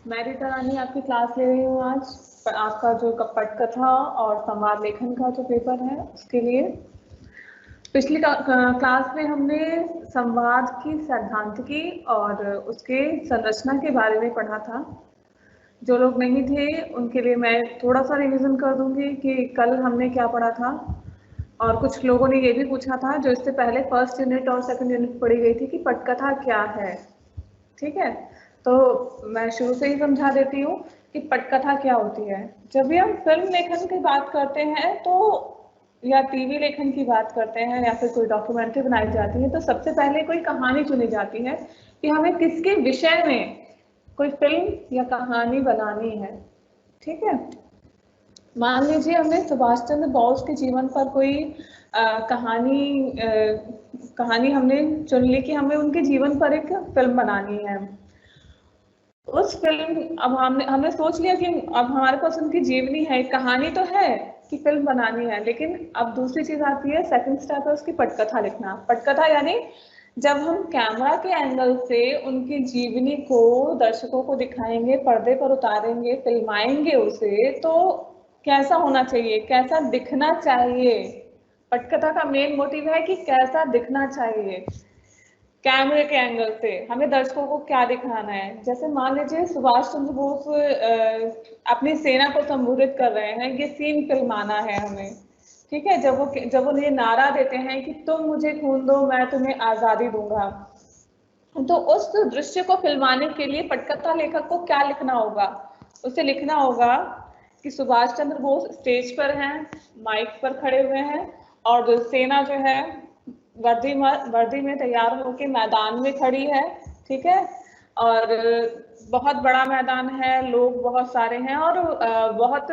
मैं रीता रानी आपकी क्लास ले रही हूँ आज। आपका जो पटकथा और संवाद लेखन का जो पेपर है उसके लिए। पिछली क्लास में हमने संवाद की सैद्धांतिकी और उसके संरचना के बारे में पढ़ा था। जो लोग नहीं थे उनके लिए मैं थोड़ा सा रिवीजन कर दूंगी कि कल हमने क्या पढ़ा था। और कुछ लोगों ने ये भी पूछा था जो इससे पहले फर्स्ट यूनिट और सेकंड यूनिट पढ़ी गई थी कि पटकथा क्या है। ठीक है, तो मैं शुरू से ही समझा देती हूँ कि पटकथा क्या होती है। जब भी हम फिल्म लेखन की बात करते हैं तो या टीवी लेखन की बात करते हैं या फिर कोई डॉक्यूमेंट्री बनाई जाती है तो सबसे पहले कोई कहानी चुनी जाती है कि हमें किसके विषय में कोई फिल्म या कहानी बनानी है। ठीक है, मान लीजिए हमने सुभाष चंद्र बोस के जीवन पर कोई कहानी हमने चुन ली कि हमें उनके जीवन पर एक फिल्म बनानी है। उस फिल्म अब हमने सोच लिया कि अब हमारे पास उनकी जीवनी है, कहानी तो है कि फिल्म बनानी है, लेकिन अब दूसरी चीज आती है, सेकंड स्टेप है उसकी पटकथा लिखना। पटकथा यानी जब हम कैमरा के एंगल से उनकी जीवनी को दर्शकों को दिखाएंगे, पर्दे पर उतारेंगे, फिल्माएंगे उसे, तो कैसा होना चाहिए, कैसा दिखना चाहिए। पटकथा का मेन मोटिव है कि कैसा दिखना चाहिए। कैमरे के एंगल से हमें दर्शकों को क्या दिखाना है। जैसे मान लीजिए सुभाष चंद्र बोस अपनी सेना को संबोधित कर रहे हैं, ये सीन फिल्माना है हमें। ठीक है, जब वो ये नारा देते हैं कि तुम मुझे खून दो मैं तुम्हें आजादी दूंगा, तो उस दृश्य को फिल्माने के लिए पटकथा लेखक को क्या लिखना होगा। उसे लिखना होगा कि सुभाष चंद्र बोस स्टेज पर हैं, माइक पर खड़े हुए हैं और जो सेना जो है वर्दी में तैयार होकर मैदान में खड़ी है। ठीक है, और बहुत बड़ा मैदान है, लोग बहुत सारे हैं और बहुत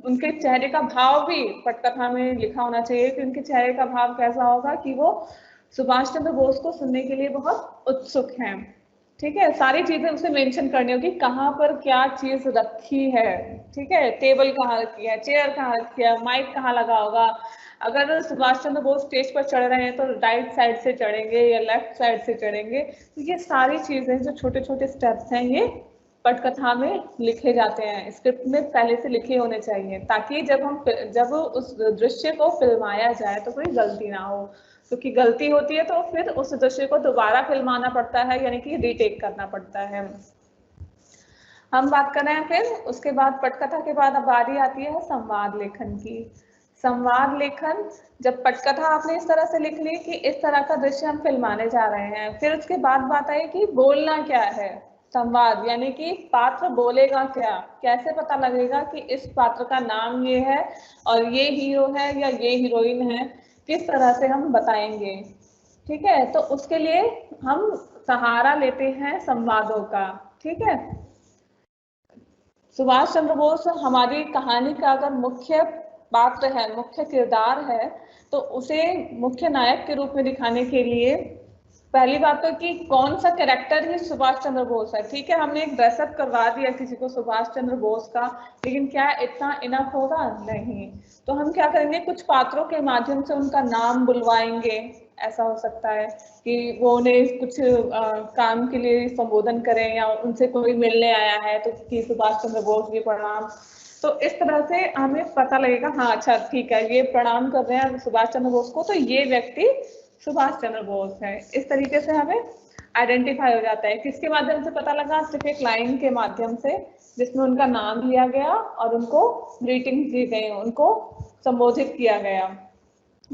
उनके चेहरे का भाव भी पटकथा में लिखा होना चाहिए कि उनके चेहरे का भाव कैसा होगा कि वो सुभाष चंद्र बोस को सुनने के लिए बहुत उत्सुक हैं। ठीक है, सारी चीजें उसे मेंशन करनी होगी, कहाँ पर क्या चीज रखी है। ठीक है, टेबल कहाँ रखी है, चेयर कहाँ रखी है, माइक कहाँ लगा होगा। अगर सुभाष चंद्र बोस स्टेज पर चढ़ रहे हैं तो राइट साइड से चढ़ेंगे या लेफ्ट साइड से चढ़ेंगे। तो ये सारी चीजें जो छोटे छोटे स्टेप्स हैं ये पटकथा में लिखे जाते हैं, स्क्रिप्ट में पहले से लिखे होने चाहिए, ताकि जब उस दृश्य को फिल्माया जाए तो कोई गलती ना हो। क्योंकि गलती होती है तो फिर उस दृश्य को दोबारा फिल्माना पड़ता है, यानी कि रीटेक करना पड़ता है। हम बात कर रहे हैं फिर उसके बाद पटकथा के बाद अब बारी आती है संवाद लेखन की। संवाद लेखन, जब पटकथा आपने इस तरह से लिख ली कि इस तरह का दृश्य हम फिल्माने जा रहे हैं, फिर उसके बाद बात आई कि बोलना क्या है। संवाद यानी कि पात्र बोलेगा क्या, कैसे पता लगेगा कि इस पात्र का नाम ये है और ये हीरो है या ये हीरोइन है, किस तरह से हम बताएंगे। ठीक है, तो उसके लिए हम सहारा लेते हैं संवादों का। ठीक है, सुभाष चंद्र बोस हमारी कहानी का अगर मुख्य पात्र है, मुख्य किरदार है, तो उसे मुख्य नायक के रूप में दिखाने के लिए पहली बात तो कि कौन सा कैरेक्टर ही सुभाष चंद्र बोस है। ठीक है, हमने एक ड्रेसअप करवा दिया किसी को सुभाष चंद्र बोस का, लेकिन क्या इतना इनफ होगा? नहीं। तो हम क्या करेंगे, कुछ पात्रों के माध्यम से उनका नाम बुलवाएंगे। ऐसा हो सकता है कि वो उन्हें कुछ काम के लिए संबोधन करें या उनसे कोई मिलने आया है तो कि सुभाष चंद्र बोस जी प्रणाम। तो इस तरह से हमें पता लगेगा, हाँ अच्छा ठीक है, ये प्रणाम कर रहे हैं सुभाष चंद्र बोस को, तो ये व्यक्ति सुभाष चंद्र बोस है। इस तरीके से हमें आइडेंटिफाई हो जाता है। किसके माध्यम से पता लगा? सिर्फ एक लाइन के माध्यम से जिसमें उनका नाम लिया गया और उनको ग्रीटिंग दी गई, उनको संबोधित किया गया।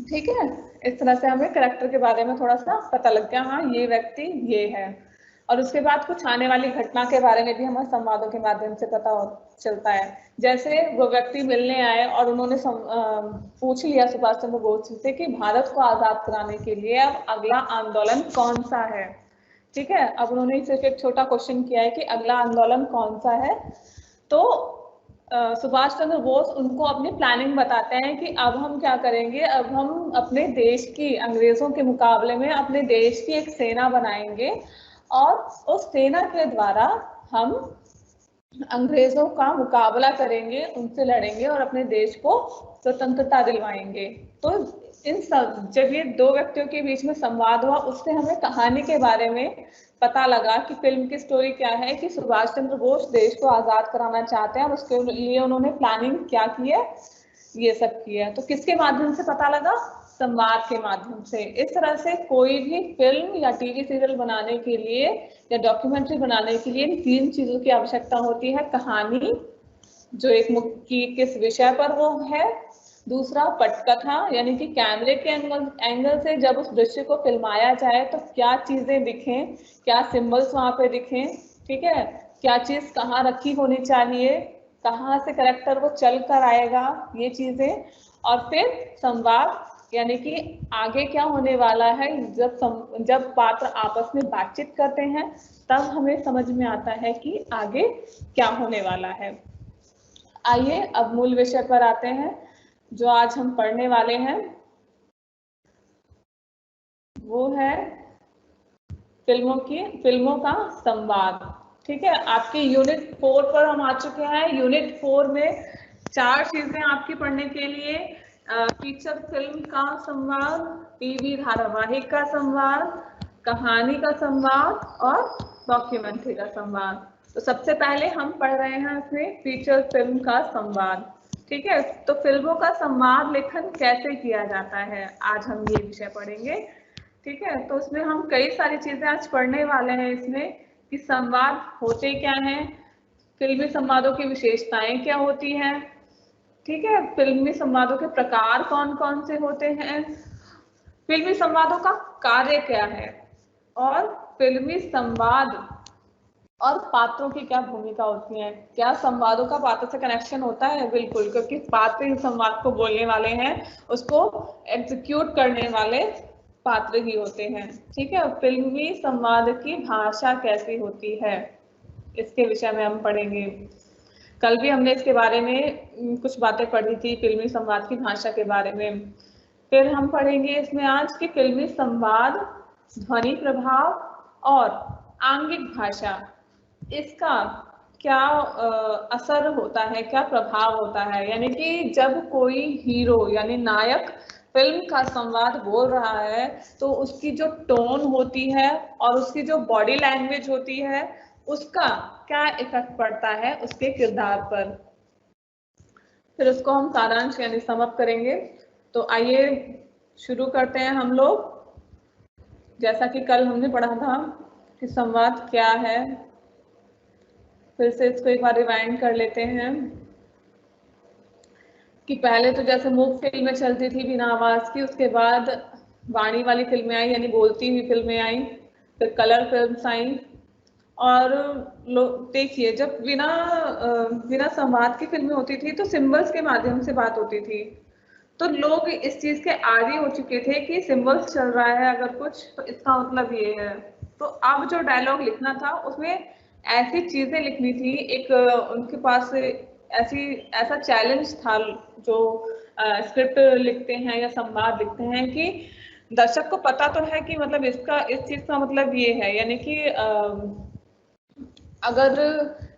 ठीक है, इस तरह से हमें कैरेक्टर के बारे में थोड़ा सा पता लग गया, हाँ ये व्यक्ति ये है। और उसके बाद कुछ आने वाली घटना के बारे में भी हमें संवादों के माध्यम से पता चलता है। जैसे वो व्यक्ति मिलने आए और उन्होंने पूछ लिया सुभाष चंद्र बोस से कि भारत को आजाद कराने के लिए अब अगला आंदोलन कौन सा है। ठीक है, अब उन्होंने सिर्फ एक छोटा क्वेश्चन किया है कि अगला आंदोलन कौन सा है। तो सुभाष चंद्र बोस उनको अपनी प्लानिंग बताते हैं कि अब हम क्या करेंगे, अब हम अपने देश की, अंग्रेजों के मुकाबले में अपने देश की एक सेना बनाएंगे और उस सेना के द्वारा हम अंग्रेजों का मुकाबला करेंगे, उनसे लड़ेंगे और अपने देश को स्वतंत्रता दिलवाएंगे। तो इन सब जब ये दो व्यक्तियों के बीच में संवाद हुआ, उससे हमें कहानी के बारे में पता लगा कि फिल्म की स्टोरी क्या है, कि सुभाष चंद्र बोस देश को आजाद कराना चाहते हैं और उसके लिए उन्होंने प्लानिंग क्या की है, ये सब किया। तो किसके माध्यम से पता लगा? संवाद के माध्यम से। इस तरह से कोई भी फिल्म या टीवी सीरियल बनाने के लिए या डॉक्यूमेंट्री बनाने के लिए इन 3 चीजों की आवश्यकता होती है। कहानी, जो एक मुख्य किस विषय पर वो है, दूसरा पटकथा यानी कि कैमरे के एंगल से जब उस दृश्य को फिल्माया जाए तो क्या चीजें दिखें, क्या सिंबल्स वहां पे दिखें, ठीक है, क्या चीज कहाँ रखी होनी चाहिए, कहाँ से कैरेक्टर वो चल कर आएगा, ये चीजें। और फिर संवाद यानी कि आगे क्या होने वाला है। जब पात्र आपस में बातचीत करते हैं तब हमें समझ में आता है कि आगे क्या होने वाला है। आइए अब मूल विषय पर आते हैं। जो आज हम पढ़ने वाले हैं वो है फिल्मों का संवाद। ठीक है, आपके यूनिट 4 पर हम आ चुके हैं। यूनिट 4 में 4 चीजें आपकी पढ़ने के लिए, फीचर फिल्म का संवाद, टीवी धारावाहिक का संवाद, कहानी का संवाद और डॉक्यूमेंट्री का संवाद। तो सबसे पहले हम पढ़ रहे हैं इसमें फीचर फिल्म का संवाद। ठीक है, तो फिल्मों का संवाद लेखन कैसे किया जाता है, आज हम ये विषय पढ़ेंगे। ठीक है, तो उसमें हम कई सारी चीजें आज पढ़ने वाले हैं इसमें, कि संवाद होते क्या हैं, फिल्मी संवादों की विशेषताएं क्या होती हैं, ठीक है, फिल्मी संवादों के प्रकार कौन कौन से होते हैं, फिल्मी संवादों का कार्य क्या है, और फिल्मी संवाद और पात्रों की क्या भूमिका होती है। क्या संवादों का पात्र से कनेक्शन होता है? बिल्कुल, क्योंकि पात्र ही संवाद को बोलने वाले हैं, उसको एग्जीक्यूट करने वाले पात्र ही होते हैं। ठीक है, फिल्मी संवाद की भाषा कैसी होती है, इसके विषय में हम पढ़ेंगे। कल भी हमने इसके बारे में कुछ बातें पढ़ी थी, फिल्मी संवाद की भाषा के बारे में। फिर हम पढ़ेंगे इसमें आज की फिल्मी संवाद, ध्वनि प्रभाव और आंगिक भाषा, इसका क्या असर होता है, क्या प्रभाव होता है। यानी कि जब कोई हीरो यानी नायक फिल्म का संवाद बोल रहा है तो उसकी जो टोन होती है और उसकी जो बॉडी लैंग्वेज होती है, उसका क्या इफेक्ट पड़ता है उसके किरदार पर। फिर उसको हम सारांश यानी समअप करेंगे। तो आइए शुरू करते हैं हम लोग। जैसा कि कल हमने पढ़ा था कि संवाद क्या है, फिर से इसको एक बार रिवाइंड कर लेते हैं। कि पहले तो जैसे मूक फिल्में चलती थी बिना आवाज की, उसके बाद वाणी वाली फिल्में आई यानी बोलती हुई फिल्में आई, फिर कलर फिल्म्स आई। और लोग देखिए, जब बिना संवाद की फिल्में होती थी तो सिंबल्स के माध्यम से बात होती थी। तो लोग इस चीज के आदी हो चुके थे कि सिंबल्स चल रहा है अगर कुछ तो इसका मतलब ये है। तो अब जो डायलॉग लिखना था उसमें ऐसी चीजें लिखनी थी, एक उनके पास ऐसा चैलेंज था, जो स्क्रिप्ट लिखते हैं या संवाद लिखते हैं, कि दर्शक को पता तो है कि मतलब इस चीज का मतलब ये है। यानी कि अगर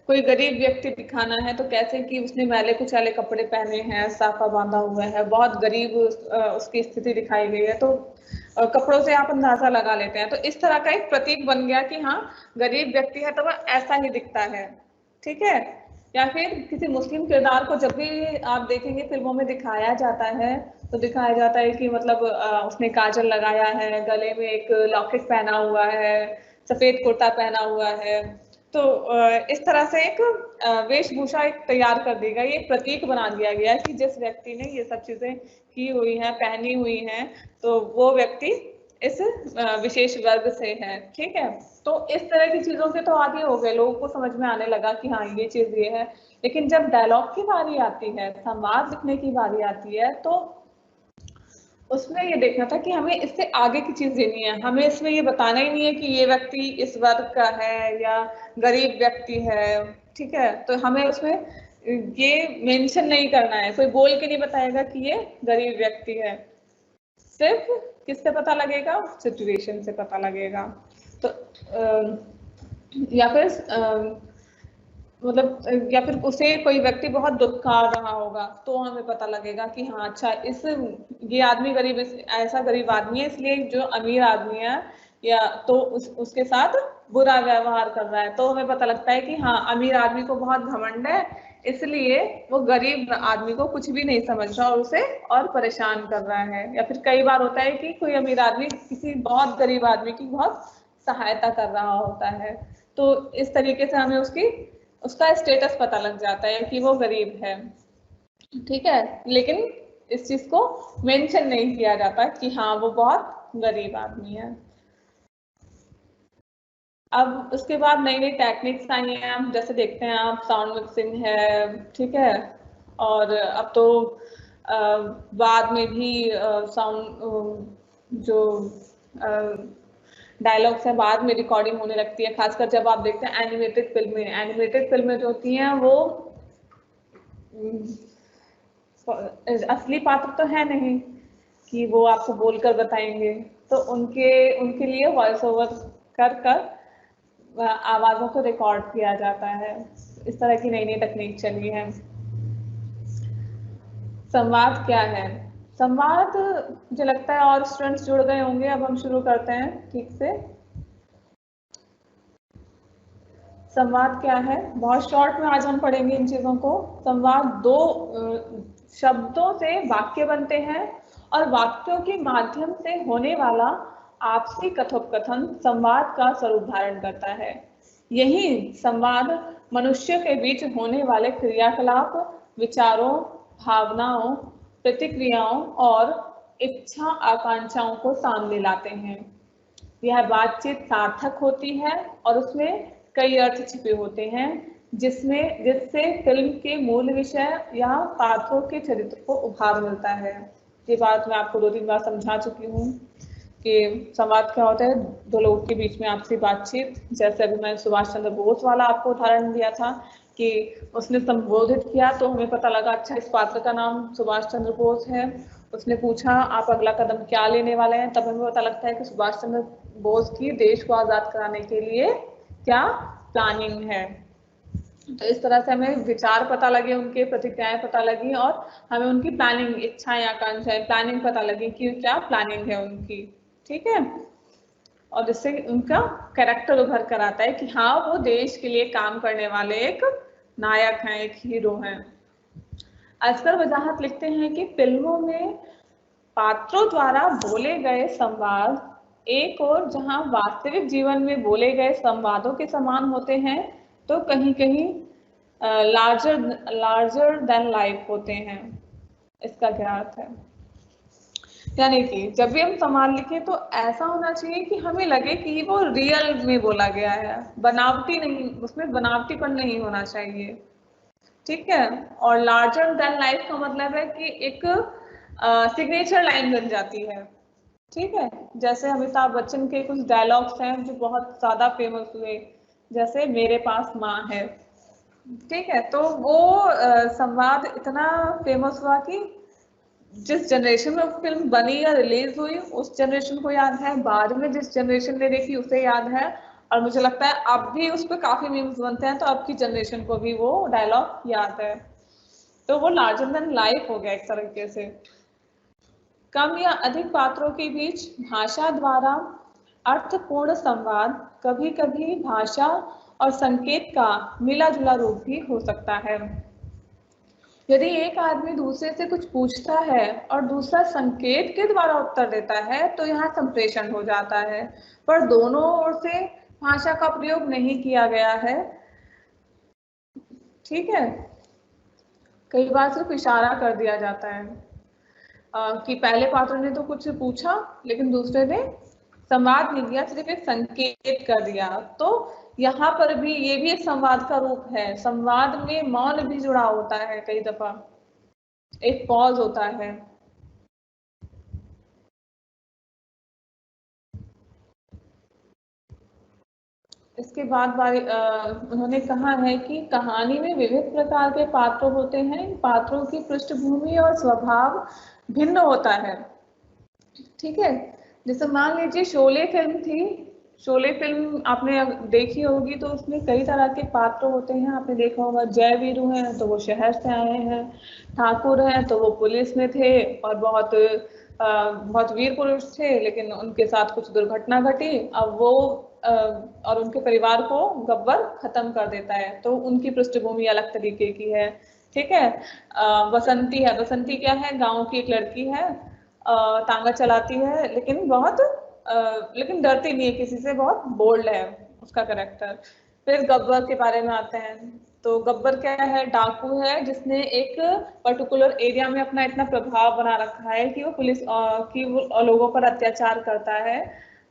कोई गरीब व्यक्ति दिखाना है तो कैसे कि उसने मैले कुचैले कपड़े पहने हैं, साफा बांधा हुआ है, बहुत गरीब उसकी स्थिति दिखाई गई है, तो कपड़ों से आप अंदाजा लगा लेते हैं। तो इस तरह का एक प्रतीक बन गया कि हाँ, गरीब व्यक्ति है तो वह ऐसा ही दिखता है। ठीक है, या फिर किसी मुस्लिम किरदार को जब भी आप देखेंगे फिल्मों में दिखाया जाता है तो दिखाया जाता है कि मतलब उसने काजल लगाया है, गले में एक लॉकेट पहना हुआ है, सफेद कुर्ता पहना हुआ है। तो इस तरह से एक वेशभूषा एक तैयार कर दी गई, एक प्रतीक बना दिया गया कि जिस व्यक्ति ने ये सब चीजें की हुई हैं, पहनी हुई हैं, तो वो व्यक्ति इस विशेष वर्ग से है। ठीक है, तो इस तरह की चीजों के तो आगे हो गए, लोगों को समझ में आने लगा कि हाँ ये चीज ये है। लेकिन जब डायलॉग की बारी आती है, संवाद लिखने की बारी आती है, तो उसमें ये देखना था कि हमें इससे आगे की चीज देनी है। हमें इसमें ये बताना ही नहीं है कि ये व्यक्ति इस वर्ग का है या गरीब व्यक्ति है। ठीक है, तो हमें उसमें ये मेंशन नहीं करना है, कोई बोल के नहीं बताएगा कि ये गरीब व्यक्ति है। सिर्फ किससे पता लगेगा? सिचुएशन से पता लगेगा। तो या फिर मतलब या फिर उसे कोई व्यक्ति बहुत दुख खा रहा होगा तो हमें पता लगेगा कि हाँ अच्छा इस ये आदमी गरीब, ऐसा गरीब आदमी है इसलिए जो अमीर आदमी है या तो उसके साथ बुरा व्यवहार कर रहा है, तो हमें पता लगता है कि हाँ अमीर आदमी को बहुत घमंड है इसलिए वो गरीब आदमी को कुछ भी नहीं समझ रहा और उसे और परेशान कर रहा है। या फिर कई बार होता है कि कोई अमीर आदमी किसी बहुत गरीब आदमी की बहुत सहायता कर रहा होता है, तो इस तरीके से हमें उसका स्टेटस पता लग जाता है कि वो गरीब है। ठीक है, लेकिन इस चीज को मेंशन नहीं किया जाता कि हाँ वो बहुत गरीब आदमी है। अब उसके बाद नई नई टेक्निक्स आई हैं, हम जैसे देखते हैं आप साउंड मिक्सिंग है, ठीक है, और अब तो बाद में भी साउंड जो डायलॉग्स है बाद में रिकॉर्डिंग होने लगती है, खासकर जब आप देखते हैं एनिमेटेड फिल्में जो होती हैं वो असली पात्र तो है नहीं कि वो आपको बोलकर बताएंगे, तो उनके उनके लिए वॉइस ओवर कर कर आवाजों को रिकॉर्ड किया जाता है। इस तरह की नई नई तकनीक चली है। संवाद क्या है? संवाद मुझे लगता है और स्टूडेंट्स जुड़ गए होंगे, अब हम शुरू करते हैं ठीक से। संवाद क्या है, बहुत शॉर्ट में आज हम पढ़ेंगे इन चीजों को। संवाद दो शब्दों से वाक्य बनते हैं और वाक्यों के माध्यम से होने वाला आपसी कथोपकथन संवाद का स्वरूप धारण करता है। यही संवाद मनुष्य के बीच होने वाले क्रियाकलाप, विचारों, भावनाओं, प्रतिक्रियाओं और इच्छा आकांक्षाओं को सामने लाते हैं। यह बातचीत सार्थक होती है और उसमें कई अर्थ छिपे होते हैं जिससे फिल्म के मूल विषय या पात्रों के चरित्र को उभार मिलता है। ये बात मैं आपको 2-3 बार समझा चुकी हूँ कि संवाद क्या होता है, दो लोगों के बीच में आपसी बातचीत। जैसे अभी मैंने सुभाष चंद्र बोस वाला आपको उदाहरण दिया था कि उसने संबोधित किया तो हमें पता लगा अच्छा इस पात्र का नाम सुभाष चंद्र बोस है। उसने पूछा आप अगला कदम क्या लेने वाले हैं, तब हमें पता लगता है कि सुभाष चंद्र बोस की देश को आजाद कराने के लिए क्या प्लानिंग है। तो इस तरह से हमें विचार पता लगे, उनके प्रतिक्रियाएं पता लगी और हमें उनकी प्लानिंग, इच्छाएं, आकांक्षाएं, प्लानिंग पता लगी कि क्या प्लानिंग है उनकी। ठीक है, और इससे उनका कैरेक्टर उभर कर आता है कि हाँ वो देश के लिए काम करने वाले एक नायक हैं, एक हीरो हैं। असगर वजाहत लिखते हैं कि फिल्मों में पात्रों द्वारा बोले गए संवाद एक और जहां वास्तविक जीवन में बोले गए संवादों के समान होते हैं, तो कहीं कहीं लार्जर देन लाइफ होते हैं। इसका क्या अर्थ है? यानी कि जब भी हम संवाद लिखें तो ऐसा होना चाहिए कि हमें लगे कि वो रियल में बोला गया है, बनावटी नहीं, उसमें बनावटीपन नहीं होना चाहिए। ठीक है, और लार्जर देन लाइफ का मतलब है कि एक सिग्नेचर लाइन बन जाती है। ठीक है, जैसे अमिताभ बच्चन के कुछ डायलॉग्स हैं जो बहुत ज्यादा फेमस हुए, जैसे मेरे पास माँ है। ठीक है, तो वो संवाद इतना फेमस हुआ कि जिस जनरेशन में वो फिल्म बनी या रिलीज हुई उस जनरेशन को याद है, बाद में जिस जनरेशन ने देखी उसे याद है, और मुझे लगता है अब भी उस पर काफी मीम्स बनते हैं, तो अब की जनरेशन को भी वो डायलॉग याद है। तो वो लार्जर देन लाइफ हो गया एक तरीके से। कम या अधिक पात्रों के बीच भाषा द्वारा अर्थपूर्ण संवाद कभी कभी भाषा और संकेत का मिला जुला रूप भी हो सकता है। यदि एक आदमी दूसरे से कुछ पूछता है और दूसरा संकेत के द्वारा उत्तर देता है तो यहाँ संप्रेषण हो जाता है, पर दोनों ओर से भाषा का प्रयोग नहीं किया गया है। ठीक है, कई बार सिर्फ इशारा कर दिया जाता है कि पहले पात्र ने तो कुछ पूछा लेकिन दूसरे ने संवाद नहीं दिया, सिर्फ एक संकेत कर दिया। तो यहाँ पर भी ये भी एक संवाद का रूप है। संवाद में मौन भी जुड़ा होता है, कई दफा एक पॉज होता है। इसके बाद उन्होंने कहा है कि कहानी में विविध प्रकार के पात्र होते हैं, पात्रों की पृष्ठभूमि और स्वभाव भिन्न होता है। ठीक है, जैसे मान लीजिए शोले फिल्म थी, शोले फिल्म आपने देखी होगी तो उसमें कई तरह के पात्र होते हैं। आपने देखा होगा जय वीरू हैं तो वो शहर से आए हैं, ठाकुर हैं तो वो पुलिस में थे और बहुत वीर पुरुष थे, लेकिन उनके साथ कुछ दुर्घटना घटी। अब वो और उनके परिवार को गब्बर खत्म कर देता है, तो उनकी पृष्ठभूमि अलग तरीके की है। ठीक है। बसंती है, बसंती क्या है, गांव की एक लड़की है, तांगा चलाती है, लेकिन डरती नहीं है किसी से, बहुत बोल्ड है उसका करेक्टर। फिर गब्बर के बारे में आते हैं, तो गब्बर क्या है, डाकू है जिसने एक पर्टिकुलर एरिया में अपना इतना प्रभाव बना रखा है कि वो लोगों पर अत्याचार करता है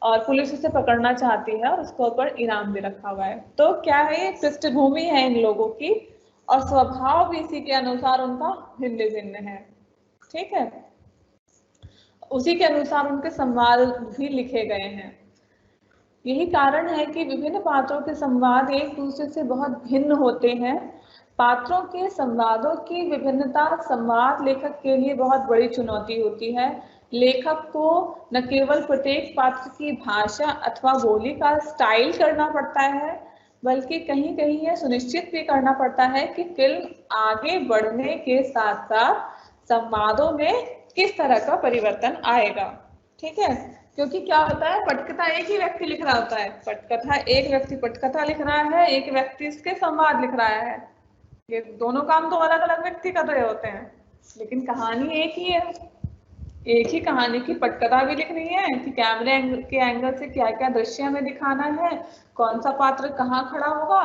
और पुलिस उसे पकड़ना चाहती है और उसके ऊपर इनाम भी रखा हुआ है। तो क्या है, ये पृष्ठभूमि है इन लोगों की और स्वभाव भी इसी के अनुसार उनका भिन्न भिन्न है। ठीक है। उसी के अनुसार उनके संवाद भी लिखे गए हैं। यही कारण है कि विभिन्न पात्रों के संवाद एक दूसरे से बहुत भिन्न होते हैं। पात्रों के संवादों की विभिन्नता संवाद लेखक के लिए बहुत बड़ी चुनौती होती है। लेखक को न केवल प्रत्येक पात्र की भाषा अथवा बोली का स्टाइल करना पड़ता है, बल्कि कहीं कहीं यह सुनिश्चित भी करना पड़ता है कि फिल्म आगे बढ़ने के साथ साथ संवादों में किस तरह का परिवर्तन आएगा। ठीक है। क्योंकि क्या होता है, पटकथा एक ही व्यक्ति लिख रहा होता है, एक व्यक्ति पटकथा लिख रहा है, एक व्यक्ति इसके संवाद लिख रहा है। ये दोनों काम तो अलग अलग व्यक्ति कर रहे होते हैं, लेकिन कहानी एक ही है। एक ही कहानी की पटकथा भी लिखनी है कि कैमरे के एंगल से क्या क्या दृश्य हमें दिखाना है, कौन सा पात्र कहाँ खड़ा होगा,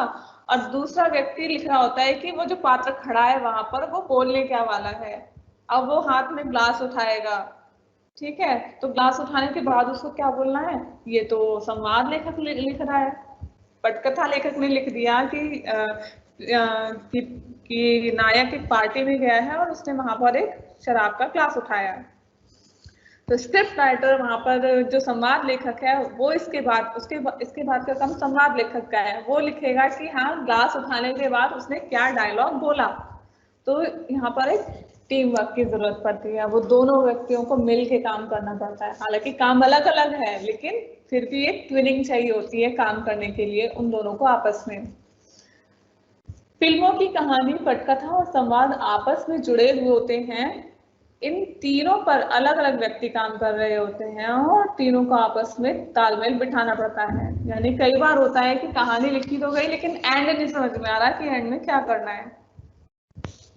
और दूसरा व्यक्ति लिख रहा होता है कि वो जो पात्र खड़ा है वहां पर वो बोलने क्या वाला है। अब वो हाथ में ग्लास उठाएगा, ठीक है, तो ग्लास उठाने के बाद उसको क्या बोलना है, ये तो संवाद लेखक लिख रहा है। पटकथा लेखक ने लिख दिया कि नायक एक पार्टी में गया है और उसने वहां पर एक शराब का ग्लास उठाया। तो स्क्रिप्ट राइटर वहां पर जो संवाद लेखक है वो इसके बाद का काम संवाद लेखक का है, वो लिखेगा कि हाँ, ग्लास उठाने के बाद उसने क्या डायलॉग बोला। तो यहाँ पर एक टीम वर्क की जरूरत पड़ती है, वो दोनों व्यक्तियों को मिल के काम करना पड़ता है। हालांकि काम अलग अलग है, लेकिन फिर भी एक ट्विनिंग चाहिए होती है काम करने के लिए उन दोनों को आपस में। फिल्मों की कहानी, पटकथा और संवाद आपस में जुड़े हुए होते हैं। इन तीनों पर अलग अलग व्यक्ति काम कर रहे होते हैं और तीनों को आपस में तालमेल बिठाना पड़ता है। यानी कई बार होता है कि कहानी लिखी तो गई, लेकिन एंड नहीं समझ में आ रहा कि एंड में क्या करना है।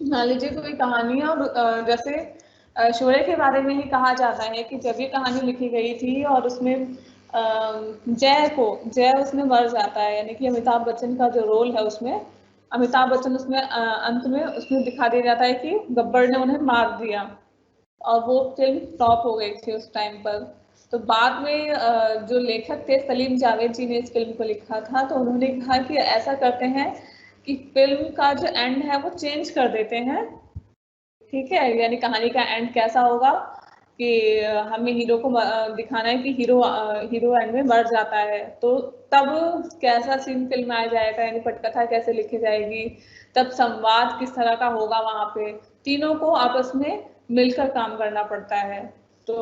मान लीजिए कोई कहानी है और जैसे शोले के बारे में ही कहा जाता है कि जब ये कहानी लिखी गई थी और उसमें जय उसमें मर जाता है, यानी कि अमिताभ बच्चन का जो रोल है उसमें अमिताभ बच्चन उसमें अंत में उसमें दिखा दिया जाता है कि गब्बर ने उन्हें मार दिया और वो फिल्म फ्लॉप हो गई थी उस टाइम पर। तो बाद में जो लेखक थे सलीम जावेद जी ने इस फिल्म को लिखा था, तो उन्होंने कहा कि ऐसा करते हैं कि फिल्म का जो एंड है वो चेंज कर देते हैं। ठीक है, यानी कहानी का एंड कैसा होगा कि हमें हीरो को दिखाना है कि हीरो एंड में मर जाता है, तो तब कैसा सीन फिल्म में आ जाएगा, यानी पटकथा कैसे लिखी जाएगी, तब संवाद किस तरह का होगा। वहां पे तीनों को आपस में मिलकर काम करना पड़ता है। तो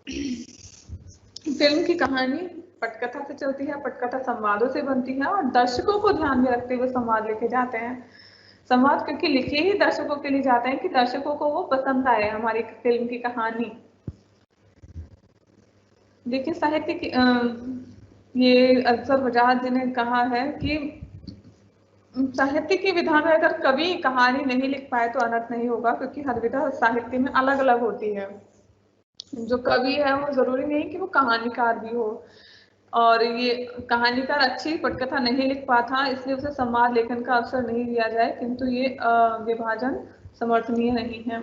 फिल्म की कहानी पटकथा से चलती है, पटकथा संवादों से बनती है और दर्शकों को ध्यान में रखते हुए संवाद लिखे जाते हैं। संवाद क्योंकि लिखे ही दर्शकों के लिए जाते हैं कि दर्शकों को वो पसंद आए हमारी फिल्म की कहानी। देखिए साहित्य की ये अफजल वजाहत जी ने कहा है कि साहित्य की विधा में अगर कवि कहानी नहीं लिख पाए तो अनर्थ नहीं होगा, क्योंकि हर विधा साहित्य में अलग अलग होती है। जो कवि है वो जरूरी नहीं कि वो कहानीकार भी हो, और ये कहानीकार अच्छी पटकथा नहीं लिख पाता इसलिए उसे संवाद लेखन का अवसर नहीं दिया जाए, किंतु ये विभाजन समर्थनीय नहीं है।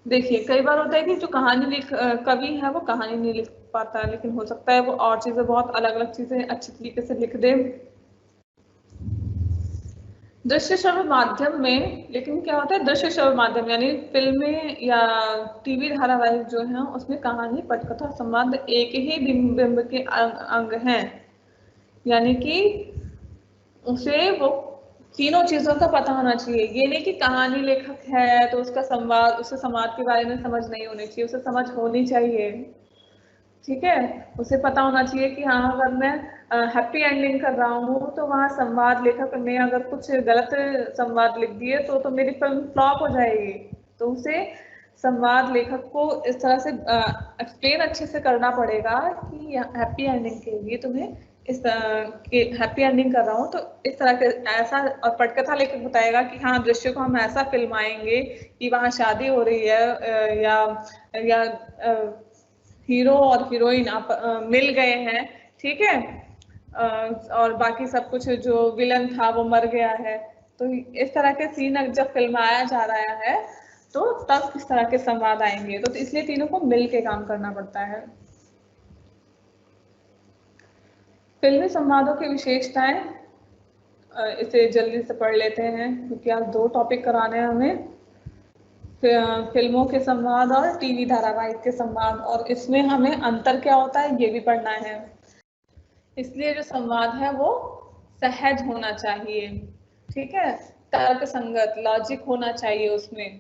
देखिए कई बार होता है कि जो कवि है वो कहानी नहीं लिख पाता, लेकिन हो सकता है वो और चीजें बहुत अलग अलग चीजें अच्छी तरीके से लिख दे। दृश्य श्रव्य माध्यम में लेकिन क्या होता है, दृश्य श्रव्य माध्यम यानी फिल्में या टीवी धारावाहिक जो है उसमें कहानी पटकथा संवाद एक ही बिंब के अंग हैं, यानी कि उसे वो तीनों चीजों का पता होना चाहिए। ये नहीं कि कहानी लेखक है तो उसे समाज के बारे में समझ नहीं होनी चाहिए, उसे समझ होनी चाहिए। ठीक है, उसे पता होना चाहिए कि हाँ अगर मैं हैप्पी एंडिंग कर रहा हूँ तो वहाँ संवाद लेखक ने अगर कुछ गलत संवाद लिख दिए तो मेरी फिल्म फ्लॉप हो जाएगी। तो उसे संवाद लेखक को इस तरह से एक्सप्लेन अच्छे से करना पड़ेगा कि हैप्पी एंडिंग के लिए तुम्हें इस हैप्पी एंडिंग कर रहा हूँ तो इस तरह के ऐसा, और पटकथा लेखक बताएगा कि हाँ दृश्य को हम ऐसा फिल्माएंगे कि वहाँ शादी हो रही है या हीरो और हीरोइन आप मिल गए हैं, ठीक है, और बाकी सब कुछ जो विलन था वो मर गया है। तो इस तरह के सीन जब फिल्माया जा रहा है तो तब किस तरह के संवाद आएंगे, तो इसलिए तीनों को मिल के काम करना पड़ता है। फिल्मी संवादों की विशेषताएं, इसे जल्दी से पढ़ लेते हैं क्योंकि आज 2 टॉपिक कराने हैं हमें, फिल्मों के संवाद और टीवी धारावाहिक के संवाद, और इसमें हमें अंतर क्या होता है ये भी पढ़ना है। इसलिए जो संवाद है वो सहज होना चाहिए, ठीक है, तर्क संगत, लॉजिक होना चाहिए, उसमें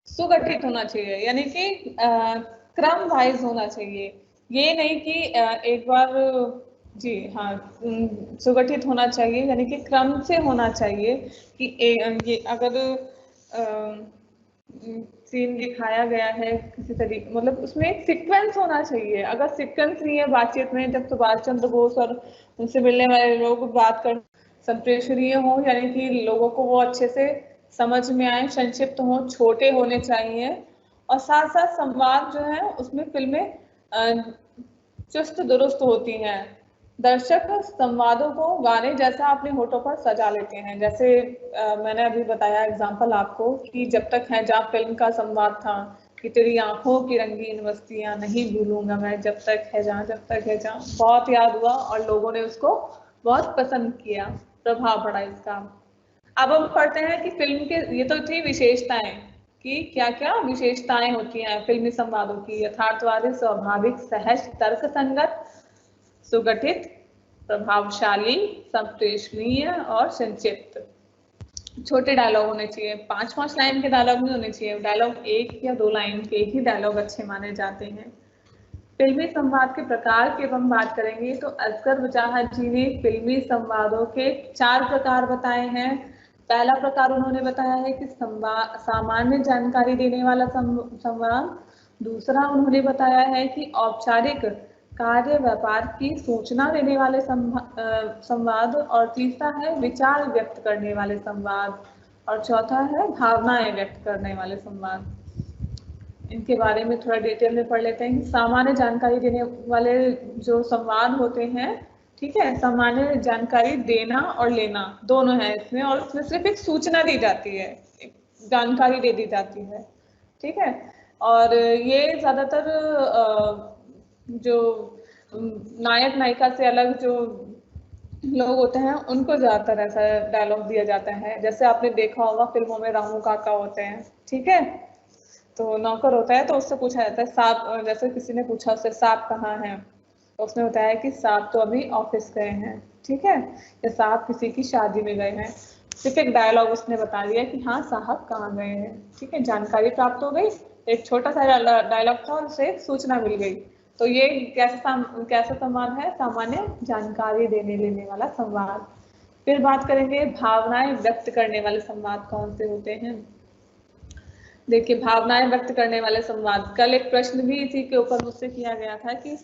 सुगठित होना चाहिए, यानी कि क्रम वाइज होना चाहिए। ये नहीं कि एक बार, जी हाँ, सुगठित होना चाहिए यानी कि क्रम से होना चाहिए कि ये अगर सीन दिखाया गया है किसी तरीके, मतलब उसमें एक सीक्वेंस होना चाहिए। अगर सीक्वेंस नहीं है बातचीत में, जब सुभाष चंद्र बोस और उनसे मिलने वाले लोग बात कर संप्रेषणीय हो, यानी कि लोगों को वो अच्छे से समझ में आए, संक्षिप्त हो, छोटे होने चाहिए, और साथ साथ संवाद जो है उसमें फिल्में चुस्त दुरुस्त होती हैं। दर्शक संवादों को गाने जैसा अपने होठों पर सजा लेते हैं। जैसे मैंने अभी बताया एग्जांपल आपको कि जब तक है जहाँ फिल्म का संवाद था कि तेरी आंखों की रंगीन मस्तियां नहीं भूलूंगा मैं, जब तक है जहाँ, जब तक है जहाँ, बहुत याद हुआ और लोगों ने उसको बहुत पसंद किया, प्रभाव पड़ा इसका। अब हम पढ़ते हैं कि फिल्म के, ये तो थी विशेषताएं कि क्या क्या विशेषताएं होती हैं फिल्मी संवादों की। यथार्थवादी, स्वाभाविक, सहज, तर्क संगत, सुगठित, प्रभावशाली, संप्रेषणीय और संक्षिप्त। छोटे डायलॉग होने चाहिए, 5-5 लाइन के डायलॉग नहीं होने चाहिए। डायलॉग 1 या 2 लाइन के ही डायलॉग अच्छे माने जाते हैं। फिल्मी संवाद के प्रकार की हम बात करेंगे तो असगर वजाहत जी ने फिल्मी संवादों के 4 प्रकार बताए हैं। पहला प्रकार उन्होंने बताया है कि सामान्य जानकारी देने वाला संवाद। दूसरा उन्होंने बताया है कि औपचारिक कार्य व्यापार की सूचना देने वाले संवाद, और तीसरा है विचार व्यक्त करने वाले संवाद, और चौथा है भावनाएं व्यक्त करने वाले संवाद। इनके बारे में थोड़ा डिटेल में पढ़ लेते हैं। सामान्य जानकारी देने वाले जो संवाद होते हैं, ठीक है, सामान्य जानकारी देना और लेना दोनों है इसमें, और उसमें सिर्फ एक सूचना दी जाती है, जानकारी दे दी जाती है, ठीक है। और ये ज्यादातर जो नायक नायिका से अलग जो लोग होते हैं उनको ज्यादातर ऐसा डायलॉग दिया जाता है। जैसे आपने देखा होगा फिल्मों में रामू काका होते हैं, ठीक है, तो नौकर होता है तो उससे पूछा जाता है साहब, जैसे किसी ने पूछा उससे साहब कहाँ हैं, तो उसने बताया कि साहब तो अभी ऑफिस गए हैं, ठीक है, या साहब किसी की शादी में गए हैं। सिर्फ एक डायलॉग उसने बता दिया कि हाँ साहब कहाँ गए हैं, ठीक है, जानकारी प्राप्त हो गई। एक छोटा सा डायलॉग था, उससे सूचना मिल गई। तो ये कैसा संवाद है? सामान्य जानकारी देने लेने वाला संवाद। फिर बात करेंगे भावनाएं व्यक्त करने वाले संवाद कौन से होते हैं। देखिए, भावनाएं व्यक्त करने वाले संवाद, कल एक प्रश्न भी इसी के ऊपर मुझसे किया गया था कि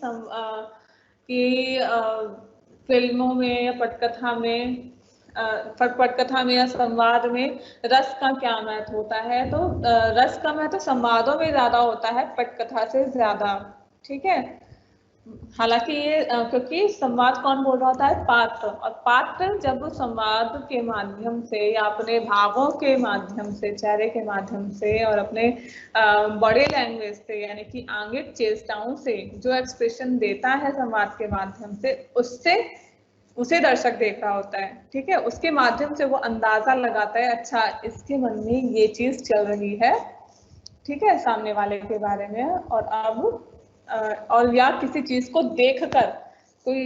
फिल्मों में या पटकथा में या संवाद में रस का क्या महत्व होता है। तो रस का महत्व संवादों में ज्यादा होता है पटकथा से ज्यादा, ठीक है। हालांकि ये क्योंकि संवाद कौन बोल रहा होता है? पात्र, और पात्र जब संवाद के माध्यम से या अपने भावों के माध्यम से, चेहरे के माध्यम से और अपने बॉडी लैंग्वेज से, यानी कि आंगिक चेष्टाओं से जो एक्सप्रेशन देता है संवाद के माध्यम से, उससे उसे दर्शक देख रहा होता है, ठीक है, उसके माध्यम से वो अंदाजा लगाता है अच्छा इसके मन में ये चीज चल रही है, ठीक है, सामने वाले के बारे में। और अब और या किसी चीज को देखकर कोई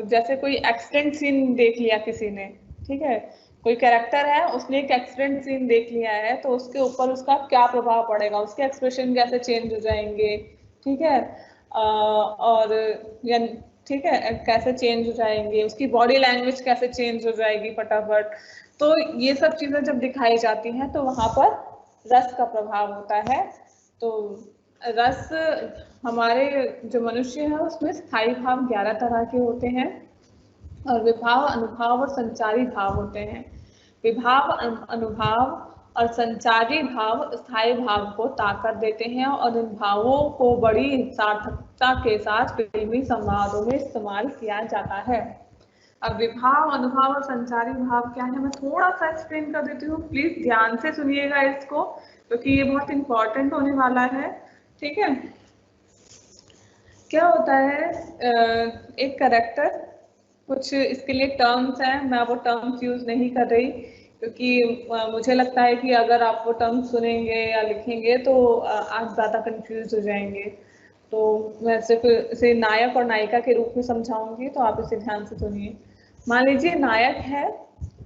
जैसे कोई एक्सीडेंट सीन देख लिया किसी ने, ठीक है, कोई कैरेक्टर है उसने एक एक्सीडेंट सीन देख लिया है, तो उसके ऊपर उसका क्या प्रभाव पड़ेगा, उसके एक्सप्रेशन कैसे चेंज हो जाएंगे, ठीक है, और या ठीक है कैसे चेंज हो जाएंगे, उसकी बॉडी लैंग्वेज कैसे चेंज हो जाएगी फटाफट। तो ये सब चीजें जब दिखाई जाती हैं तो वहां पर रस का प्रभाव होता है। तो रस हमारे जो मनुष्य है उसमें स्थायी भाव 11 तरह के होते हैं और विभाव, अनुभाव और संचारी भाव होते हैं। विभाव, अनुभाव और संचारी भाव स्थायी भाव को ताकत देते हैं और इन भावों को बड़ी सार्थकता के साथ फिल्मी संवादों में इस्तेमाल किया जाता है। अब विभाव, अनुभाव और संचारी भाव क्या है, मैं थोड़ा सा एक्सप्लेन कर देती हूँ, प्लीज ध्यान से सुनिएगा इसको क्योंकि ये बहुत इंपॉर्टेंट होने वाला है। ठीक है, क्या होता है, एक कैरेक्टर, कुछ इसके लिए टर्म्स हैं, मैं वो टर्म्स यूज नहीं कर रही क्योंकि मुझे लगता है कि अगर आप वो टर्म्स सुनेंगे या लिखेंगे तो आप ज़्यादा कंफ्यूज हो जाएंगे। तो मैं सिर्फ इसे नायक और नायिका के रूप में समझाऊंगी, तो आप इसे ध्यान से सुनिए। मान लीजिए नायक है,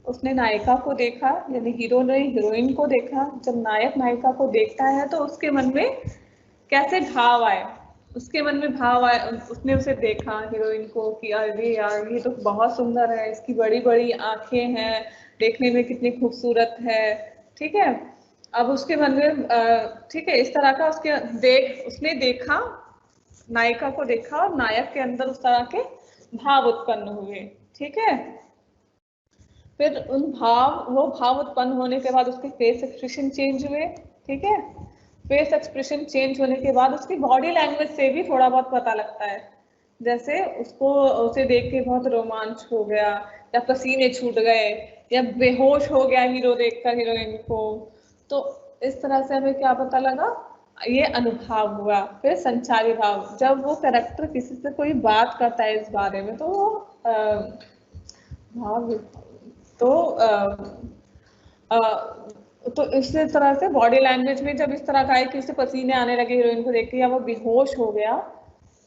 उसने नायिका को देखा, यानी हीरो ने हीरोइन को देखा। जब नायक नायिका को देखता है तो उसके मन में कैसे भाव आए, उसके मन में भाव आए, उसने उसे देखा हीरोइन को कि अरे यार ये तो बहुत सुंदर है, इसकी बड़ी बड़ी आंखें हैं, देखने में कितनी खूबसूरत है। ठीक है, अब उसके मन में ठीक है इस तरह का उसने देखा, नायिका को देखा और नायक के अंदर उस तरह के भाव उत्पन्न हुए। ठीक है, फिर वो भाव उत्पन्न होने के बाद उसके फेस एक्सप्रेशन चेंज हुए। ठीक है, फेस एक्सप्रेशन चेंज होने के बाद उसकी बॉडी लैंग्वेज से भी थोड़ा बहुत पता लगता है, जैसे उसे देख के बहुत रोमांच हो गया या पसीने छूट गए या बेहोश हो गया हीरो देखकर हीरोइन को। तो इस तरह से हमें क्या पता लगा, ये अनुभाव हुआ। फिर संचारी भाव, जब वो कैरेक्टर किसी से कोई बात करता है इस बारे में तो वो भाव, तो इस तरह से बॉडी लैंग्वेज में जब इस तरह का है कि उसे पसीने आने लगे हीरोइन को देख के या वो बेहोश हो गया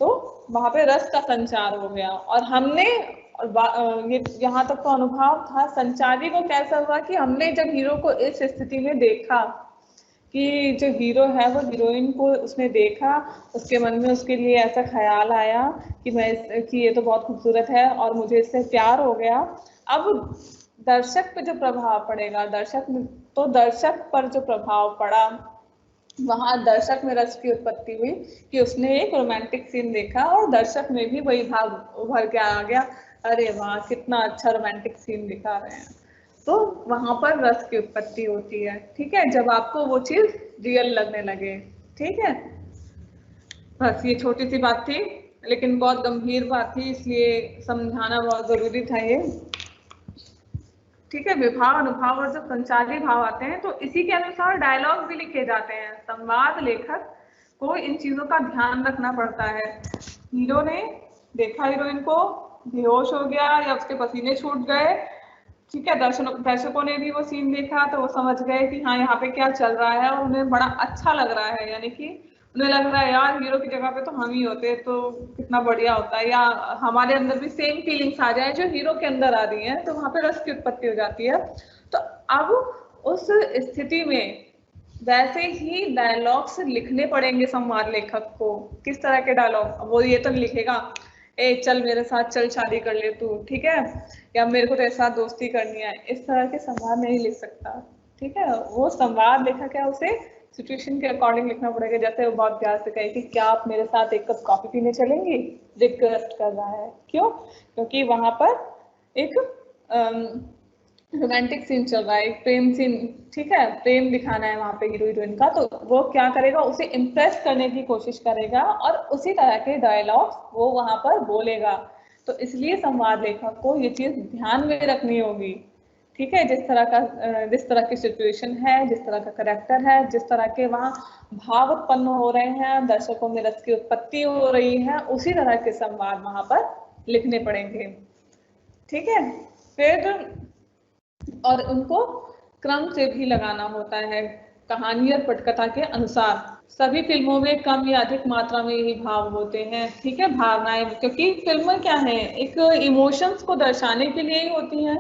तो वहां पे रस का संचार हो गया। और हमने ये यहाँ तक तो अनुभव था, संचारी को कैसा हुआ कि हमने जब हीरो को इस स्थिति में देखा कि जो हीरो है वो हीरोइन को उसने देखा, उसके मन में उसके लिए ऐसा ख्याल आया कि ये तो बहुत खूबसूरत है और मुझे इससे प्यार हो गया। अब दर्शक पे जो प्रभाव पड़ेगा, दर्शक पर जो प्रभाव पड़ा, वहां दर्शक में रस की उत्पत्ति हुई कि उसने एक रोमांटिक सीन देखा और दर्शक में भी वही भाव उभर के आ गया, अरे वाह कितना अच्छा रोमांटिक सीन दिखा रहे हैं। तो वहां पर रस की उत्पत्ति होती है। ठीक है, जब आपको वो चीज रियल लगने लगे। ठीक है, बस ये छोटी सी बात थी लेकिन बहुत गंभीर बात थी, इसलिए समझाना बहुत जरूरी था ये। ठीक है, विभाव, अनुभाव और जब संचारी भाव आते हैं तो इसी के अनुसार डायलॉग भी लिखे जाते हैं। संवाद लेखक को इन चीजों का ध्यान रखना पड़ता है। हीरो ने देखा हीरोइन को, बेहोश हो गया या उसके पसीने छूट गए। ठीक है, दर्शकों ने भी वो सीन देखा तो वो समझ गए कि हाँ यहाँ पे क्या चल रहा है और उन्हें बड़ा अच्छा लग रहा है, यानी कि उन्हें लग रहा है यार हीरो की जगह पे तो हम ही होते तो कितना बढ़िया होता है, या हमारे अंदर भी सेम फीलिंग्स आ जाए जो हीरो के अंदर आ रही है, तो वहां पे रस की उत्पत्ति हो जाती है। तो अब उस स्थिति में वैसे ही डायलॉग्स लिखने पड़ेंगे संवाद लेखक को। किस तरह के डायलॉग, वो ये तो नहीं लिखेगा ए चल मेरे साथ चल शादी कर ले तू, ठीक है, या मेरे को तेरे साथ दोस्ती करनी है, इस तरह के संवाद नहीं लिख सकता। ठीक है, वो संवाद लेखक है, उसे सिचुएशन के अकॉर्डिंग लिखना पड़ेगा। जैसे वो बहुत प्यार से कहे कि क्या आप मेरे साथ एक कप कॉफी पीने चलेंगी, रिक्वेस्ट कर रहा है। क्यों? क्योंकि वहां पर एक रोमांटिक सीन चल रहा है, एक प्रेम सीन। ठीक है, प्रेम दिखाना है वहां पे हीरो हीरोइन का, तो वो क्या करेगा, उसे इम्प्रेस करने की कोशिश करेगा और उसी तरह के डायलॉग्स वो वहां पर बोलेगा। तो इसलिए संवाद लेखक को ये चीज ध्यान में रखनी होगी। ठीक है, जिस तरह की सिचुएशन है, जिस तरह का करेक्टर है, जिस तरह के वहाँ भाव उत्पन्न हो रहे हैं, दर्शकों में रस की उत्पत्ति हो रही है, उसी तरह के संवाद वहां पर लिखने पड़ेंगे। ठीक है, फिर और उनको क्रम से भी लगाना होता है, कहानी और पटकथा के अनुसार। सभी फिल्मों में कम या अधिक मात्रा में यही भाव होते हैं। ठीक है, भावनाएं, क्योंकि फिल्में क्या है, एक इमोशंस को दर्शाने के लिए ही होती हैं।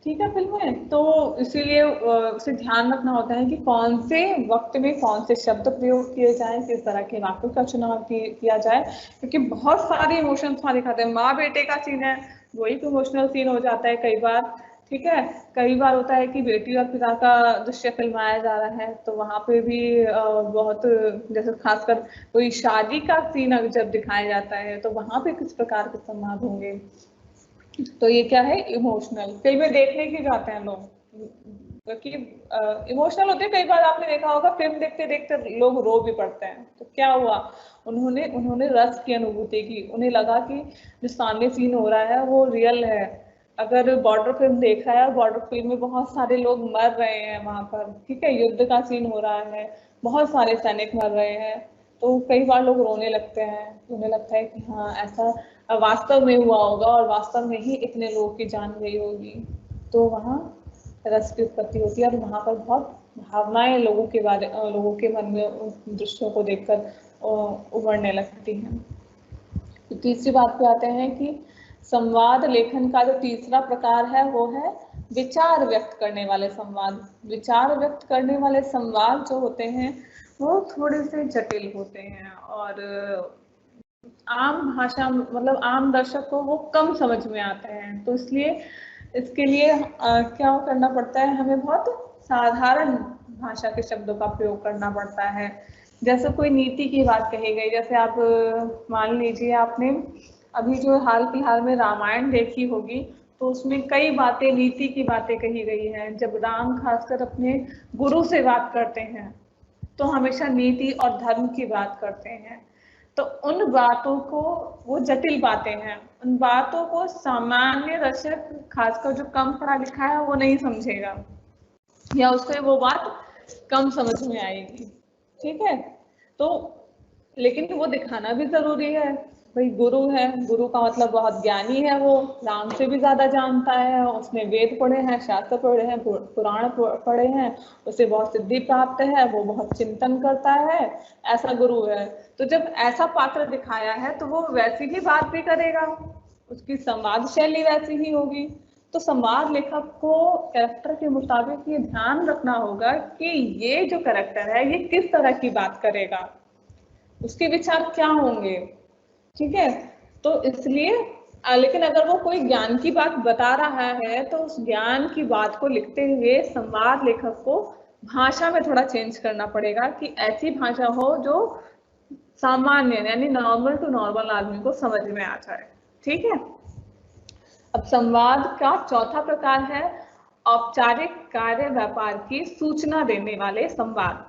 ठीक है फिल्म में। तो इसीलिए उसे ध्यान रखना होता है कि कौन से वक्त में कौन से शब्द प्रयोग किए जाएं, किस तरह के वाक्यों का चुनाव किया जाए, क्योंकि बहुत सारे इमोशंस वहाँ दिखाते हैं। माँ बेटे का सीन है, वो एक इमोशनल सीन हो जाता है कई बार। ठीक है, कई बार होता है कि बेटी और पिता का दृश्य फिल्माया जा रहा है, तो वहाँ पे भी बहुत, जैसे खासकर कोई शादी का सीन अगर जब दिखाया जाता है तो वहाँ पे किस प्रकार के संवाद होंगे। तो ये क्या है, इमोशनल फिल्में देखने के जाते हैं लोग, क्योंकि इमोशनल होते हैं। कई बार आपने देखा होगा फिल्म देखते देखते लोग रो भी पड़ते हैं। तो क्या हुआ, उन्होंने उन्होंने रस की अनुभूति की, उन्हें लगा कि जो सामने सीन हो रहा है वो रियल है। अगर बॉर्डर फिल्म देखा है, बॉर्डर फिल्म में बहुत सारे लोग मर रहे हैं वहां पर, ठीक है, युद्ध का सीन हो रहा है, बहुत सारे सैनिक मर रहे हैं, तो कई बार लोग रोने लगते हैं। उन्हें लगता है कि हाँ ऐसा वास्तव में हुआ होगा और वास्तव में ही इतने लोगों की जान गई होगी। तो वहाँ रस की उत्पत्ति होती है और वहाँ पर बहुत भावनाएं लोगों के मन में उन दृश्यों को देखकर उभरने लगती हैं। तो तीसरी बात पे आते हैं कि संवाद लेखन का जो तीसरा प्रकार है वो है विचार व्यक्त करने वाले संवाद। विचार व्यक्त करने वाले संवाद जो होते हैं वो थोड़े से जटिल होते हैं और आम भाषा, मतलब आम दर्शक को वो कम समझ में आते हैं। तो इसलिए इसके लिए क्या करना पड़ता है, हमें बहुत साधारण भाषा के शब्दों का प्रयोग करना पड़ता है। जैसे कोई नीति की बात कही गई, जैसे आप मान लीजिए आपने अभी जो हाल फिलहाल में रामायण देखी होगी, तो उसमें कई बातें नीति की बातें कही गई हैं। जब राम खासकर अपने गुरु से बात करते हैं तो हमेशा नीति और धर्म की बात करते हैं। तो उन बातों को, वो जटिल बातें हैं, उन बातों को सामान्य दर्शक खासकर जो कम पढ़ा लिखा है वो नहीं समझेगा, या उसको वो बात कम समझ में आएगी। ठीक है, तो लेकिन वो दिखाना भी जरूरी है। भाई गुरु है, गुरु का मतलब बहुत ज्ञानी है, वो राम से भी ज्यादा जानता है, उसने वेद पढ़े हैं, शास्त्र पढ़े हैं, पुराण पढ़े हैं, उसे बहुत सिद्धि प्राप्त है, वो बहुत चिंतन करता है, ऐसा गुरु है। तो जब ऐसा पात्र दिखाया है तो वो वैसी ही बात भी करेगा, उसकी संवाद शैली वैसी ही होगी। तो संवाद लेखक को कैरेक्टर के मुताबिक ये ध्यान रखना होगा कि ये जो कैरेक्टर है ये किस तरह की बात करेगा, उसके विचार क्या होंगे। ठीक है, तो इसलिए लेकिन अगर वो कोई ज्ञान की बात बता रहा है तो उस ज्ञान की बात को लिखते हुए संवाद लेखक को भाषा में थोड़ा चेंज करना पड़ेगा कि ऐसी भाषा हो जो सामान्य यानी नॉर्मल टू नॉर्मल आदमी को समझ में आ जाए। ठीक है, अब संवाद का चौथा प्रकार है औपचारिक कार्य व्यापार की सूचना देने वाले संवाद।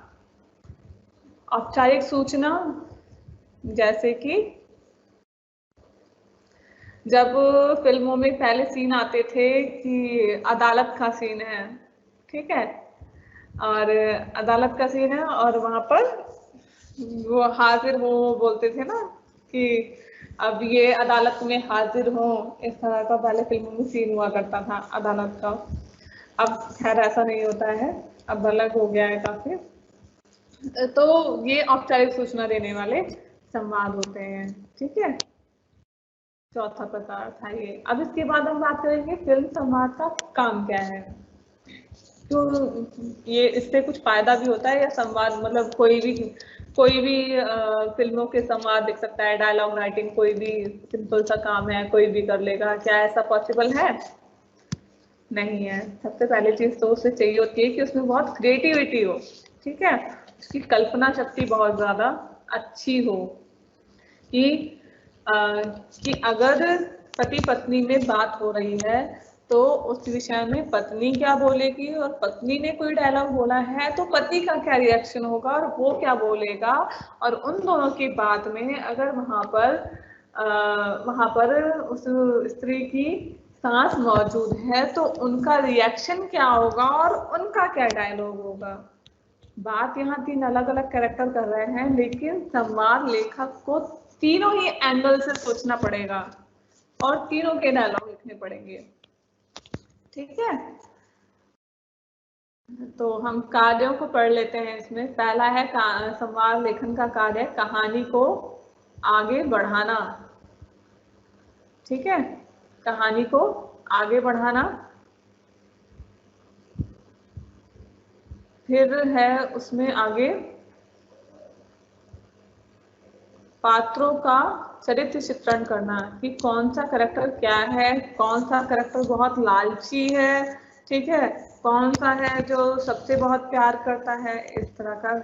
औपचारिक सूचना जैसे कि जब फिल्मों में पहले सीन आते थे कि अदालत का सीन है, ठीक है, और अदालत का सीन है और वहां पर वो हाजिर हो बोलते थे ना कि अब ये अदालत में हाजिर हो, इस तरह का पहले फिल्मों में सीन हुआ करता था अदालत का। अब खैर ऐसा नहीं होता है, अब अलग हो गया है काफी। तो ये औपचारिक सूचना देने वाले संवाद होते हैं। ठीक है, चौथा प्रकार था ये। अब इसके बाद हम बात करेंगे फिल्म संवाद का काम क्या है। तो ये इससे कुछ फायदा भी होता है या संवाद, मतलब कोई भी फिल्मों के संवाद दिख सकता है, डायलॉग राइटिंग कोई भी सिंपल सा काम है, कोई भी कर लेगा, क्या ऐसा पॉसिबल है? नहीं है। सबसे पहले चीज तो उसे चाहिए होती है कि उसमें बहुत क्रिएटिविटी हो। ठीक है, उसकी कल्पना शक्ति बहुत ज्यादा अच्छी हो कि कि अगर पति पत्नी में बात हो रही है तो उस विषय में पत्नी क्या बोलेगी, और पत्नी ने कोई डायलॉग बोला है तो पति का क्या रिएक्शन होगा और वो क्या बोलेगा, और उन दोनों की बात में अगर वहां पर उस स्त्री की सास मौजूद है तो उनका रिएक्शन क्या होगा और उनका क्या डायलॉग होगा। बात यहाँ 3 अलग अलग कैरेक्टर कर रहे हैं, लेकिन संवाद लेखक को तीनों ही एंगल से सोचना पड़ेगा और तीनों के डायलॉग लिखने पड़ेंगे। ठीक है, तो हम कार्यों को पढ़ लेते हैं। इसमें पहला है संवाद लेखन का कार्य कहानी को आगे बढ़ाना। ठीक है, कहानी को आगे बढ़ाना। फिर है उसमें आगे पात्रों का चरित्र चित्रण करना कि कौन सा करेक्टर क्या है, कौन सा करेक्टर बहुत लालची है, ठीक है, कौन सा है जो सबसे बहुत प्यार करता है, इस तरह का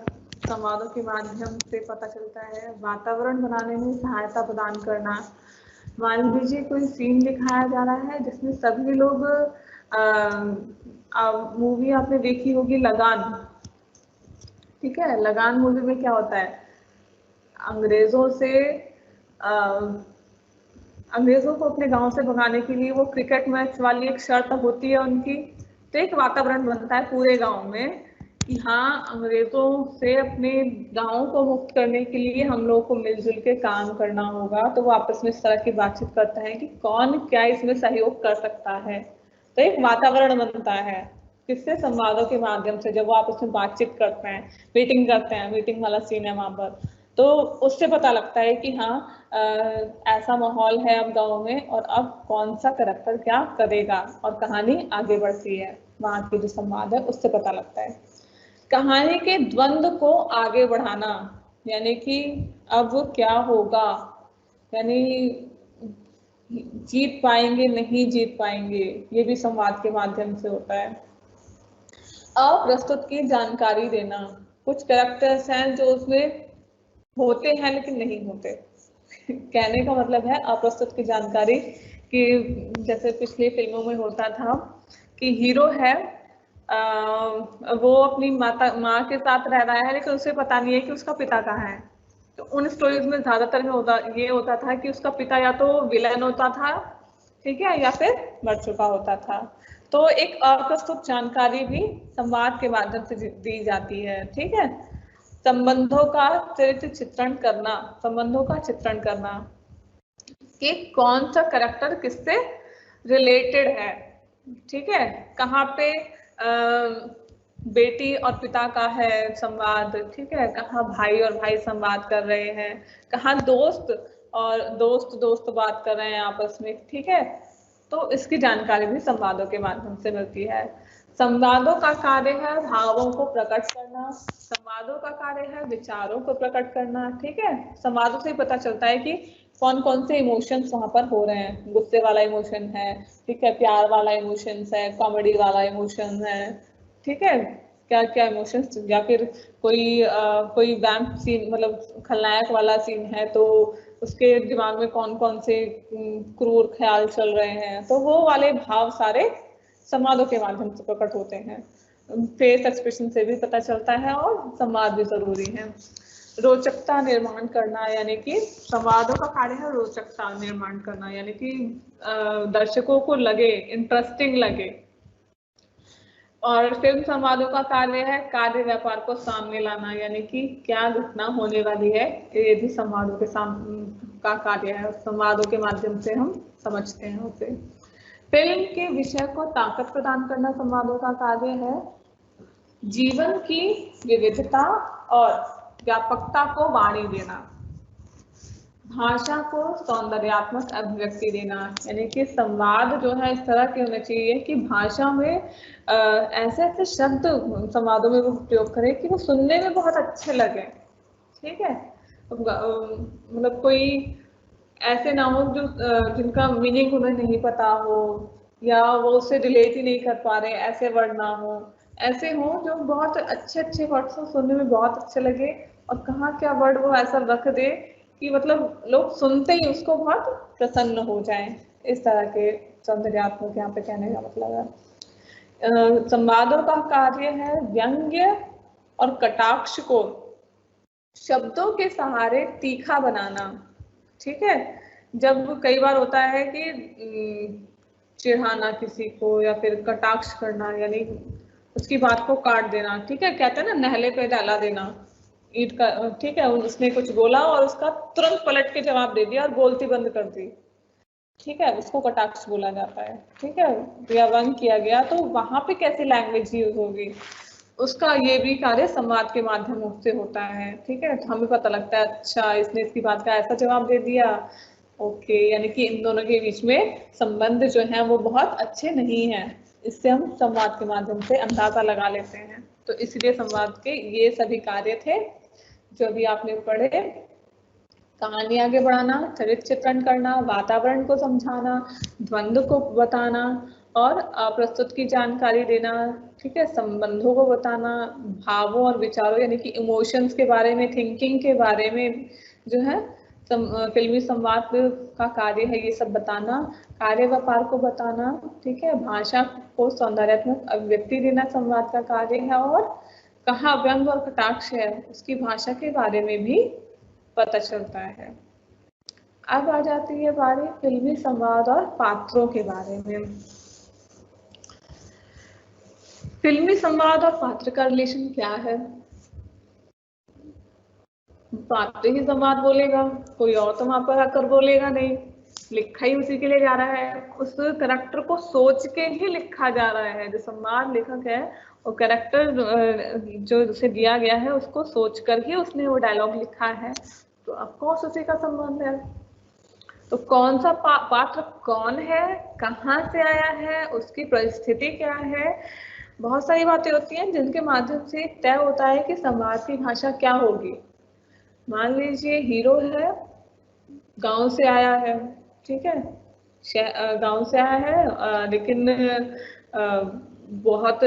संवादों के माध्यम से पता चलता है। वातावरण बनाने में सहायता प्रदान करना, मान लीजिए कोई सीन दिखाया जा रहा है जिसमें सभी लोग मूवी आपने देखी होगी लगान, ठीक है, लगान मूवी में क्या होता है, अंग्रेजों से अंग्रेजों को अपने गांव से भगाने के लिए वो क्रिकेट मैच वाली एक शर्त होती है उनकी, तो एक वातावरण बनता है पूरे गांव में कि हाँ अंग्रेजों से अपने गांव को मुक्त करने के लिए हम लोग को मिलजुल के काम करना होगा। तो वो आपस में इस तरह की बातचीत करते हैं कि कौन क्या इसमें सहयोग कर सकता है, तो एक वातावरण बनता है किससे, संवादों के माध्यम से। जब वो आपस में बातचीत करते हैं, मीटिंग करते हैं, मीटिंग वाला सीन है वहां पर, तो उससे पता लगता है कि हाँ ऐसा माहौल है अब गांव में और अब कौन सा करैक्टर क्या करेगा और कहानी आगे बढ़ती है, वहां की जो संवाद है उससे पता लगता है। कहानी के द्वंद्व को आगे बढ़ाना, यानी कि अब क्या होगा, यानी जीत पाएंगे नहीं जीत पाएंगे, ये भी संवाद के माध्यम से होता है। अप्रस्तुत की जानकारी देना, कुछ कैरेक्टर्स हैं जो उसमें होते हैं लेकिन नहीं होते कहने का मतलब है अप्रस्तुत की जानकारी, कि जैसे पिछली फिल्मों में होता था कि हीरो है वो अपनी माँ के साथ रह रहा है लेकिन उसे पता नहीं है कि उसका पिता कहाँ है। तो उन स्टोरीज में ज्यादातर में ये होता था कि उसका पिता या तो विलन होता था, ठीक है, या फिर मर चुका होता था। तो एक अप्रस्तुत जानकारी भी संवाद के माध्यम से दी जाती है, ठीक है। संबंधों का चरित्र चित्रण करना, संबंधों का चित्रण करना कि कौन सा करेक्टर किससे रिलेटेड है, ठीक है, कहाँ पे बेटी और पिता का है संवाद, ठीक है, कहाँ भाई और भाई संवाद कर रहे हैं, कहाँ दोस्त और दोस्त बात कर रहे हैं आपस में, ठीक है। तो इसकी जानकारी भी संवादों के माध्यम से मिलती है। संवादों का कार्य है भावों को प्रकट करना, संवादों का कार्य है विचारों को प्रकट करना, ठीक है। संवादों से ही पता चलता है कि कौन कौन से इमोशंस वहां पर हो रहे हैं, गुस्से वाला इमोशन है, ठीक है, प्यार वाला इमोशंस है, कॉमेडी वाला इमोशन है, ठीक है, क्या क्या इमोशंस, या फिर कोई वैम्प सीन मतलब खलनायक वाला सीन है तो उसके दिमाग में कौन कौन से क्रूर ख्याल चल रहे हैं, तो वो वाले भाव सारे संवादों के माध्यम से प्रकट होते हैं। फेस एक्सप्रेशन से भी पता चलता है और संवाद भी जरूरी है। रोचकता निर्माण करना, यानी कि संवादों का कार्य है रोचकता निर्माण करना, यानी कि दर्शकों को लगे, इंटरेस्टिंग लगे। और फिल्म संवादों का कार्य है कार्य व्यापार को सामने लाना, यानी कि क्या घटना होने वाली है, ये भी संवादों के का कार्य है, संवादों के माध्यम से हम समझते हैं उसे। फिल्म के विषय को ताकत प्रदान करना संवादों का कार्य है। जीवन की विविधता और व्यापकता को वाणी देना, भाषा को सौंदर्यात्मक अभिव्यक्ति देना, यानी कि संवाद जो है इस तरह के होने चाहिए कि भाषा में ऐसे ऐसे शब्द संवादों में वो उपयोग करें कि वो सुनने में बहुत अच्छे लगे, ठीक है। मतलब कोई ऐसे ना हो जो जिनका मीनिंग उन्हें नहीं पता हो या वो उससे रिलेट ही नहीं कर पा रहे, ऐसे वर्ड ना हो, ऐसे हो जो बहुत अच्छे अच्छे वर्ड्स हो, सुनने में बहुत अच्छे लगे, और कहाँ क्या वर्ड वो ऐसा रख दे कि मतलब लोग सुनते ही उसको बहुत प्रसन्न हो जाएं। इस तरह के सौंदर्यात्मक यहाँ पे कहने का मतलब है। संवादों का कार्य है व्यंग्य और कटाक्ष को शब्दों के सहारे तीखा बनाना, ठीक है। जब कई बार होता है कि चिढ़ाना किसी को या फिर कटाक्ष करना, यानी उसकी बात को काट देना, ठीक है, कहते हैं ना नहले पे डाला देना ईंट का, ठीक है, उसने कुछ बोला और उसका तुरंत पलट के जवाब दे दिया और बोलती बंद कर दी, ठीक है, उसको कटाक्ष बोला जाता है, ठीक है, या व्यंग किया गया, तो वहां पे कैसी लैंग्वेज यूज होगी, उसका ये भी कार्य संवाद के माध्यम से होता है, ठीक है। तो हमें पता लगता है अच्छा इसने इसकी बात का ऐसा जवाब दे दिया, ओके, यानी कि इन दोनों के बीच में संबंध जो है वो बहुत अच्छे नहीं है, इससे हम संवाद के माध्यम से अंदाजा लगा लेते हैं। तो इसलिए संवाद के ये सभी कार्य थे जो अभी आपने पढ़े। कहानी आगे बढ़ाना, चरित्र चित्रण करना, वातावरण को समझाना, द्वंद्व को बताना और प्रस्तुत की जानकारी देना, ठीक है, संबंधों को बताना, भावों और विचारों यानी कि इमोशंस के बारे में, थिंकिंग के बारे में जो है फिल्मी संवाद का कार्य है ये सब बताना, कार्य व्यापार को बताना, ठीक है, भाषा को सौंदर्यात्मक अभिव्यक्ति देना संवाद का कार्य है, और कहाँ व्यंग और कटाक्ष है उसकी भाषा के बारे में भी पता चलता है। अब आ जाती है बारी फिल्मी संवाद और पात्रों के बारे में। फिल्मी संवाद और पात्र का रिलेशन क्या है? पात्र ही संवाद बोलेगा, कोई और तो वहां पर आकर बोलेगा नहीं, लिखा ही उसी के लिए जा रहा है, उस कैरेक्टर को सोच के ही लिखा जा रहा है। जो संवाद लेखक है वो कैरेक्टर जो उसे दिया गया है उसको सोचकर ही उसने वो डायलॉग लिखा है, तो ऑफकोर्स उसी का संबंध है। तो कौन सा पात्र कौन है, कहाँ से आया है, उसकी परिस्थिति क्या है, बहुत सारी बातें होती हैं जिनके माध्यम से तय होता है कि संवाद की भाषा क्या होगी। मान लीजिए हीरो है, गांव से आया है, ठीक है, गांव से आया है लेकिन बहुत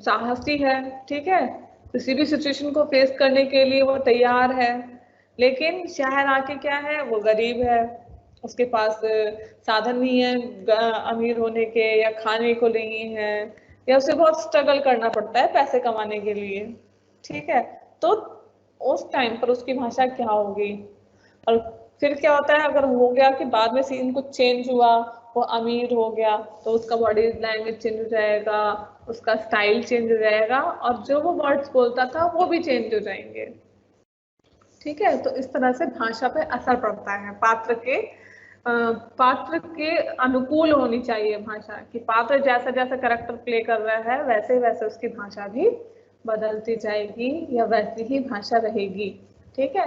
साहसी है, ठीक है, किसी भी सिचुएशन को फेस करने के लिए वो तैयार है, लेकिन शहर आके क्या है, वो गरीब है, उसके पास साधन नहीं है अमीर होने के, या खाने को नहीं है, या उसे बहुत स्ट्रगल करना पड़ता है पैसे कमाने के लिए, ठीक है। तो उस टाइम पर उसकी भाषा क्या होगी? और फिर क्या होता है, अगर हो गया कि बाद में सीन कुछ चेंज हुआ, वो अमीर हो गया, तो उसका बॉडी लैंग्वेज चेंज हो जाएगा, उसका स्टाइल चेंज हो जाएगा, और जो वो वर्ड्स बोलता था वो भी चेंज हो जाएंगे, ठीक है। तो इस तरह से भाषा पे असर पड़ता है। पात्र के अनुकूल होनी चाहिए भाषा, कि पात्र जैसा जैसा कैरेक्टर प्ले कर रहा है वैसे वैसे उसकी भाषा भी बदलती जाएगी या वैसी ही भाषा रहेगी, ठीक है।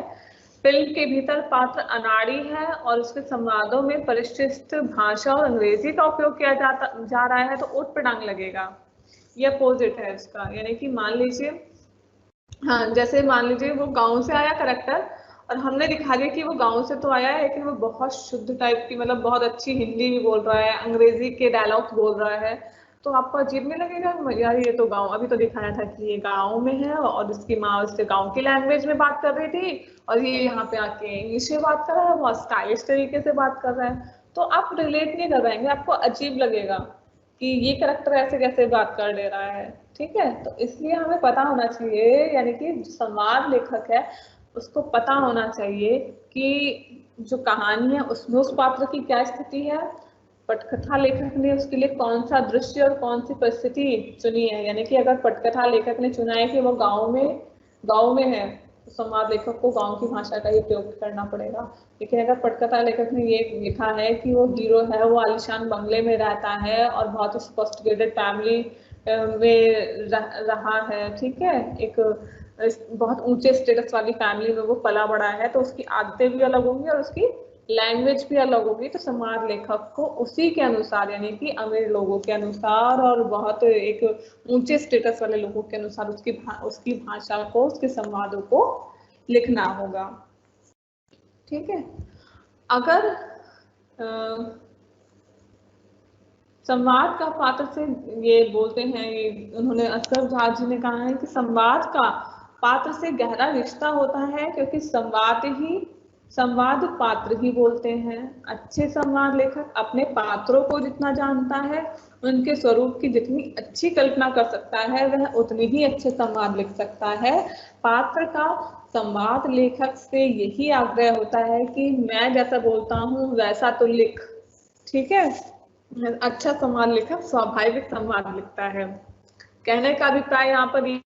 फिल्म के भीतर पात्र अनाड़ी है और उसके संवादों में परिशिष्ट भाषा और अंग्रेजी का उपयोग किया जा रहा है, तो ऊट पटांग लगेगा। ये अपोजिट है इसका, यानी कि मान लीजिए, हाँ, जैसे मान लीजिए वो गांव से आया कैरेक्टर, और हमने दिखा दिया कि वो गांव से तो आया है लेकिन वो बहुत शुद्ध टाइप की, मतलब बहुत अच्छी हिंदी भी बोल रहा है, अंग्रेजी के डायलॉग्स बोल रहा है, तो आपको अजीब नहीं लगेगा? यार ये तो गांव, अभी तो दिखाया था कि ये गांव में है और इसकी माँ उससे गांव की लैंग्वेज में बात कर रही थी, और ये यहाँ पे आके इंग्लिश में बात कर रहा है, बहुत स्टाइलिश तरीके से बात कर रहा है, तो आप रिलेट नहीं कर पाएंगे, आपको अजीब लगेगा कि ये कैरेक्टर ऐसे कैसे बात कर ले रहा है, ठीक है। तो इसलिए हमें पता होना चाहिए, यानी कि जो संवाद लेखक है उसको पता होना चाहिए कि जो कहानी है उसमें उस पात्र की क्या स्थिति है, पटकथा लेखक ने उसके लिए कौन सा दृश्य और कौन सी परिस्थिति चुनी है। यानी कि अगर पटकथा लेखक ने चुना है कि वो गांव में है, तो संवाद लेखक को गांव की भाषा का ही प्रयोग करना पड़ेगा। लेकिन अगर पटकथा लेखक ने ये लिखा है कि वो हीरो है, वो आलीशान बंगले में रहता है और बहुत ही सोफिस्टिकेटेड फैमिली में रहा है, ठीक है, एक बहुत ऊंचे स्टेटस वाली फैमिली में वो पला बड़ा है, तो उसकी आदतें भी अलग होंगी और उसकी लैंग्वेज भी अलग होगी, तो संवाद लेखक को उसी के अनुसार, यानी कि अमीर लोगों के अनुसार और बहुत एक ऊंचे स्टेटस वाले लोगों के अनुसार उसकी भाषा को, उसके संवादों को लिखना होगा, ठीक है। अगर संवाद का पात्र से ये बोलते हैं, ये उन्होंने असगर झा जी ने कहा है कि संवाद का पात्र से गहरा रिश्ता होता है, क्योंकि संवाद पात्र ही बोलते हैं। अच्छे संवाद लेखक अपने पात्रों को जितना जानता है, उनके स्वरूप की जितनी अच्छी कल्पना कर सकता है, वह उतनी ही अच्छे संवाद लिख सकता है। पात्र का संवाद लेखक से यही आग्रह होता है कि मैं जैसा बोलता हूँ वैसा तो लिख, ठीक है। अच्छा संवाद लेखक स्वाभाविक संवाद लिखता है। कहने का अभिप्राय यहाँ पर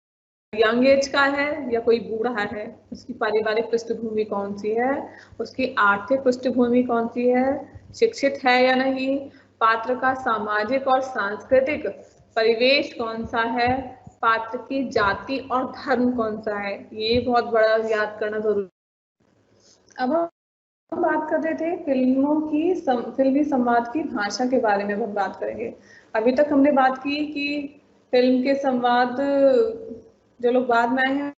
यंग एज का है या कोई बूढ़ा है, उसकी पारिवारिक पृष्ठभूमि कौन सी है, उसकी आर्थिक पृष्ठभूमि कौन सी है, शिक्षित है या नहीं, पात्र का सामाजिक और सांस्कृतिक परिवेश कौन सा है, पात्र की जाति और धर्म कौन सा है, ये बहुत बड़ा याद करना जरूरी। अब हम बात कर रहे थे फिल्मी संवाद की भाषा के बारे में हम बात करेंगे। अभी तक हमने बात की कि फिल्म के संवाद जो लोग बाद में आए हैं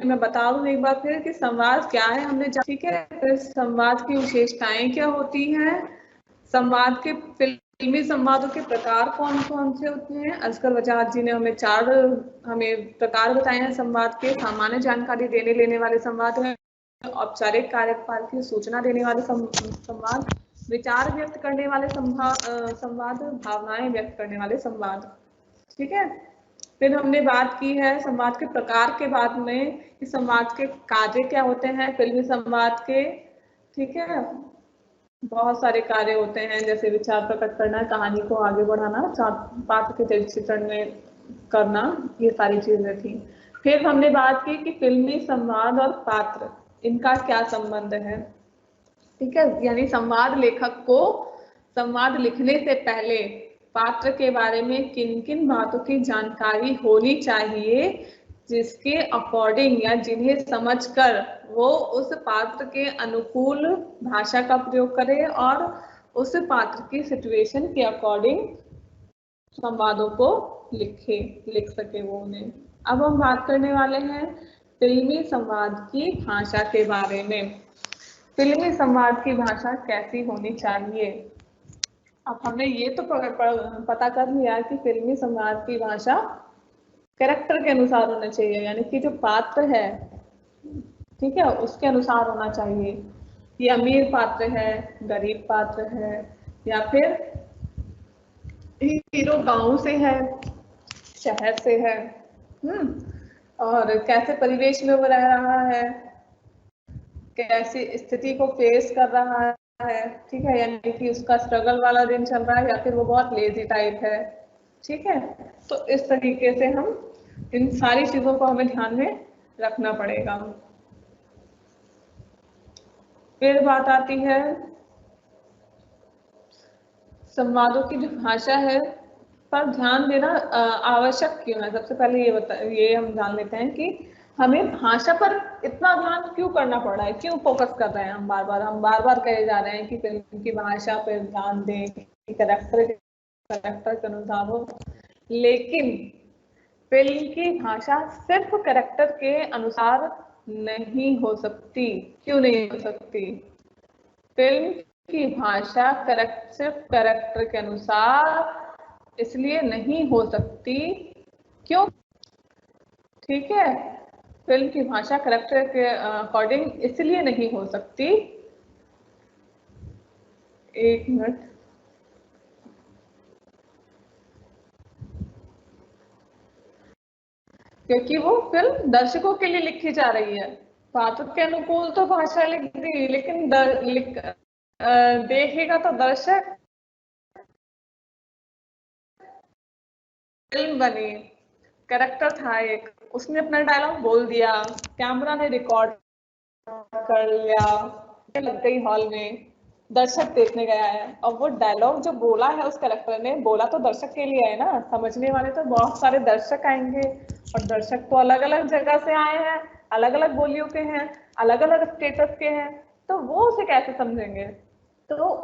मैं बता दूं एक बार फिर कि संवाद क्या है, हमने ठीक है। फिर संवाद की विशेषताएं क्या होती हैं, संवाद के फिल्मी संवादों के प्रकार कौन कौन से होते हैं। असगर वजाहत जी ने हमें प्रकार बताए हैं संवाद के। सामान्य जानकारी देने लेने वाले संवाद है, औपचारिक कार्यकाल की सूचना देने वाले संवाद, विचार व्यक्त करने वाले संवाद, भावनाएं व्यक्त करने वाले संवाद। ठीक है। फिर हमने बात की है संवाद के प्रकार के बाद में कि संवाद के कार्य क्या होते हैं फिल्मी संवाद के। ठीक है, बहुत सारे कार्य होते हैं, जैसे विचार प्रकट करना, कहानी को आगे बढ़ाना, पात्र के चरित्र चित्रण में करना, ये सारी चीजें थी। फिर हमने बात की कि फिल्मी संवाद और पात्र, इनका क्या संबंध है। ठीक है, यानी संवाद लेखक को संवाद लिखने से पहले पात्र के बारे में किन किन बातों की जानकारी होनी चाहिए, जिसके अकॉर्डिंग या जिन्हें समझकर वो उस पात्र के अनुकूल भाषा का प्रयोग करे और उस पात्र की सिचुएशन के अकॉर्डिंग संवादों को लिख सके वो उन्हें। अब हम बात करने वाले हैं फिल्मी संवाद की भाषा के बारे में। फिल्मी संवाद की भाषा कैसी होनी चाहिए। अब हमने ये तो पता कर लिया कि फिल्मी संवाद की भाषा कैरेक्टर के अनुसार होना चाहिए, यानी कि जो पात्र है, ठीक है, उसके अनुसार होना चाहिए। ये अमीर पात्र है, गरीब पात्र है, या फिर हीरो गांव से है, शहर से है, और कैसे परिवेश में वो रह रहा है, कैसी स्थिति को फेस कर रहा है। ठीक है, यानी कि उसका स्ट्रगल वाला दिन चल रहा है या फिर वो बहुत लेजी टाइप है। ठीक है, तो इस तरीके से हम इन सारी चीजों को हमें ध्यान में रखना पड़ेगा। फिर बात आती है संवादों की जो भाषा है पर ध्यान देना आवश्यक क्यों है। सबसे पहले ये हम जान लेते हैं कि हमें भाषा पर इतना ध्यान क्यों करना पड़ रहा है, क्यों फोकस कर रहे हैं हम बार बार कहे जा रहे हैं कि फिल्म की भाषा पर ध्यान दें, कि कैरेक्टर के अनुसार हो। लेकिन फिल्म की भाषा सिर्फ कैरेक्टर के अनुसार नहीं हो सकती। क्यों नहीं हो सकती? फिल्म की भाषा सिर्फ कैरेक्टर के अनुसार इसलिए नहीं हो सकती, क्यों? ठीक है, फिल्म की भाषा कैरेक्टर के अकॉर्डिंग इसलिए नहीं हो सकती, एक मिनट, क्योंकि वो फिल्म दर्शकों के लिए लिखी जा रही है। पात्र के अनुकूल तो भाषा लिख दी, लेकिन देखेगा तो दर्शक। फिल्म बनी, कैरेक्टर था एक, उसने अपना डायलॉग बोल दिया, कैमरा ने रिकॉर्ड कर लिया, लग गई हॉल में, दर्शक देखने गया है, और वो डायलॉग जो बोला है उस कैरेक्टर ने, बोला तो दर्शक के लिए है ना। समझने वाले तो बहुत सारे दर्शक आएंगे, और दर्शक तो अलग अलग जगह से आए हैं, अलग अलग बोलियों के हैं, अलग अलग स्टेटस के हैं, तो वो उसे कैसे समझेंगे। तो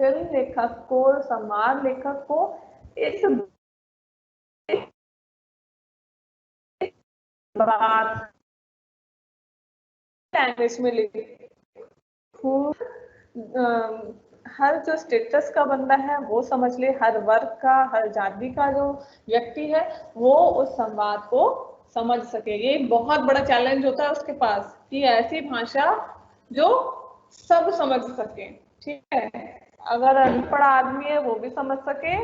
फिल्म लेखक को, संवाद लेखक को इस बात लैंग्वेज में लिखूं, हर जो स्टेटस का बंदा है वो समझ ले, हर वर्ग का, हर जाति का जो व्यक्ति है वो उस संवाद को समझ सके। ये बहुत बड़ा चैलेंज होता है उसके पास कि ऐसी भाषा जो सब समझ सके। ठीक है, अगर अनपढ़ आदमी है वो भी समझ सके,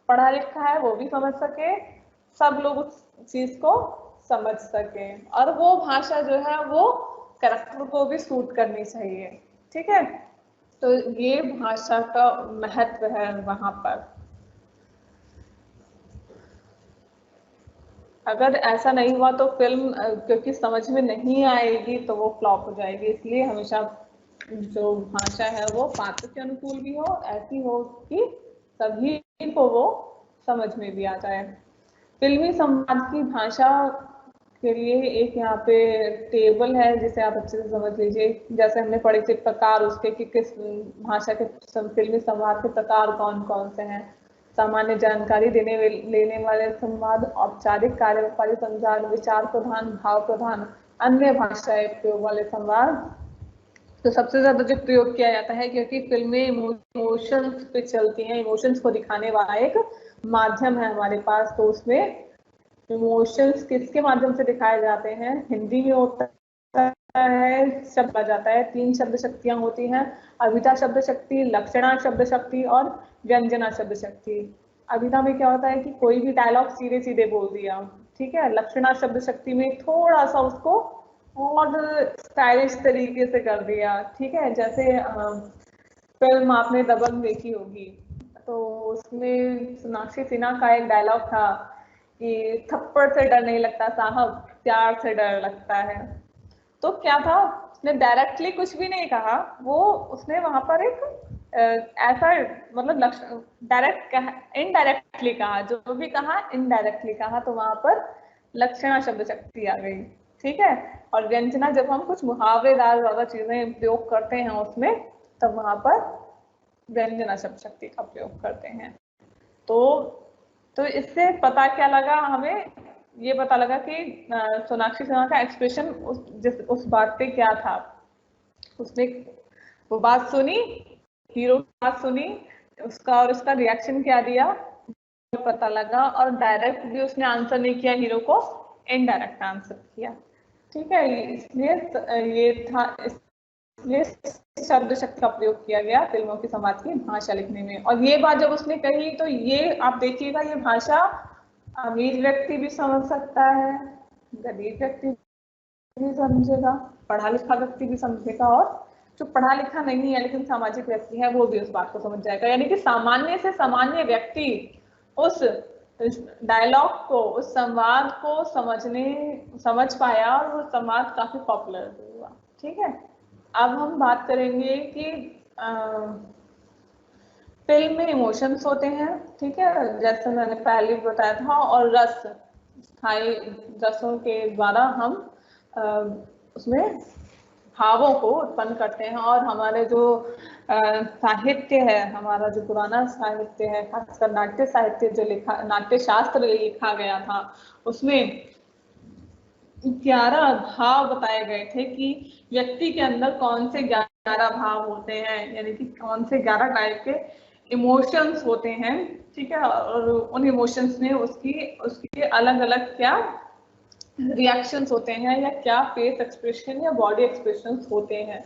पढ़ा लिखा है वो भी समझ सके, सब लोग उस चीज को समझ सके, और वो भाषा जो है वो कैरेक्टर को भी सूट करनी चाहिए। ठीक है, तो ये भाषा का महत्व है वहां पर। अगर ऐसा नहीं हुआ तो फिल्म क्योंकि समझ में नहीं आएगी तो वो फ्लॉप हो जाएगी। इसलिए हमेशा जो भाषा है वो पात्र के अनुकूल भी हो, ऐसी हो कि सभी को वो समझ में भी आ जाए। फिल्मी संवाद की भाषा के लिए एक यहाँ पे टेबल है जिसे आप अच्छे से समझ लीजिए। जैसे हमने पढ़े थे प्रकार उसके कि किस भाषा के फिल्मी संवाद के प्रकार कौन कौन से हैं। सामान्य जानकारी लेने वाले संवाद, औपचारिक कार्यवाही संचार, विचार प्रधान, भाव प्रधान, अन्य भाषाएं प्रयोग वाले संवाद। तो सबसे ज्यादा जो प्रयोग किया जाता है, क्योंकि फिल्में इमोशंस पे चलती हैं, इमोशंस को दिखाने वाला एक माध्यम है हमारे पास, तो उसमें इमोशंस किसके माध्यम से दिखाए जाते हैं? हिंदी में होता है, शब्द आ जाता है, 3 शब्द शक्तियां होती हैं, अभिधा शब्द शक्ति, लक्षणा शब्द शक्ति और व्यंजना शब्द शक्ति। अभिधा में क्या होता है कि कोई भी डायलॉग सीधे सीधे बोल दिया, ठीक है। लक्षणा शब्द शक्ति में थोड़ा सा उसको और स्टाइलिश तरीके से कर दिया, ठीक है। जैसे फिल्म आपने दबंग देखी होगी, तो उसमें सोनाक्षी सिन्हा का एक डायलॉग था कि थप्पड़ से डर नहीं लगता साहब, प्यार से डर लगता है। तो क्या था, उसने डायरेक्टली कुछ भी नहीं कहा, वो उसने वहां पर एक ऐसा मतलब डायरेक्ट इनडायरेक्टली कहा, जो भी कहा इनडायरेक्टली कहा, तो वहां पर लक्षणा शब्द शक्ति आ गई, ठीक है। और व्यंजना, जब हम कुछ मुहावरेदार ज्यादा चीजें प्रयोग करते हैं उसमें, तब वहां पर व्यंजना शब्द शक्ति का प्रयोग करते हैं। तो इससे पता क्या लगा हमें? ये पता लगा कि सोनाक्षी सिन्हा का एक्सप्रेशन उस बात पे क्या था। उसने वो बात सुनी, हीरो की बात सुनी, उसका और उसका रिएक्शन क्या दिया पता लगा, और डायरेक्ट भी उसने आंसर नहीं किया हीरो को, इनडायरेक्ट आंसर किया, ठीक है। इसलिए ये था, इसलिए शब्द शक्ति का प्रयोग किया गया फिल्मों की संवाद की भाषा लिखने में। और ये बात जब उसने कही, तो ये आप देखिएगा, ये भाषा अमीर व्यक्ति भी समझ सकता है, गरीब व्यक्ति भी समझेगा, पढ़ा लिखा व्यक्ति भी समझेगा, और जो पढ़ा लिखा नहीं है लेकिन सामाजिक व्यक्ति है, वो भी उस बात को समझ जाएगा। यानी कि सामान्य से सामान्य व्यक्ति उस डायलॉग को, उस संवाद को समझ पाया, और वो संवाद काफी पॉपुलर हुआ, ठीक है। अब हम बात करेंगे कि फिल्म में इमोशंस होते हैं, ठीक है, जैसे मैंने पहले बताया था, और रस, स्थायी रसों के द्वारा हम उसमें भावों को उत्पन्न करते हैं। और हमारे जो साहित्य है, हमारा जो पुराना साहित्य है, खासकर नाट्य साहित्य जो नाट्य शास्त्र लिखा गया था, उसमें 11 भाव बताए गए थे कि व्यक्ति के अंदर कौन से 11 भाव होते हैं, यानी कि कौन से 11 टाइप के इमोशंस होते हैं, ठीक है। और उन इमोशंस में उसके अलग अलग क्या रिएक्शंस होते हैं, या क्या फेस एक्सप्रेशन या बॉडी एक्सप्रेशंस होते हैं।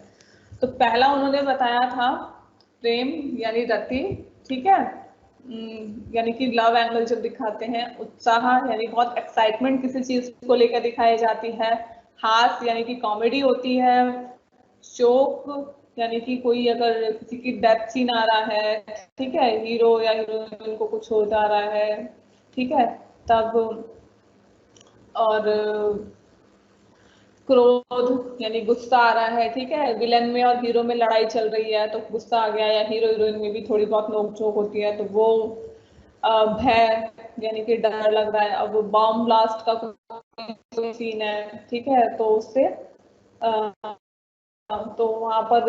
तो पहला उन्होंने बताया था प्रेम यानी रति, ठीक है, यानी कि लव एंगल जब दिखाते हैं, उत्साह यानी बहुत एक्साइटमेंट किसी चीज को लेकर दिखाई जाती है, हास्य यानी कि कॉमेडी होती है, शोक यानी कि कोई अगर किसी की डेथ सीन आ रहा है, ठीक है, हीरो या हीरोइन को कुछ हो जा रहा है, ठीक है, तब, और क्रोध यानी गुस्सा आ रहा है, ठीक है, विलन में और हीरो में लड़ाई चल रही है तो गुस्सा आ गया, या हीरो हीरोइन में भी थोड़ी बहुत नोकझोंक होती है तो वो भय यानी कि डर लग रहा है। अब बॉम्ब ब्लास्ट का कोई सीन है, ठीक है, तो उससे तो वहां पर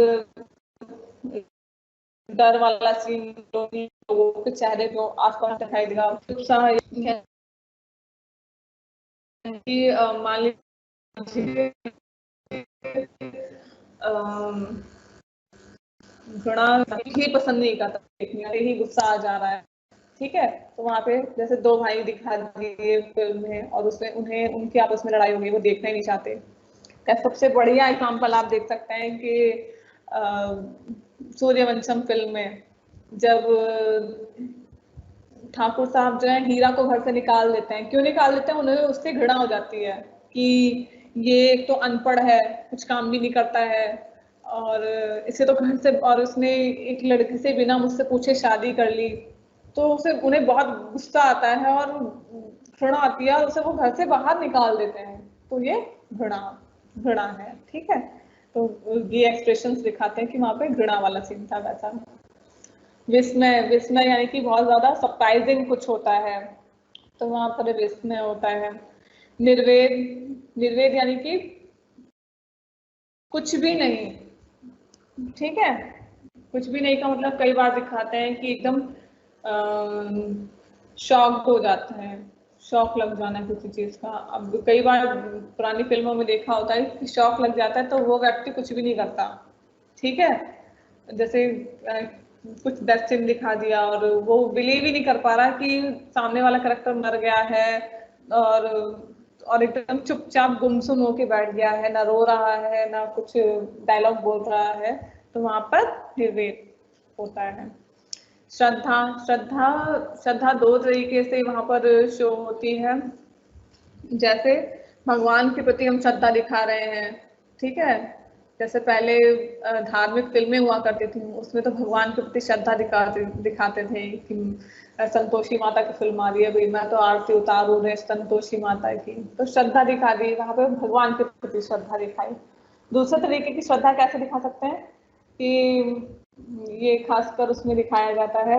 डर वाला सीन लोगों के चेहरे पे आसपास दिखाई देगा। उत्साह मान लीजिए घृणा ही पसंद नहीं करता, देखने ही गुस्सा आ जा रहा है, ठीक है, तो वहां पे जैसे 2 भाई दिखा दिए फिल्म में, और उसमें उन्हें उनकी आपस में लड़ाई होगी, वो देखना ही नहीं चाहते। सबसे बढ़िया एग्जाम्पल आप देख सकते हैं कि सूर्यवंशम फिल्म में जब ठाकुर साहब जो है हीरा को घर से निकाल देते हैं, क्यों निकाल देते हैं? उन्हें उससे घृणा हो जाती है कि ये एक तो अनपढ़ है, कुछ काम भी नहीं करता है, और इसे तो घर से, और उसने एक लड़की से बिना मुझसे पूछे शादी कर ली, तो उसे उन्हें बहुत गुस्सा आता है और घृणा आती है, और उसे वो घर से बाहर निकाल देते हैं। तो ये घृणा है, ठीक है। तो ये एक्सप्रेशंस दिखाते हैं कि वहां पे घृणा वाला सीन था। वैसा विस्मय यानी कि बहुत ज्यादा सरप्राइजिंग कुछ होता है, तो वहां पर विस्मय होता है। निर्वेद यानी कि कुछ भी नहीं, ठीक है, कुछ भी नहीं का मतलब कई बार दिखाते हैं कि एकदम शॉक्ड हो जाते हैं, शौक लग जाना किसी चीज का। अब कई बार पुरानी फिल्मों में देखा होता है कि शौक लग जाता है तो वो व्यक्ति कुछ भी नहीं करता, ठीक है। जैसे कुछ डेथ सीन दिखा दिया और वो बिलीव ही नहीं कर पा रहा कि सामने वाला करेक्टर मर गया है, और एकदम चुपचाप गुमसुम होके बैठ गया है, ना रो रहा है ना कुछ डायलॉग बोल रहा है, तो वहां पर निर्वेद होता है। श्रद्धा श्रद्धा श्रद्धा दो तरीके से वहां पर शो होती है। जैसे भगवान के प्रति हम श्रद्धा दिखा रहे हैं, ठीक है। जैसे पहले धार्मिक फिल्में हुआ करती थी, उसमें तो भगवान के प्रति श्रद्धा दिखाते थे कि संतोषी माता की फिल्म आ रही है भाई, मैं तो आरती उतारू रे संतोषी माता की, तो श्रद्धा दिखा दी, वहां पे भगवान के प्रति श्रद्धा दिखाई। दूसरे तरीके की श्रद्धा कैसे दिखा सकते हैं कि ये खासकर उसमें दिखाया जाता है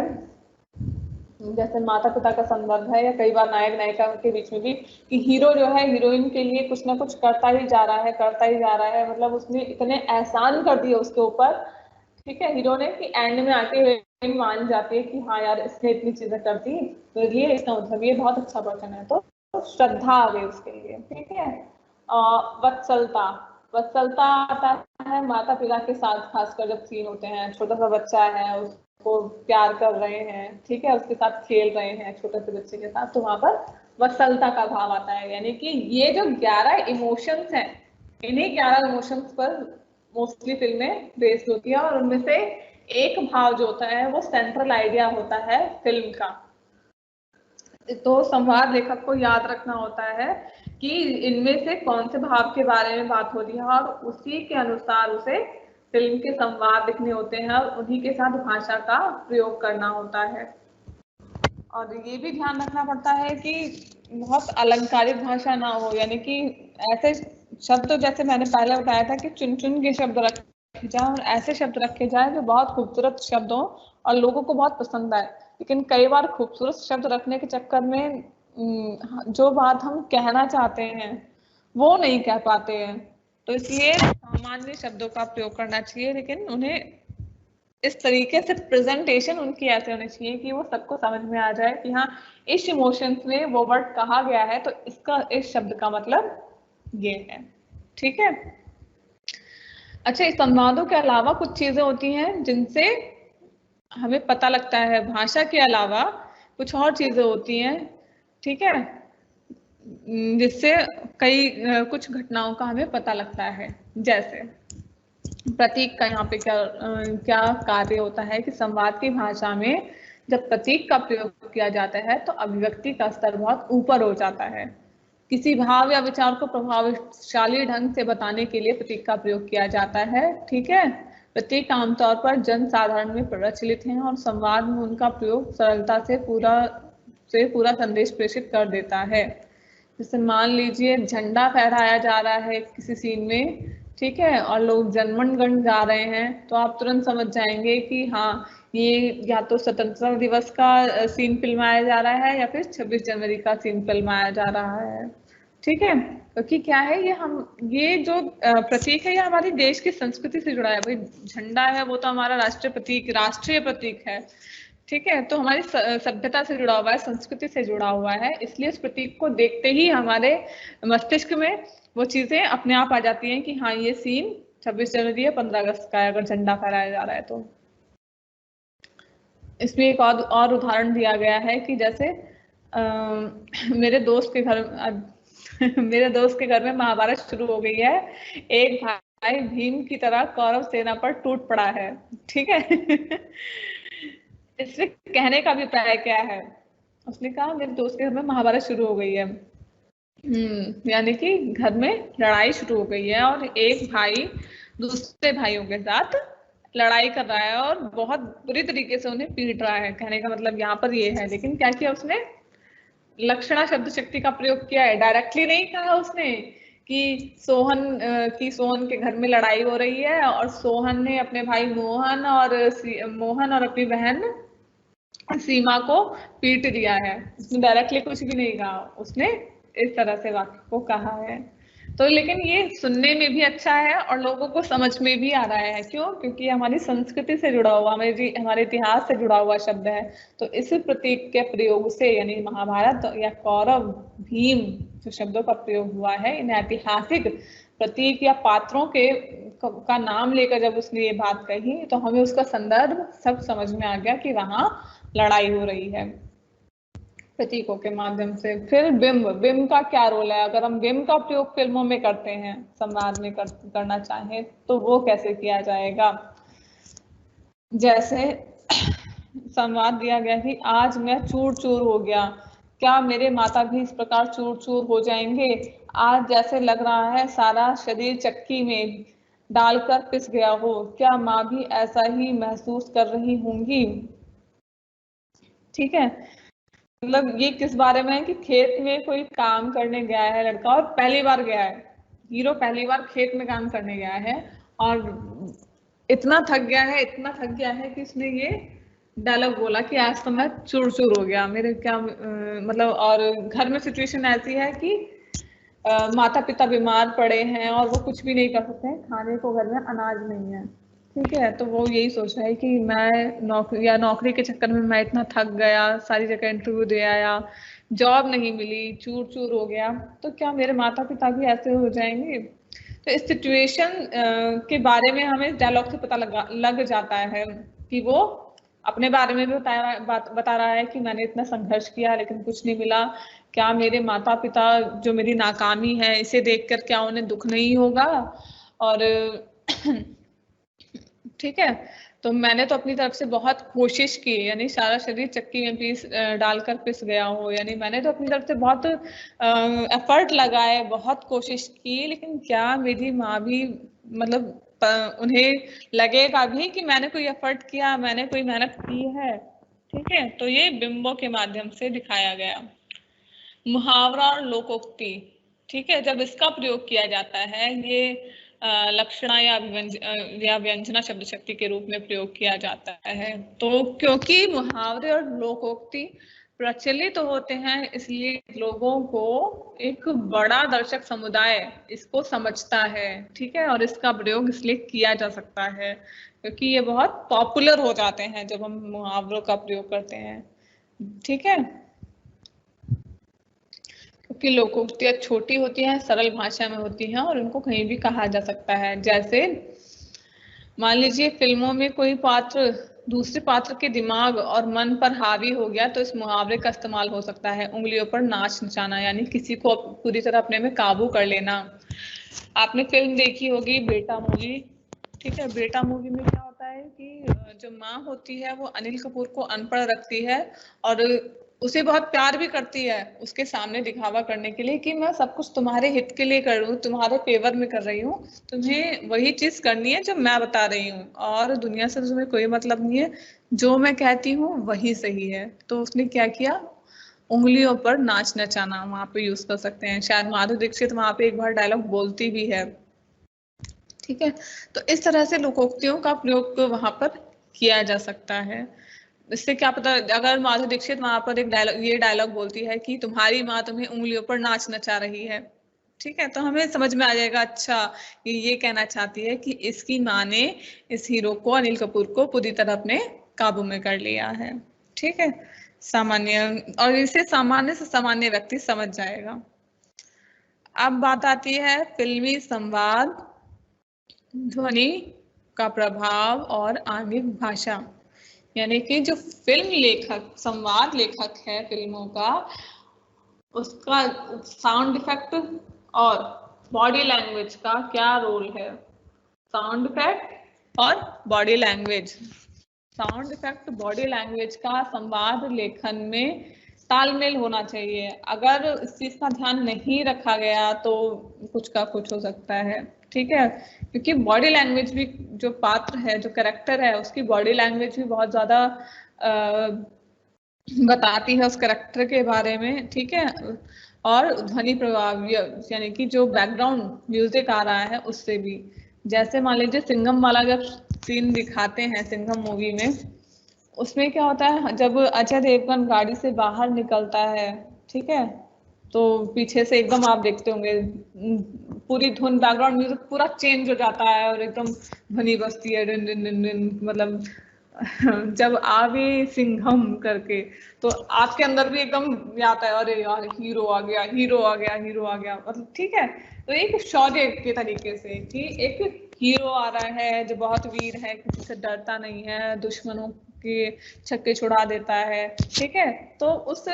जैसे माता पिता का संदर्भ है, या कई बार नायक नायिका के बीच में भी, कि हीरो जो है हीरोइन के लिए कुछ ना कुछ करता ही जा रहा है, करता ही जा रहा है, मतलब उसने इतने एहसान कर दिए उसके ऊपर, ठीक है, हीरो ने, कि एंड में आके हीरोइन मान जाती है कि हाँ यार इसने इतनी चीजें कर दी, तो ये इसका मतलब ये बहुत अच्छा पर्सन है, तो श्रद्धा आ गई उसके लिए, ठीक है। वत्सलता, वत्सलता आता है माता पिता के साथ, खासकर जब सीन होते हैं, छोटा सा बच्चा है उसको प्यार कर रहे हैं, ठीक है, उसके साथ खेल रहे हैं छोटे से बच्चे के साथ, तो वहां पर वत्सलता का भाव आता है। यानी कि ये जो 11 इमोशंस हैं, इन्हीं 11 इमोशंस पर मोस्टली फिल्में बेस्ड होती है, और उनमें से एक भाव जो होता है वो सेंट्रल आइडिया होता है फिल्म का। तो संवाद लेखक को याद रखना होता है कि इनमें से कौन से भाव के बारे में बात हो रही है, और उसी के अनुसार उसे फिल्म के संवाद लिखने होते हैं, और उन्हीं के साथ भाषा का प्रयोग करना होता है। और ये भी ध्यान रखना पड़ता है कि बहुत अलंकारिक भाषा ना हो, यानी कि ऐसे शब्द, जैसे मैंने पहले बताया था कि चुन चुन के शब्द रखे जाए, और ऐसे शब्द रखे जाए जो बहुत खूबसूरत शब्द हो और लोगों को बहुत पसंद आए। लेकिन कई बार खूबसूरत शब्द रखने के चक्कर में जो बात हम कहना चाहते हैं वो नहीं कह पाते हैं, तो इसलिए सामान्य शब्दों का प्रयोग करना चाहिए, लेकिन उन्हें इस तरीके से प्रेजेंटेशन उनकी ऐसे होनी चाहिए कि वो सबको समझ में आ जाए कि हाँ इस इमोशंस में वो वर्ड कहा गया है, तो इसका इस शब्द का मतलब ये है, ठीक है। अच्छा, इस संवादों के अलावा कुछ चीजें होती हैं जिनसे हमें पता लगता है, भाषा के अलावा कुछ और चीजें होती हैं, ठीक है, जिससे कई कुछ घटनाओं का हमें पता लगता है। जैसे प्रतीक का यहाँ पे क्या कार्य होता है कि संवाद की भाषा में जब प्रतीक का प्रयोग किया जाता है तो अभिव्यक्ति का स्तर बहुत ऊपर हो जाता है। किसी भाव या विचार को प्रभावशाली ढंग से बताने के लिए प्रतीक का प्रयोग किया जाता है, ठीक है। प्रतीक आमतौर पर जन साधारण में प्रचलित हैं और संवाद में उनका प्रयोग सरलता से पूरा संदेश प्रेषित कर देता है। जैसे मान लीजिए झंडा फहराया जा रहा है किसी सीन में, ठीक है, और लोग जनगण गण गा रहे हैं, तो आप तुरंत समझ जाएंगे कि हाँ ये या तो स्वतंत्रता दिवस का सीन फिल्माया जा रहा है या फिर 26 जनवरी का सीन फिल्माया जा रहा है, ठीक है। क्योंकि क्या है, ये जो प्रतीक है ये हमारी देश की संस्कृति से जुड़ा है। भाई झंडा है वो तो हमारा राष्ट्रीय प्रतीक है, ठीक है, तो हमारी सभ्यता से जुड़ा हुआ है, संस्कृति से जुड़ा हुआ है, इसलिए इस प्रतीक को देखते ही हमारे मस्तिष्क में वो चीजें अपने आप आ जाती हैं कि हाँ ये सीन 26 जनवरी या 15 अगस्त का है, अगर झंडा फहराया जा रहा है तो। इसमें एक और उदाहरण दिया गया है कि जैसे मेरे दोस्त के घर में महाभारत शुरू हो गई है, एक भाई भीम की तरह कौरव सेना पर टूट पड़ा है, ठीक है। इसमें कहने का अभिप्राय क्या है, उसने कहा मेरे दोस्त के घर में महाभारत शुरू हो गई है, यानी कि घर में लड़ाई शुरू हो गई है और एक भाई दूसरे भाइयों के साथ लड़ाई कर रहा है और बहुत बुरी तरीके से उन्हें पीट रहा है। कहने का मतलब यहाँ पर ये है, लेकिन क्या किया उसने, लक्षणा शब्द शक्ति का प्रयोग किया है। डायरेक्टली नहीं कहा उसने कि सोहन के घर में लड़ाई हो रही है और सोहन ने अपने भाई मोहन और अपनी बहन सीमा को पीट दिया है। उसने डायरेक्टली कुछ भी नहीं कहा, उसने इस तरह से वाक्य को कहा है। तो लेकिन ये सुनने में भी अच्छा है और लोगों को समझ में भी आ रहा है। क्यों? क्योंकि हमारी संस्कृति से जुड़ा हुआ, हमारे इतिहास से जुड़ा हुआ शब्द है। तो इस प्रतीक के प्रयोग से, यानी महाभारत या कौरव भीम जो शब्दों का प्रयोग हुआ है, इन ऐतिहासिक प्रतीक या पात्रों के का नाम लेकर जब उसने ये बात कही तो हमें उसका संदर्भ सब समझ में आ गया कि वहां लड़ाई हो रही है प्रतीकों के माध्यम से। फिर बिंब, बिंब का क्या रोल है? अगर हम बिंब का प्रयोग फिल्मों में करते हैं, संवाद में करना चाहें तो वो कैसे किया जाएगा? जैसे संवाद दिया गया कि आज मैं चूर चूर हो गया, क्या मेरे माता भी इस प्रकार चूर चूर हो जाएंगे? आज जैसे लग रहा है सारा शरीर चक्की में डालकर पिस गया हो, क्या माँ भी ऐसा ही महसूस कर रही होंगी? ठीक है, मतलब ये किस बारे में है कि खेत में कोई काम करने गया है लड़का और पहली बार गया है, हीरो पहली बार खेत में काम करने गया है और इतना थक गया है, इतना थक गया है कि उसने ये डायलॉग बोला कि आज तो मैं चूर चूर हो गया, मेरे क्या मतलब। और घर में सिचुएशन ऐसी है कि माता पिता बीमार पड़े हैं और वो कुछ भी नहीं कर सकते हैं, खाने को घर में अनाज नहीं है। ठीक है, तो वो यही सोच रहा है कि मैं नौकरी के चक्कर में मैं इतना थक गया, सारी जगह इंटरव्यू दे आया, जॉब नहीं मिली, चूर चूर हो गया, तो क्या मेरे माता पिता भी ऐसे हो जाएंगे? तो इस सिचुएशन के बारे में हमें डायलॉग से पता लग जाता है कि वो अपने बारे में भी बता रहा है कि मैंने इतना संघर्ष किया लेकिन कुछ नहीं मिला, क्या मेरे माता पिता जो मेरी नाकामी है इसे देखकर क्या उन्हें दुख नहीं होगा? और ठीक है, तो मैंने तो अपनी तरफ से बहुत कोशिश की, यानी सारा शरीर चक्की में पीस डालकर पिस गया हो, यानी मैंने तो अपनी तरफ से बहुत एफर्ट लगाए, बहुत कोशिश की, लेकिन क्या मेरी माँ भी मतलब उन्हें लगेगा भी कि मैंने कोई एफर्ट किया, मैंने कोई मेहनत की है? ठीक है, तो ये बिंबों के माध्यम से दिखाया गया। मुहावरा और लोकोक्ति, ठीक है, जब इसका प्रयोग किया जाता है, ये लक्षणा या व्यंजना शब्द शक्ति के रूप में प्रयोग किया जाता है। तो क्योंकि मुहावरे और लोकोक्ति प्रचलित होते हैं, इसलिए लोगों को एक बड़ा दर्शक समुदाय इसको समझता है। ठीक है, और इसका प्रयोग इसलिए किया जा सकता है क्योंकि ये बहुत पॉपुलर हो जाते हैं जब हम मुहावरों का प्रयोग करते हैं। ठीक है, क्योंकि लोकोक्तियां छोटी होती हैं, सरल भाषा में होती हैं और उनको कहीं भी कहा जा सकता है। जैसे मान लीजिए फिल्मों में कोई पात्र दूसरे पात्र के दिमाग और मन पर हावी हो गया, तो इस मुहावरे का इस्तेमाल हो सकता है। उंगलियों पर नाच नचाना, यानी किसी को पूरी तरह अपने में काबू कर लेना। आपने फिल्म देखी होगी बेटा मूवी। ठीक है, बेटा मूवी में क्या होता है कि जो माँ होती है वो अनिल कपूर को अनपढ़ रखती है और उसे बहुत प्यार भी करती है, उसके सामने दिखावा करने के लिए कि मैं सब कुछ तुम्हारे हित के लिए कर रही हूँ, तुम्हारे फेवर में कर रही हूँ, तुम्हें वही चीज करनी है जो मैं बता रही हूँ और दुनिया से तुम्हें कोई मतलब नहीं है, जो मैं कहती हूँ वही सही है। तो उसने क्या किया, उंगलियों पर नाच नचाना वहां पे यूज कर सकते हैं। शायद माधुरी दीक्षित वहां पे एक बार डायलॉग बोलती भी है। ठीक है, तो इस तरह से लोकोक्तियों का प्रयोग वहां पर किया जा सकता है। इससे क्या पता, अगर माधुरी दीक्षित वहां पर ये डायलॉग बोलती है कि तुम्हारी माँ तुम्हें उंगलियों पर नाच नचा रही है, ठीक है, तो हमें समझ में आ जाएगा, अच्छा ये कहना चाहती है कि इसकी माँ ने इस हीरो को, अनिल कपूर को पूरी तरह अपने काबू में कर लिया है। ठीक है, सामान्य, और इसे सामान्य से सामान्य व्यक्ति समझ जाएगा। अब बात आती है फिल्मी संवाद, ध्वनि का प्रभाव और आंगिक भाषा, यानी कि जो फिल्म लेखक, संवाद लेखक है फिल्मों का, उसका साउंड इफेक्ट और बॉडी लैंग्वेज का क्या रोल है। साउंड इफेक्ट और body language, sound effect body language का संवाद लेखन में तालमेल होना चाहिए। अगर इस चीज का ध्यान नहीं रखा गया तो कुछ का कुछ हो सकता है। ठीक है, क्योंकि बॉडी लैंग्वेज भी, जो पात्र है, जो कैरेक्टर है, उसकी बॉडी लैंग्वेज भी बहुत ज्यादा बताती है उस कैरेक्टर के बारे में। ठीक है, और ध्वनि प्रभाव, यानी कि जो बैकग्राउंड म्यूजिक आ रहा है उससे भी। जैसे मान लीजिए सिंघम वाला जब सीन दिखाते हैं सिंघम मूवी में, उसमें क्या होता है, जब अजय देवगन गाड़ी से बाहर निकलता है, ठीक है, तो पीछे से एकदम आप देखते होंगे पूरी धुन, बैकग्राउंड म्यूजिक पूरा चेंज हो जाता है और एकदम ध्वनि बजती है, डिन डिन डिन डिन, मतलब जब आवे सिंघम करके, तो आपके अंदर भी एकदम ये आता है, अरे यार हीरो आ गया, हीरो आ गया, हीरो आ गया, मतलब ठीक है। तो एक शौर्य के तरीके से कि एक हीरो आ रहा है जो बहुत वीर है, किसी से डरता नहीं है, दुश्मनों के छक्के छुड़ा देता है, ठीक है। तो उस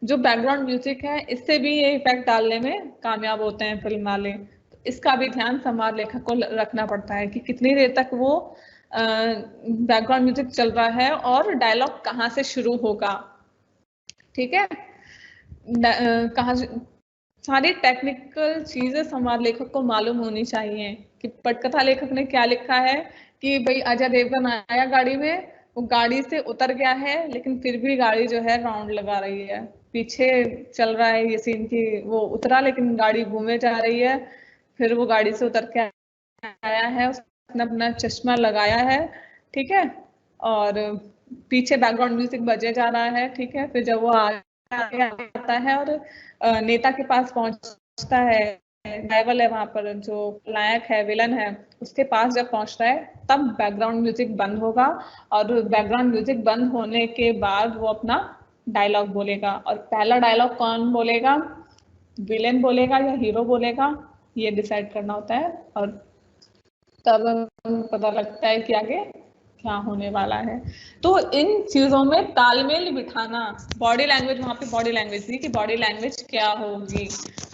जो बैकग्राउंड म्यूजिक है, इससे भी ये इफेक्ट डालने में कामयाब होते हैं फिल्म वाले। तो इसका भी ध्यान संवाद लेखक को रखना पड़ता है कि कितनी देर तक वो बैकग्राउंड म्यूजिक चल रहा है और डायलॉग कहाँ से शुरू होगा, ठीक है। कहाँ सारी टेक्निकल चीजें संवाद लेखक को मालूम होनी चाहिए कि पटकथा लेखक ने क्या लिखा है, कि भाई अजय देवगन आया गाड़ी में, वो गाड़ी से उतर गया है लेकिन फिर भी गाड़ी जो है राउंड लगा रही है, पीछे चल रहा है ये सीन की वो उतरा लेकिन गाड़ी घूमे जा रही है, फिर वो गाड़ी से उतर के आया है, उसने अपना चश्मा लगाया है, ठीक है, और पीछे बैकग्राउंड म्यूजिक बजे जा रहा है, ठीक है। फिर जब वो आगे आता है और नेता के पास पहुंचता है, राइवल है वहां पर, जो नायक है, विलन है, उसके पास जब पहुंचता है तब बैकग्राउंड म्यूजिक बंद होगा, और बैकग्राउंड म्यूजिक बंद होने के बाद वो अपना डायलॉग बोलेगा। और पहला डायलॉग कौन बोलेगा, विलेन बोलेगा या हीरो बोलेगा, ये डिसाइड करना होता है, और तब पता लगता है कि आगे क्या होने वाला है। तो इन चीजों में तालमेल बिठाना, बॉडी लैंग्वेज, वहां पे बॉडी लैंग्वेज थी कि बॉडी लैंग्वेज क्या होगी।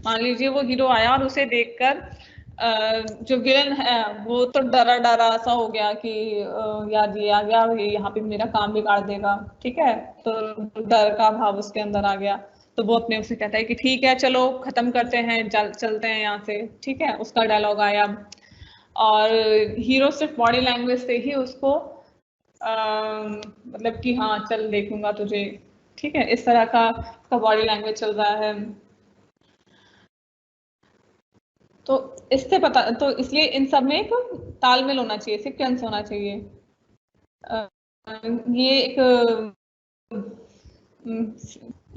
मान लीजिए वो हीरो आया और उसे देखकर जो विलन है वो तो डरा डरा सा हो गया कि यार ये आ गया, ये यहाँ पे मेरा काम बिगाड़ देगा, ठीक है, तो डर का भाव उसके अंदर आ गया। तो वो अपने उसे कहता है कि ठीक है चलो खत्म करते हैं, चलते हैं यहाँ से, ठीक है, उसका डायलॉग आया। और हीरो सिर्फ बॉडी लैंग्वेज से ही उसको मतलब कि हाँ चल देखूंगा तुझे, ठीक है, इस तरह का बॉडी लैंग्वेज चल रहा है। तो इससे पता, तो इसलिए इन सब में एक तालमेल होना चाहिए, सिक्वेंस होना चाहिए। ये एक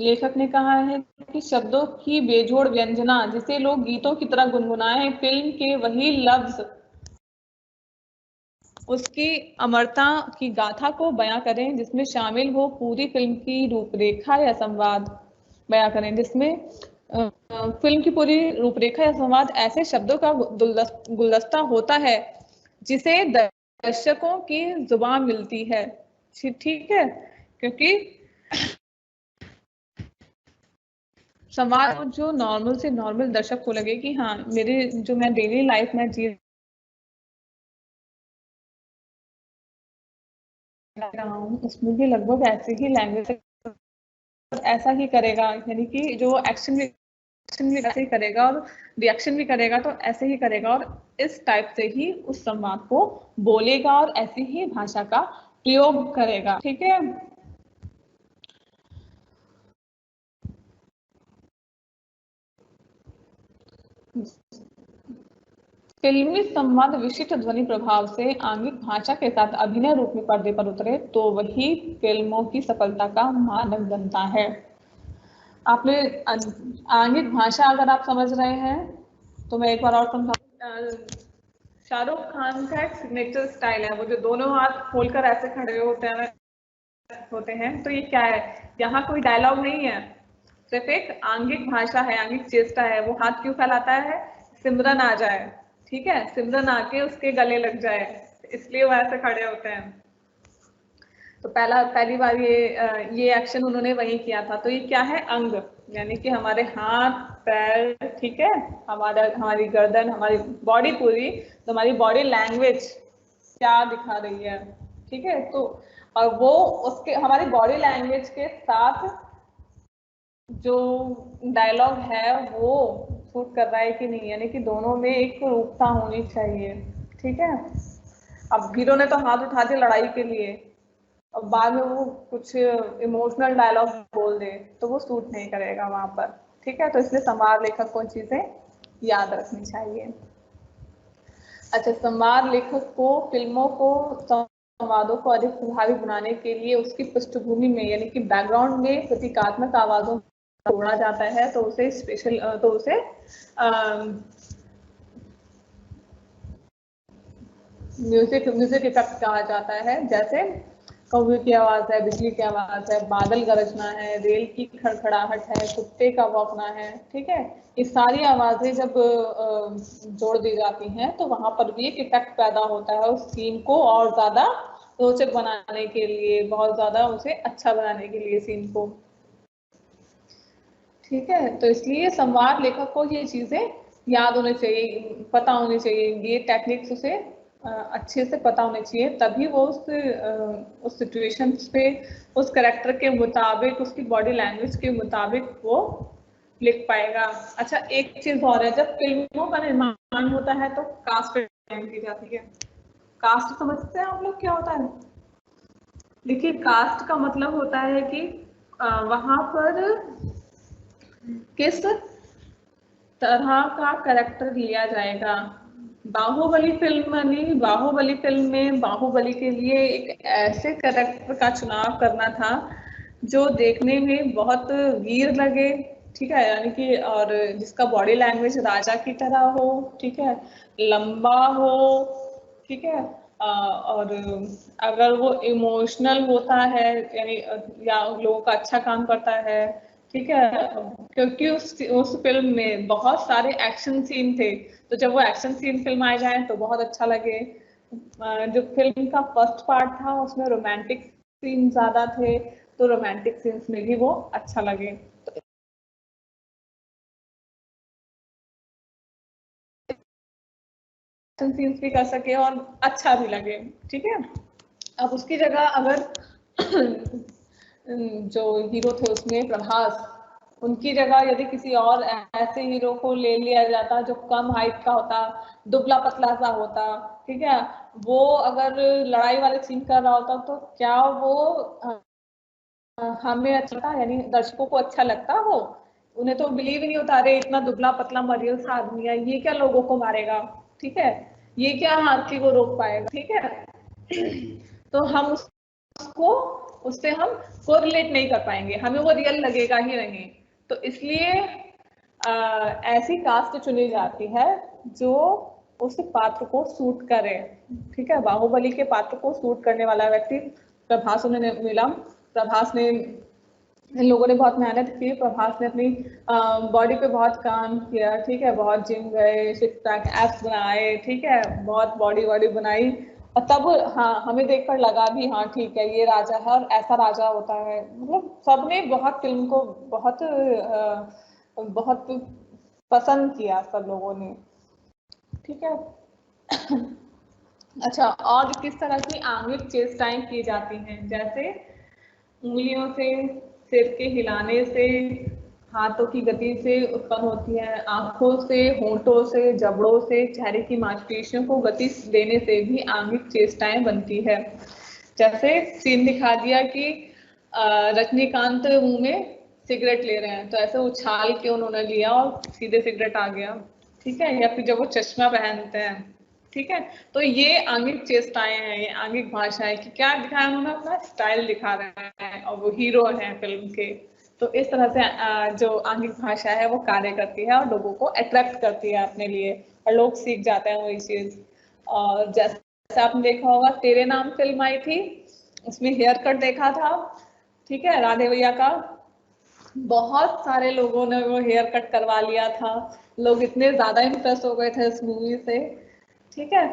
लेखक ने कहा है कि शब्दों की बेजोड़ व्यंजना जिसे लोग गीतों की तरह गुनगुनाएं, फिल्म के वही लफ्ज उसकी अमरता की गाथा को बयां करें, जिसमें शामिल हो पूरी फिल्म की रूपरेखा या संवाद बयां करें, जिसमें फिल्म की पूरी रूपरेखा या संवाद ऐसे शब्दों का गुलदस्ता होता है जिसे दर्शकों की जुबान मिलती है, ठीक है, क्योंकि संवाद जो नॉर्मल से नॉर्मल दर्शक को लगे कि हाँ मेरे जो मैं डेली लाइफ में जी रहा हूँ उसमें भी लगभग ऐसे ही लैंग्वेज ऐसा ही करेगा, यानी कि जो एक्शन भी ऐसे ही करेगा और रिएक्शन भी करेगा तो ऐसे ही करेगा, और इस टाइप से ही उस संवाद को बोलेगा और ऐसी ही भाषा का प्रयोग करेगा, ठीक है। फिल्मी संवाद विशिष्ट ध्वनि प्रभाव से आंगिक भाषा के साथ अभिनय रूप में पर्दे पर उतरे तो वही फिल्मों की सफलता का मानक बनता है। आपने आंगिक भाषा अगर आप समझ रहे हैं तो मैं एक बार और समझाऊं। शाहरुख खान का एक सिग्नेचर स्टाइल है, वो जो दोनों हाथ खोलकर ऐसे खड़े होते हैं, तो ये क्या है, यहाँ कोई डायलॉग नहीं है, सिर्फ एक आंगिक भाषा है, आंगिक चेष्टा है। वो हाथ क्यों फैलाता है, सिमरन आ जाए, ठीक है, सिमरन आके उसके गले लग जाए, इसलिए वो ऐसे खड़े होते हैं। तो पहली बार ये एक्शन उन्होंने वही किया था। तो ये क्या है, अंग, यानी कि हमारे हाथ पैर, ठीक है, हमारी गर्दन, हमारी बॉडी पूरी, तो हमारी बॉडी लैंग्वेज क्या दिखा रही है, ठीक है। तो और वो उसके हमारी बॉडी लैंग्वेज के साथ जो डायलॉग है वो सूट कर रहा है कि नहीं, यानी कि दोनों में एक रूपता होनी चाहिए, ठीक है। अब हीरो ने तो हाथ उठा दिया लड़ाई के लिए, और बाद में वो कुछ इमोशनल डायलॉग बोल दे तो वो सूट नहीं करेगा वहां पर, ठीक है। तो इसलिए संवाद लेखक को चीजें याद रखनी चाहिए। अच्छा, संवाद लेखक को फिल्मों को संवादों को अधिक प्रभावी बनाने के लिए उसकी पृष्ठभूमि में यानी कि बैकग्राउंड में प्रतीकात्मक आवाजों जोड़ा जाता है, तो उसे म्यूजिक इफेक्ट कहा जाता है, जैसे कौवे की आवाज है, बिजली की आवाज है, बादल गरजना है, रेल की खड़खड़ाहट है, कुत्ते का भौंकना है, ठीक है। ये सारी आवाजें जब जोड़ दी जाती हैं तो वहां पर भी एक इफेक्ट पैदा होता है उस सीन को और ज्यादा रोचक बनाने के लिए, बहुत ज्यादा उसे अच्छा बनाने के लिए सीन को, ठीक है। तो इसलिए संवाद लेखक को ये चीजें याद होनी चाहिए, पता होनी चाहिए, ये टेक्निक्स उसे अच्छे से पता होने चाहिए, तभी वो उस सिचुएशन पे उस करेक्टर के मुताबिक, उसकी बॉडी लैंग्वेज के मुताबिक वो लिख पाएगा। अच्छा, एक चीज और है, जब फिल्मों का निर्माण होता है तो कास्ट की जाती है। कास्ट समझते हैं आप लोग क्या होता है? देखिए, कास्ट का मतलब होता है कि वहां पर किस तरह का कैरेक्टर लिया जाएगा। बाहुबली फिल्म बनी, बाहुबली फिल्म में बाहुबली के लिए एक ऐसे कैरेक्टर का चुनाव करना था जो देखने में बहुत वीर लगे, ठीक है, यानी कि, और जिसका बॉडी लैंग्वेज राजा की तरह हो, ठीक है, लंबा हो, ठीक है, और अगर वो इमोशनल होता है, यानी या लोगों का अच्छा काम करता है, ठीक है, क्योंकि उस फिल्म में बहुत सारे एक्शन सीन थे, तो जब वो एक्शन सीन फिल्म आ जाए तो बहुत अच्छा लगे। जो फिल्म का फर्स्ट पार्ट था उसमें रोमांटिक सीन ज्यादा थे, तो रोमांटिक सीन्स में भी वो अच्छा लगे। तो एक्शन सीन्स भी कर सके और अच्छा भी लगे, ठीक है। अब उसकी जगह अगर जो हीरो थे उसमें प्रभास, उनकी जगह यदि किसी और ऐसे हीरो को ले लिया जाता जो कम हाइट का होता, दुबला पतला सा होता, ठीक है, वो अगर लड़ाई वाले सीन कर रहा होता तो क्या वो हमें अच्छा था, यानी दर्शकों को अच्छा लगता हो? उन्हें तो बिलीव ही नहीं होता, अरे इतना दुबला पतला मरियल सा आदमी है, ये क्या लोगों को मारेगा, ठीक है, ये क्या हाथी को रोक पाएगा, ठीक है। तो हम उसको, उससे हम कोरिलेट नहीं कर पाएंगे, हमें वो रियल लगेगा ही नहीं। तो इसलिए ऐसी कास्ट चुनी जाती है जो उस पात्र को सूट करे, ठीक है। बाहुबली के पात्र को सूट करने वाला व्यक्ति प्रभास उन्हें मिला। प्रभास ने, इन लोगों ने बहुत मेहनत की, प्रभास ने अपनी बॉडी पे बहुत काम किया, ठीक है, बहुत जिम गए, सिक्स पैक एब्स बनाए, ठीक है, बहुत बॉडी वॉडी बनाई, और तब हाँ हमें देखकर लगा भी हाँ ठीक है ये राजा है और ऐसा राजा होता है। मतलब सबने बहुत फिल्म को बहुत पसंद किया सब लोगों ने, ठीक है। अच्छा, और किस तरह की आंगिक चेष्टाएं की जाती हैं, जैसे उंगलियों से, सिर के हिलाने से, हाथों की गति से उत्पन्न होती है, आंखों से, होंठों से, जबड़ों से, चेहरे की मांसपेशियों को गति देने से भी आंगिक चेष्टाएं बनती है। जैसे सीन दिखा दिया कि रजनीकांत मुंह में सिगरेट ले रहे हैं, तो ऐसे उछाल के उन्होंने लिया और सीधे सिगरेट आ गया, ठीक है, या फिर जब वो चश्मा पहनते हैं, ठीक है। तो ये आंगिक चेष्टाएं हैं, ये आंगिक भाषा है कि क्या दिखाया उन्होंने, अपना स्टाइल दिखा रहे हैं और वो हीरो हैं फिल्म के। तो इस तरह से जो आंगिक भाषा है वो कार्य करती है और लोगों को अट्रैक्ट करती है अपने लिए, और लोग सीख जाते हैं वही चीज। और जैसे आपने देखा होगा, तेरे नाम फिल्म आई थी, उसमें हेयर कट देखा था, ठीक है, राधे भैया का, बहुत सारे लोगों ने वो हेयर कट करवा लिया था, लोग इतने ज्यादा इम्प्रेस हो गए थे इस मूवी से, ठीक है।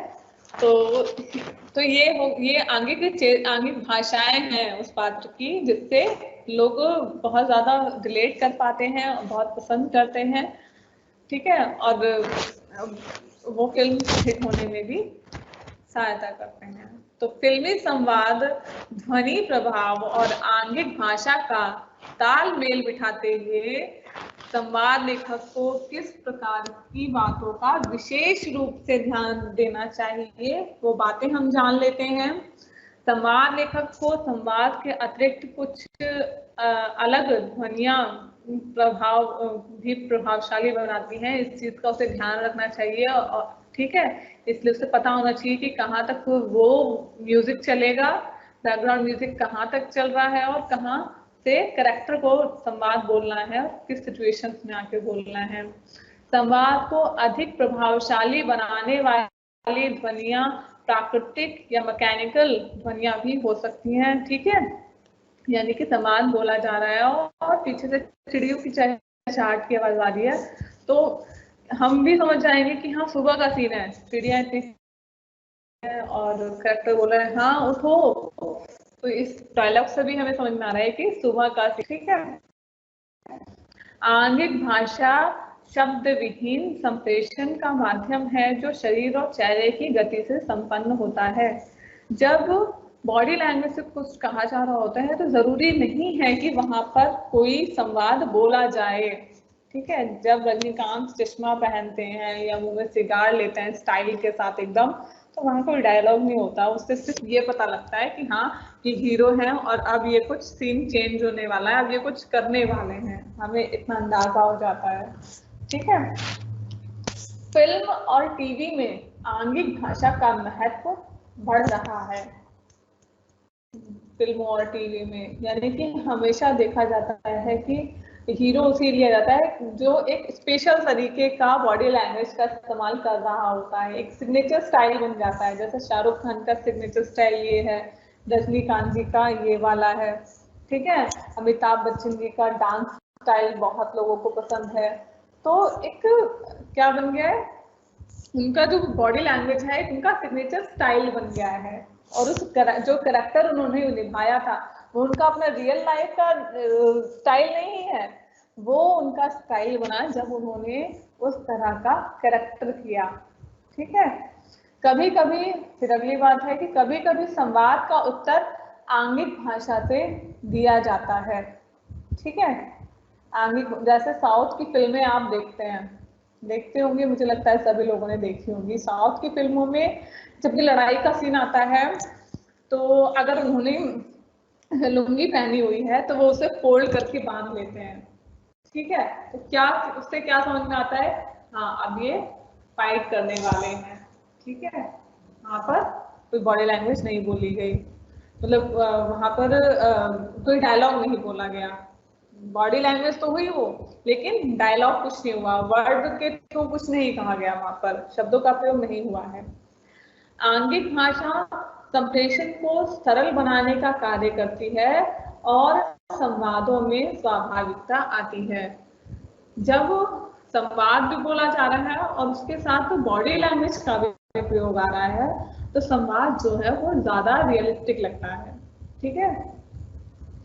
तो ये आंगिक भाषाएं हैं उस पात्र की, जिससे लोग बहुत ज्यादा रिलेट कर पाते हैं, बहुत पसंद करते हैं, ठीक है, और वो फिल्म हिट होने में भी सहायता करते हैं। तो फिल्मी संवाद ध्वनि प्रभाव और आंगिक भाषा का तालमेल बिठाते हुए संवाद लेखक को किस प्रकार की बातों का विशेष रूप से ध्यान देना चाहिए, वो बातें हम जान लेते हैं। संवाद लेखक को संवाद के अतिरिक्त कुछ अलग ध्वनियां प्रभाव भी प्रभावशाली बनाती हैं, इस चीज का उसे ध्यान रखना चाहिए, और ठीक है, इसलिए उसे पता होना चाहिए कि कहाँ तक वो म्यूजिक चलेगा, बैकग्राउंड म्यूजिक कहाँ तक चल रहा है, और कहाँ से करेक्टर को संवाद बोलना है, किस सिचुएशंस में आके बोलना है। संवाद को अधिक प्रभावशाली बनाने वाली ध्वनियां प्राकृतिक या मैकेनिकल ध्वनियां भी हो सकती हैं, ठीक है। यानी कि सामान बोला जा रहा है और पीछे से चिड़ियों की चहचहाट की आवाज आ रही है, तो हम भी समझ जाएंगे कि हाँ सुबह का सीन है, चिड़िया इतनी और कैरेक्टर बोल रहे हैं हाँ उठो। तो इस डायलॉग से भी हमें समझ में आ रहा है कि सुबह का सीन, ठीक है। आंगिक भाषा शब्द विहीन संप्रेषण का माध्यम है जो शरीर और चेहरे की गति से संपन्न होता है। जब बॉडी लैंग्वेज से कुछ कहा जा रहा होता है तो जरूरी नहीं है कि वहां पर कोई संवाद बोला जाए, ठीक है। जब रजनीकांत चश्मा पहनते हैं या मुंह में सिगार लेते हैं स्टाइल के साथ एकदम, तो वहां कोई डायलॉग नहीं होता, उससे सिर्फ ये पता लगता है कि हाँ ये हीरो है और अब ये कुछ सीन चेंज होने वाला है, अब ये कुछ करने वाले हैं, हमें इतना अंदाजा हो जाता है, ठीक है। फिल्म और टीवी में आंगिक भाषा का महत्व बढ़ रहा है। फिल्मों और टीवी में यानी कि हमेशा देखा जाता है कि हीरो उसे लिया जाता है जो एक स्पेशल तरीके का बॉडी लैंग्वेज का इस्तेमाल कर रहा होता है, एक सिग्नेचर स्टाइल बन जाता है। जैसे शाहरुख खान का सिग्नेचर स्टाइल ये है, रजनीकांत जी का ये वाला है, ठीक है। अमिताभ बच्चन जी का डांस स्टाइल बहुत लोगों को पसंद है। तो एक क्या बन गया है, उनका जो बॉडी लैंग्वेज है उनका सिग्नेचर स्टाइल बन गया है। और उस जो कैरेक्टर उन्होंने निभाया था वो उनका अपना रियल लाइफ का स्टाइल नहीं है, वो उनका स्टाइल बना जब उन्होंने उस तरह का कैरेक्टर किया, ठीक है। कभी कभी फिर अगली बात है कि कभी कभी संवाद का उत्तर आंगिक भाषा से दिया जाता है, ठीक है। आंगिक, जैसे साउथ की फिल्में आप देखते होंगे, मुझे लगता है सभी लोगों ने देखी होंगी। साउथ की फिल्मों में जब भी लड़ाई का सीन आता है तो अगर उन्होंने लुंगी पहनी हुई है तो वो उसे फोल्ड करके बांध लेते हैं, ठीक है। तो क्या उससे क्या समझ में आता है, हाँ अब ये फाइट करने वाले हैं, ठीक है। वहां पर कोई बॉडी लैंग्वेज नहीं बोली गई, मतलब वहां पर कोई डायलॉग नहीं बोला गया, बॉडी लैंग्वेज तो हुई वो, लेकिन डायलॉग कुछ नहीं हुआ, वर्ड के थ्रू कुछ नहीं कहा गया, वहां पर शब्दों का प्रयोग नहीं हुआ है। आंगिक भाषा संप्रेषण को सरल बनाने का कार्य करती है और संवादों में स्वाभाविकता आती है। जब संवाद भी बोला जा रहा है और उसके साथ बॉडी लैंग्वेज का भी प्रयोग आ रहा है तो संवाद जो है वो ज्यादा रियलिस्टिक लगता है, ठीक है।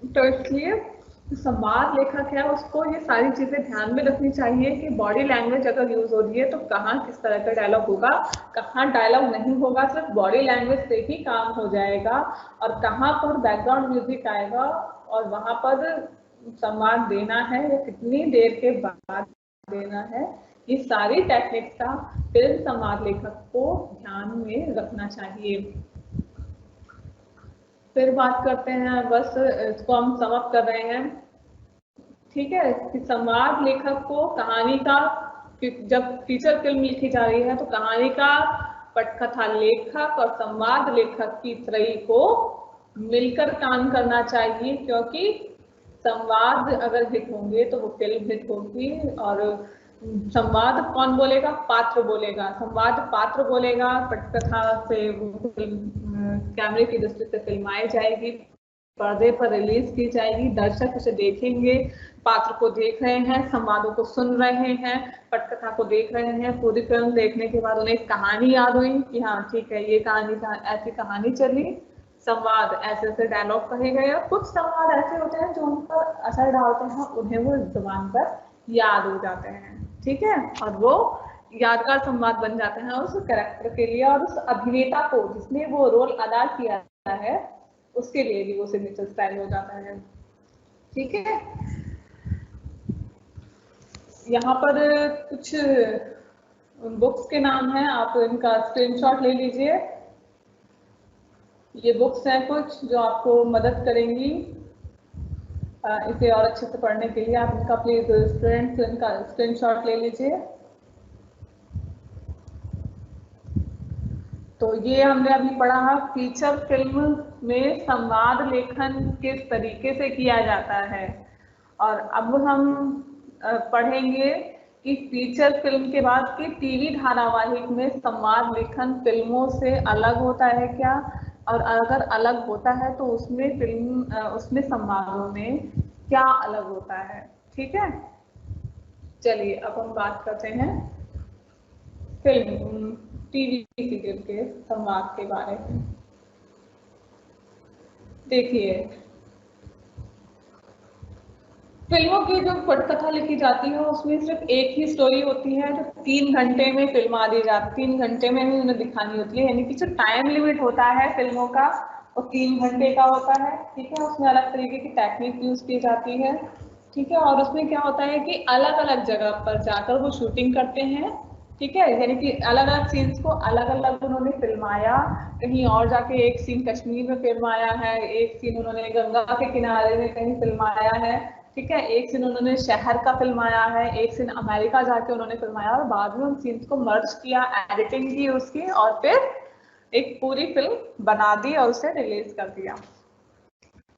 तो इसलिए संवाद लेखक है उसको ये सारी चीजें ध्यान में रखनी चाहिए कि बॉडी लैंग्वेज अगर यूज हो रही है तो कहाँ किस तरह का डायलॉग होगा, कहाँ डायलॉग नहीं होगा, सिर्फ बॉडी लैंग्वेज से ही काम हो जाएगा, और कहाँ पर बैकग्राउंड म्यूजिक आएगा और वहां पर संवाद देना है या कितनी देर के बाद देना है, ये सारी टेक्निक्स का फिल्म संवाद लेखक को ध्यान में रखना चाहिए। फिर बात करते हैं, बस इसको हम सम अप कर रहे हैं, ठीक है, कि संवाद लेखक को कहानी का, जब फीचर फिल्म लिखी जा रही है तो कहानी का पटकथा लेखक और संवाद लेखक की त्रयी को मिलकर काम करना चाहिए, क्योंकि संवाद अगर हिट होंगे तो वो फिल्म हिट होगी। और संवाद कौन बोलेगा, पात्र बोलेगा, संवाद पात्र बोलेगा, पटकथा से वो फिल्म कैमरे की दृष्टि से फिल्माई जाएगी, पर्दे पर रिलीज की जाएगी, दर्शक उसे देखेंगे, पात्र को देख रहे हैं, संवादों को सुन रहे हैं, पटकथा को देख रहे हैं, पूरी फिल्म देखने के बाद उन्हें कहानी याद हुई कि हाँ ठीक है ये कहानी ऐसी कहानी चली, संवाद ऐसे ऐसे डायलॉग कहे गए। और कुछ संवाद ऐसे होते हैं जो उन पर असर डालते हैं, उन्हें वो जुबान पर याद हो जाते हैं, ठीक है, और वो यादगार संवाद बन जाते हैं उस कैरेक्टर के लिए और उस अभिनेता को जिसने वो रोल अदा किया है उसके लिए भी वो सिग्नेचर स्टाइल हो जाता है, ठीक है। यहाँ पर कुछ बुक्स के नाम हैं, आप इनका स्क्रीनशॉट ले लीजिए। ये बुक्स हैं कुछ जो आपको मदद करेंगी इसे और अच्छे से पढ़ने के लिए, आप इनका प्लीज स्टूडेंट्स इनका स्क्रीनशॉट ले लीजिए। तो ये हमने अभी पढ़ा फीचर फिल्म में संवाद लेखन किस तरीके से किया जाता है, और अब हम पढ़ेंगे कि फीचर फिल्म के बाद कि टीवी धारावाहिक में संवाद लेखन फिल्मों से अलग होता है क्या, और अगर अलग होता है तो उसमें संवादों में क्या अलग होता है। ठीक है, चलिए अब हम बात करते हैं फिल्म टीवी सीरियल के संवाद के बारे में। देखिए, फिल्मों की जो पटकथा लिखी जाती है उसमें सिर्फ एक ही स्टोरी होती है जो 3 घंटे में फिल्मा दी जाती है, 3 घंटे में ही उन्हें दिखानी होती है, यानी कि जो टाइम लिमिट होता है फिल्मों का वो 3 घंटे का होता है। ठीक है, उसमें अलग तरीके की टेक्निक यूज की जाती है। ठीक है, और उसमें क्या होता है कि अलग अलग जगह पर जाकर वो शूटिंग करते हैं। ठीक है, यानी कि अलग अलग सीन्स को अलग अलग उन्होंने फिल्माया, कहीं और जाके एक सीन कश्मीर में फिल्माया है, एक सीन उन्होंने गंगा के किनारे में कहीं फिल्माया है। ठीक है, एक सीन उन्होंने शहर का फिल्माया है, एक सीन अमेरिका जाके उन्होंने फिल्माया, और बाद में उन सीन्स को मर्ज किया, एडिटिंग की उसकी, और फिर एक पूरी फिल्म बना दी और उसे रिलीज कर दिया।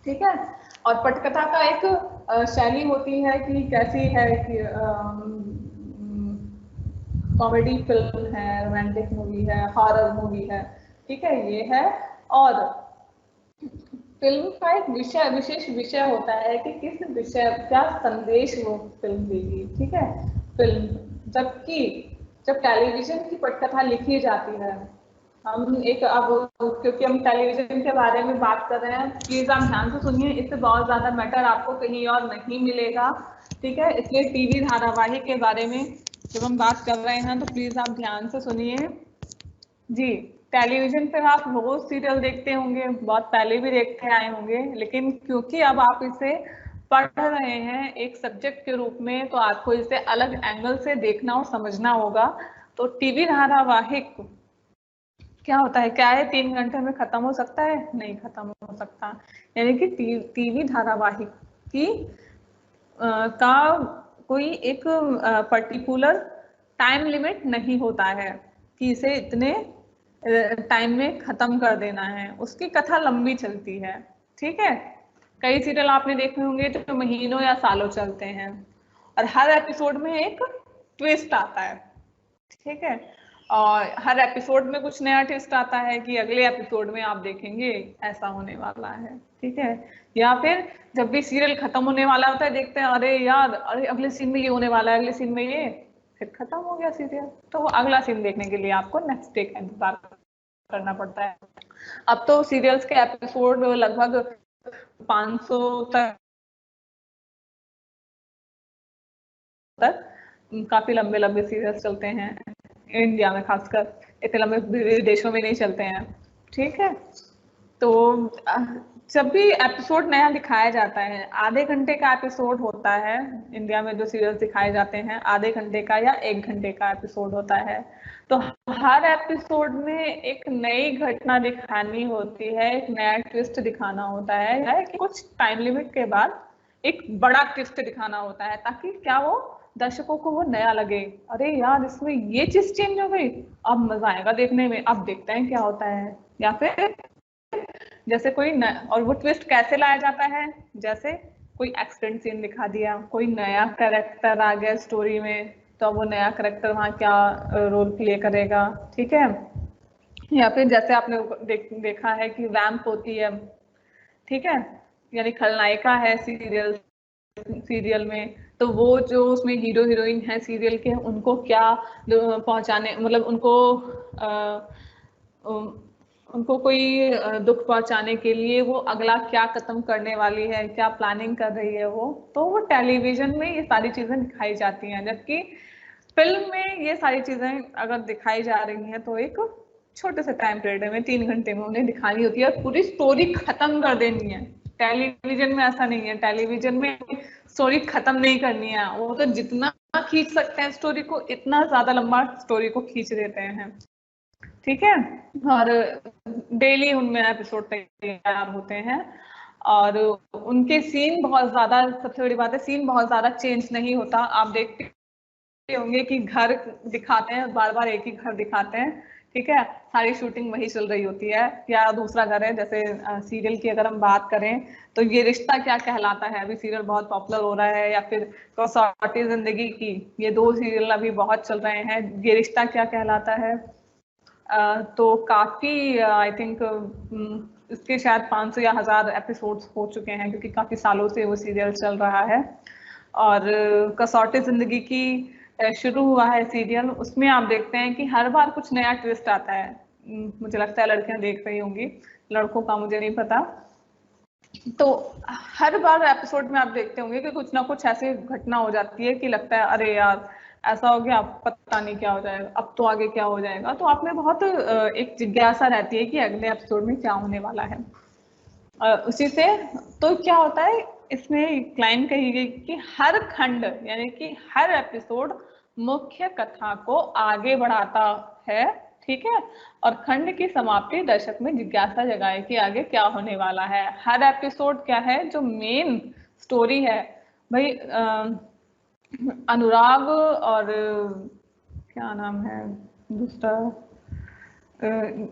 ठीक है, और पटकथा का एक शैली होती है कि कैसी है कि कॉमेडी फिल्म है, रोमांटिक मूवी है, हॉरर मूवी है। ठीक है, ये है। और फिल्म का एक विशेष विषय होता है कि किस विषय क्या संदेश वो फिल्म देगी। ठीक है, फिल्म जबकि जब टेलीविजन की पटकथा लिखी जाती है, हम एक अब क्योंकि हम टेलीविजन के बारे में बात कर रहे हैं, प्लीज आप ध्यान से सुनिए, इससे बहुत ज्यादा मैटर आपको कहीं और नहीं मिलेगा। ठीक है, इसलिए टीवी धारावाहिक के बारे में जब हम बात कर रहे हैं तो प्लीज आप ध्यान से सुनिए जी। टेलीविजन पर आप रोज सीरियल देखते होंगे, बहुत पहले भी देखते आए होंगे, लेकिन क्योंकि अब आप इसे पढ़ रहे हैं एक सब्जेक्ट के रूप में, तो आपको इसे अलग एंगल से देखना और समझना होगा। तो टीवी धारावाहिक क्या होता है, क्या है, 3 घंटे में खत्म हो सकता है? नहीं खत्म हो सकता। यानी कि टीवी धारावाहिक की का कोई एक पर्टिकुलर टाइम लिमिट नहीं होता है कि इसे इतने टाइम में खत्म कर देना है, उसकी कथा लंबी चलती है। ठीक है, कई सीरियल आपने देखे होंगे जो महीनों या सालों चलते हैं, और हर एपिसोड में एक ट्विस्ट आता है। ठीक है, और हर एपिसोड में कुछ नया ट्विस्ट आता है कि अगले एपिसोड में आप देखेंगे ऐसा होने वाला है। ठीक है, या फिर जब भी सीरियल खत्म होने वाला होता है देखते हैं अरे यार, अरे अगले सीन में ये होने वाला है, अगले सीन में ये, फिर खत्म हो गया सीरियल, तो वो अगला सीन देखने के लिए आपको नेक्स्ट डे का इंतजार करना पड़ता है। अब तो सीरियल्स के एपिसोड लगभग 500 तक काफी लंबे लंबे सीरियल्स चलते हैं इंडिया में, खासकर इतने लंबे देशों में नहीं चलते हैं। ठीक है, तो जब भी एपिसोड नया दिखाया जाता है, आधे घंटे का एपिसोड होता है, इंडिया में जो सीरियल्स दिखाए जाते हैं आधे घंटे का या 1 घंटे का एपिसोड होता है, तो हर एपिसोड में एक नई घटना दिखानी होती है, एक नया ट्विस्ट दिखाना होता है कि कुछ टाइम लिमिट के बाद एक बड़ा ट्विस्ट दिखाना होता है, ताकि क्या वो दर्शकों को वो नया लगे, अरे यार इसमें ये चीज चेंज हो गई, अब मजा आएगा देखने में, अब देखते हैं क्या होता है। या फिर जैसे कोई और वो ट्विस्ट कैसे लाया जाता है, जैसे कोई एक्सीडेंट सीन दिखा दिया, कोई नया कैरेक्टर आ गया स्टोरी में, तो वो नया कैरेक्टर वहाँ क्या रोल प्ले करेगा। ठीक है, या फिर जैसे आपने देखा है कि वैम्प होती है। ठीक है, यानी खलनायिका है सीरियल में, तो वो जो उसमें हीरो हीरोइन है सीरियल के, उनको क्या पहुंचाने, मतलब उनको कोई दुख पहुंचाने के लिए वो अगला क्या कदम करने वाली है, क्या प्लानिंग कर रही है वो, तो वो टेलीविजन में ये सारी चीजें दिखाई जाती हैं। जबकि फिल्म में ये सारी चीजें अगर दिखाई जा रही हैं तो एक छोटे से टाइम पीरियड में 3 घंटे में उन्हें दिखानी होती है और पूरी स्टोरी खत्म कर देनी है। टेलीविजन में ऐसा नहीं है, टेलीविजन में स्टोरी खत्म नहीं करनी है, वो तो जितना खींच सकते हैं स्टोरी को, इतना ज्यादा लंबा स्टोरी को खींच देते हैं। ठीक है, और डेली उनमें एपिसोड तैयार होते हैं, और उनके सीन बहुत ज्यादा, सबसे बड़ी बात है सीन बहुत ज्यादा चेंज नहीं होता। आप देखते होंगे कि घर दिखाते हैं, बार बार एक ही घर दिखाते हैं, ठीक है, सारी शूटिंग वही चल रही होती है, या दूसरा घर है। जैसे सीरियल की अगर हम बात करें तो ये रिश्ता क्या कहलाता है, अभी सीरियल बहुत पॉपुलर हो रहा है, या फिर कसौटी जिंदगी की, ये 2 सीरियल अभी बहुत चल रहे हैं। ये रिश्ता क्या कहलाता है, तो काफी आई थिंक इसके शायद 500 या 1000 एपिसोड्स हो चुके हैं, क्योंकि काफी सालों से वो सीरियल चल रहा है। और कसौटी जिंदगी की शुरू हुआ है सीरियल, उसमें आप देखते हैं कि हर बार कुछ नया ट्विस्ट आता है। मुझे लगता है लड़कियां देख रही होंगी, लड़कों का मुझे नहीं पता। तो हर बार एपिसोड में आप देखते होंगे कि कुछ ना कुछ ऐसी घटना हो जाती है कि लगता है अरे यार ऐसा हो गया, पता नहीं क्या हो जाएगा, अब तो आगे क्या हो जाएगा। तो आप में बहुत एक जिज्ञासा रहती है कि अगले एपिसोड में क्या होने वाला है। उसी से तो क्या होता है, इसमें एक लाइन कही गई कि हर खंड यानी कि हर एपिसोड मुख्य कथा को आगे बढ़ाता है, ठीक है, और खंड की समाप्ति दर्शक में जिज्ञासा जगाए कि आगे क्या होने वाला है। हर एपिसोड क्या है, जो मेन स्टोरी है भाई, अनुराग और क्या नाम है दूसरा,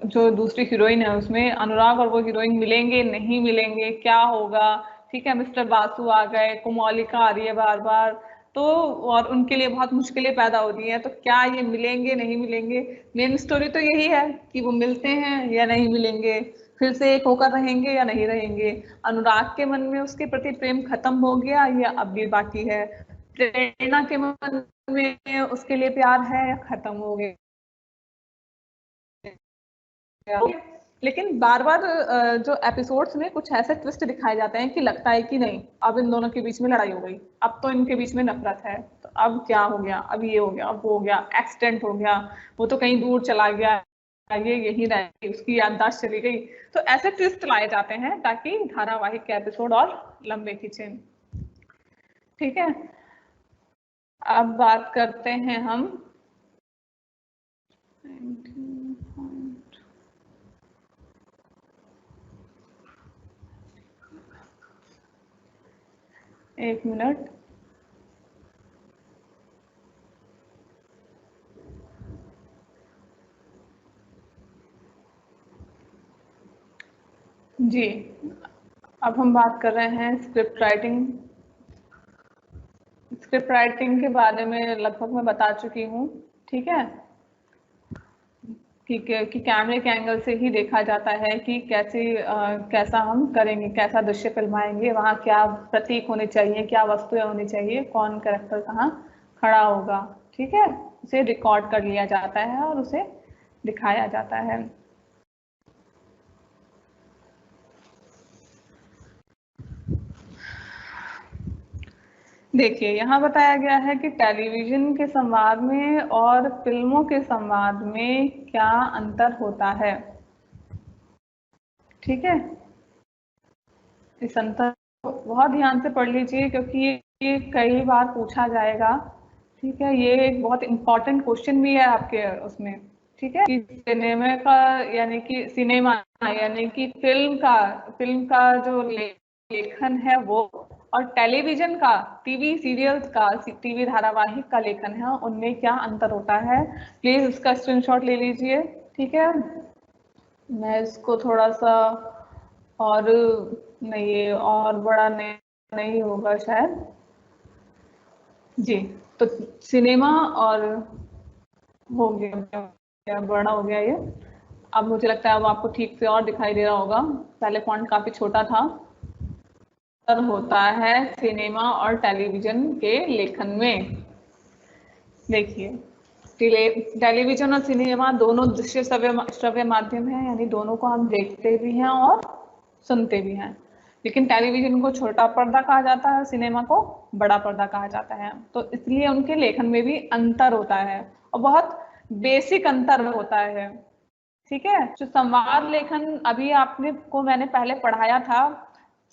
जो दूसरी हीरोइन है उसमें, अनुराग और वो हीरोइन मिलेंगे नहीं मिलेंगे, क्या होगा, ठीक है। मिस्टर बासु आ गए, कोमोलिका आ रही है बार बार, तो और उनके लिए बहुत मुश्किलें पैदा होती हैं, तो क्या ये मिलेंगे नहीं मिलेंगे। मेन स्टोरी तो यही है कि वो मिलते हैं या नहीं मिलेंगे, फिर से एक होकर रहेंगे या नहीं रहेंगे, अनुराग के मन में उसके प्रति प्रेम खत्म हो गया या अब भी बाकी है, प्रेरणा के मन में उसके लिए प्यार है या खत्म हो गया। लेकिन बार बार जो एपिसोड्स में कुछ ऐसे ट्विस्ट दिखाए जाते हैं कि लगता है कि नहीं, अब इन दोनों के बीच में लड़ाई हो गई, अब तो इनके बीच में नफरत है, तो अब क्या हो गया, अब ये हो गया, अब वो हो गया, एक्सीडेंट हो गया, वो तो कहीं दूर चला गया, ये यहीं रह गई, उसकी याददाश्त चली गई। तो ऐसे ट्विस्ट लाए जाते हैं ताकि धारावाहिक के एपिसोड और लंबे खींचे। ठीक है, अब बात करते हैं हम, एक मिनट, जी अब हम बात कर रहे हैं स्क्रिप्ट राइटिंग। स्क्रिप्ट राइटिंग के बारे में लगभग मैं बता चुकी हूँ, ठीक है, कि कैमरे के एंगल से ही देखा जाता है कि कैसे कैसा हम करेंगे, कैसा दृश्य फिल्माएंगे, वहाँ क्या प्रतीक होने चाहिए, क्या वस्तुएं होनी चाहिए, कौन कैरेक्टर कहाँ खड़ा होगा, ठीक है। उसे रिकॉर्ड कर लिया जाता है और उसे दिखाया जाता है। देखिए यहाँ बताया गया है कि टेलीविजन के संवाद में और फिल्मों के संवाद में क्या अंतर होता है, ठीक है। इस अंतर को बहुत ध्यान से पढ़ लीजिए, क्योंकि ये कई बार पूछा जाएगा, ठीक है। ये एक बहुत इंपॉर्टेंट क्वेश्चन भी है आपके उसमें, ठीक है, कि सिनेमा का यानी कि सिनेमा यानी कि फिल्म का जो लेखन है वो, और टेलीविजन का, टीवी सीरियल्स का, टीवी धारावाहिक का लेखन है, उनमें क्या अंतर होता है। प्लीज इसका स्क्रीनशॉट ले लीजिए, ठीक है। मैं इसको थोड़ा सा और, नहीं ये और बड़ा नहीं होगा शायद, जी। तो सिनेमा और हो गया, बड़ा हो गया ये। अब मुझे लगता है अब आपको ठीक से और दिखाई दे रहा होगा, पहले फॉन्ट काफी छोटा था। होता है सिनेमा और टेलीविजन के लेखन में, देखिए टेलीविजन और सिनेमा दोनों दृश्य श्रव्य माध्यम है, यानी दोनों को हम देखते भी हैं और सुनते भी हैं। लेकिन टेलीविजन को छोटा पर्दा कहा जाता है, सिनेमा को बड़ा पर्दा कहा जाता है, तो इसलिए उनके लेखन में भी अंतर होता है, और बहुत बेसिक अंतर होता है, ठीक है। जो संवाद लेखन अभी आपने को मैंने पहले पढ़ाया था,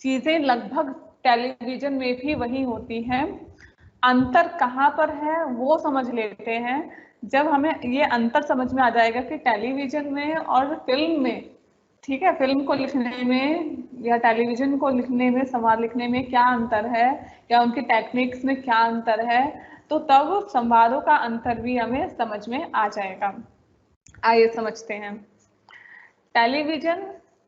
चीजें लगभग टेलीविजन में भी वही होती हैं। अंतर कहाँ पर है वो समझ लेते हैं। जब हमें ये अंतर समझ में आ जाएगा कि टेलीविजन में और फिल्म में, ठीक है, फिल्म को लिखने में या टेलीविजन को लिखने में, संवाद लिखने में क्या अंतर है, या उनकी टेक्निक्स में क्या अंतर है, तो तब संवादों का अंतर भी हमें समझ में आ जाएगा। आइए समझते हैं। टेलीविजन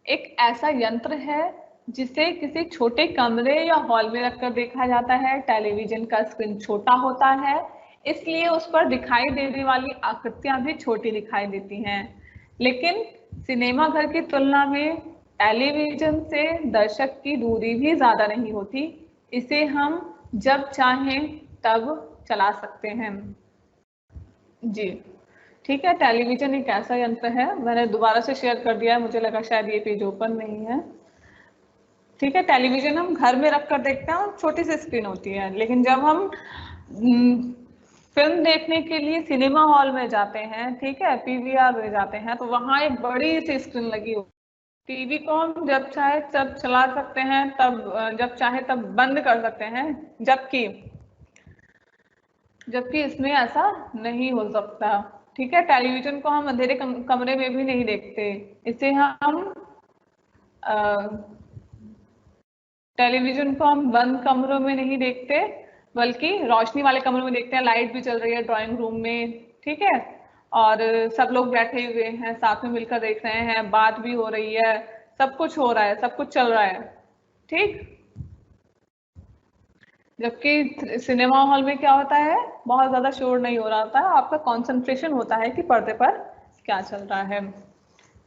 एक ऐसा यंत्र है जिसे किसी छोटे कमरे या हॉल में रखकर देखा जाता है। टेलीविजन का स्क्रीन छोटा होता है, इसलिए उस पर दिखाई देने वाली आकृतियां भी छोटी दिखाई देती हैं। लेकिन सिनेमा घर की तुलना में टेलीविजन से दर्शक की दूरी भी ज्यादा नहीं होती। इसे हम जब चाहें तब चला सकते हैं। जी ठीक है, टेलीविजन एक ऐसा यंत्र है, मैंने दोबारा से शेयर कर दिया है, मुझे लगा शायद ये पेज ओपन नहीं है। ठीक है, टेलीविजन हम घर में रख कर देखते हैं और छोटी सी स्क्रीन होती है, लेकिन जब हम फिल्म देखने के लिए सिनेमा हॉल में जाते हैं, ठीक है, पीवीआर में जाते हैं, तो वहां एक बड़ी सी स्क्रीन लगी होती है। टीवी को हम जब चाहे तब चला सकते हैं, तब जब चाहे तब बंद कर सकते हैं, जबकि जबकि इसमें ऐसा नहीं हो सकता। ठीक है, टेलीविजन को हम अंधेरे कमरे में भी नहीं देखते। इसे हम टेलीविजन को हम बंद कमरों में नहीं देखते, बल्कि रोशनी वाले कमरों में देखते हैं। लाइट भी चल रही है ड्राइंग रूम में, ठीक है, और सब लोग बैठे हुए हैं, साथ में मिलकर देख रहे हैं, बात भी हो रही है, सब कुछ हो रहा है, सब कुछ चल रहा है। ठीक, जबकि सिनेमा हॉल में क्या होता है, बहुत ज्यादा शोर नहीं हो रहा होता है, आपका कंसंट्रेशन होता है कि पर्दे पर क्या चल रहा है।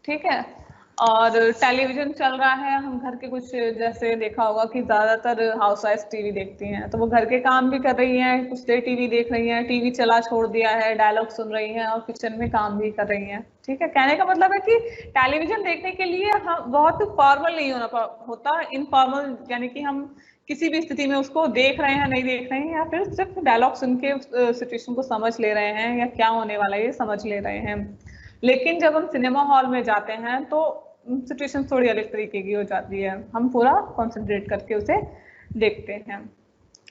ठीक है, और टेलीविजन चल रहा है, हम घर के कुछ, जैसे देखा होगा कि ज्यादातर हाउस वाइफ टीवी देखती हैं, तो वो घर के काम भी कर रही हैं, कुछ देर टीवी देख रही हैं, टीवी चला छोड़ दिया है, डायलॉग सुन रही हैं और किचन में काम भी कर रही हैं। ठीक है, कहने का मतलब है कि टेलीविजन देखने के लिए हम बहुत फॉर्मल नहीं होता, इनफॉर्मल, यानी कि हम किसी भी स्थिति में उसको देख रहे हैं, नहीं देख रहे हैं, या फिर सिर्फ डायलॉग सुन के सिचुएशन को समझ ले रहे हैं, या क्या होने वाला है ये समझ ले रहे हैं। लेकिन जब हम सिनेमा हॉल में जाते हैं तो सिचुएशन थोड़ी अलग तरीके की हो जाती है, हम पूरा कंसंट्रेट करके उसे देखते हैं,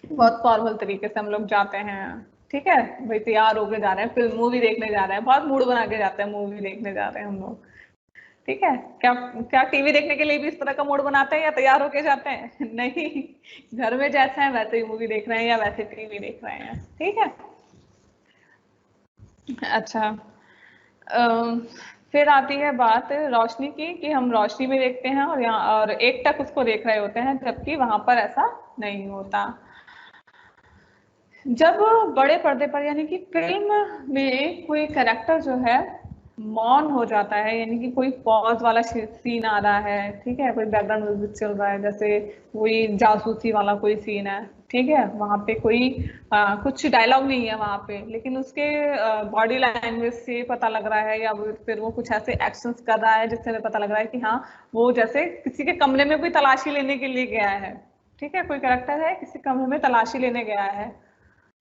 बहुत फॉर्मल तरीके से हम लोग जाते हैं। ठीक है भाई, तैयार होके जा रहे हैं, फिल्म मूवी देखने जा रहे हैं, बहुत मूड बना के जाते हैं, मूवी देखने जा रहे हैं हम लोग। ठीक है, क्या क्या टीवी देखने के लिए भी इस तरह का मूड बनाते हैं या तैयार होके जाते हैं? नहीं, घर में जैसे हैं वैसे ही मूवी देख रहे हैं या वैसे टीवी देख रहे हैं। ठीक है, अच्छा, फिर आती है बात रोशनी की, कि हम रोशनी में देखते हैं और यहाँ और एक टक उसको देख रहे होते हैं, जबकि वहां पर ऐसा नहीं होता। जब बड़े पर्दे पर, यानी कि फिल्म में कोई कैरेक्टर जो है मौन हो जाता है, यानी कि कोई पॉज वाला सीन आ रहा है, ठीक है, कोई बैकग्राउंड म्यूजिक चल रहा है, जैसे कोई जासूसी वाला कोई सीन है, ठीक है, वहां पे कोई कुछ डायलॉग नहीं है वहां पे, लेकिन उसके बॉडी लैंग्वेज से पता लग रहा है, या फिर वो कुछ ऐसे एक्शंस कर रहा है जिससे हमें पता लग रहा है कि हाँ, वो जैसे किसी के कमरे में कोई तलाशी लेने के लिए गया है। ठीक है, कोई कैरेक्टर है किसी कमरे में तलाशी लेने गया है,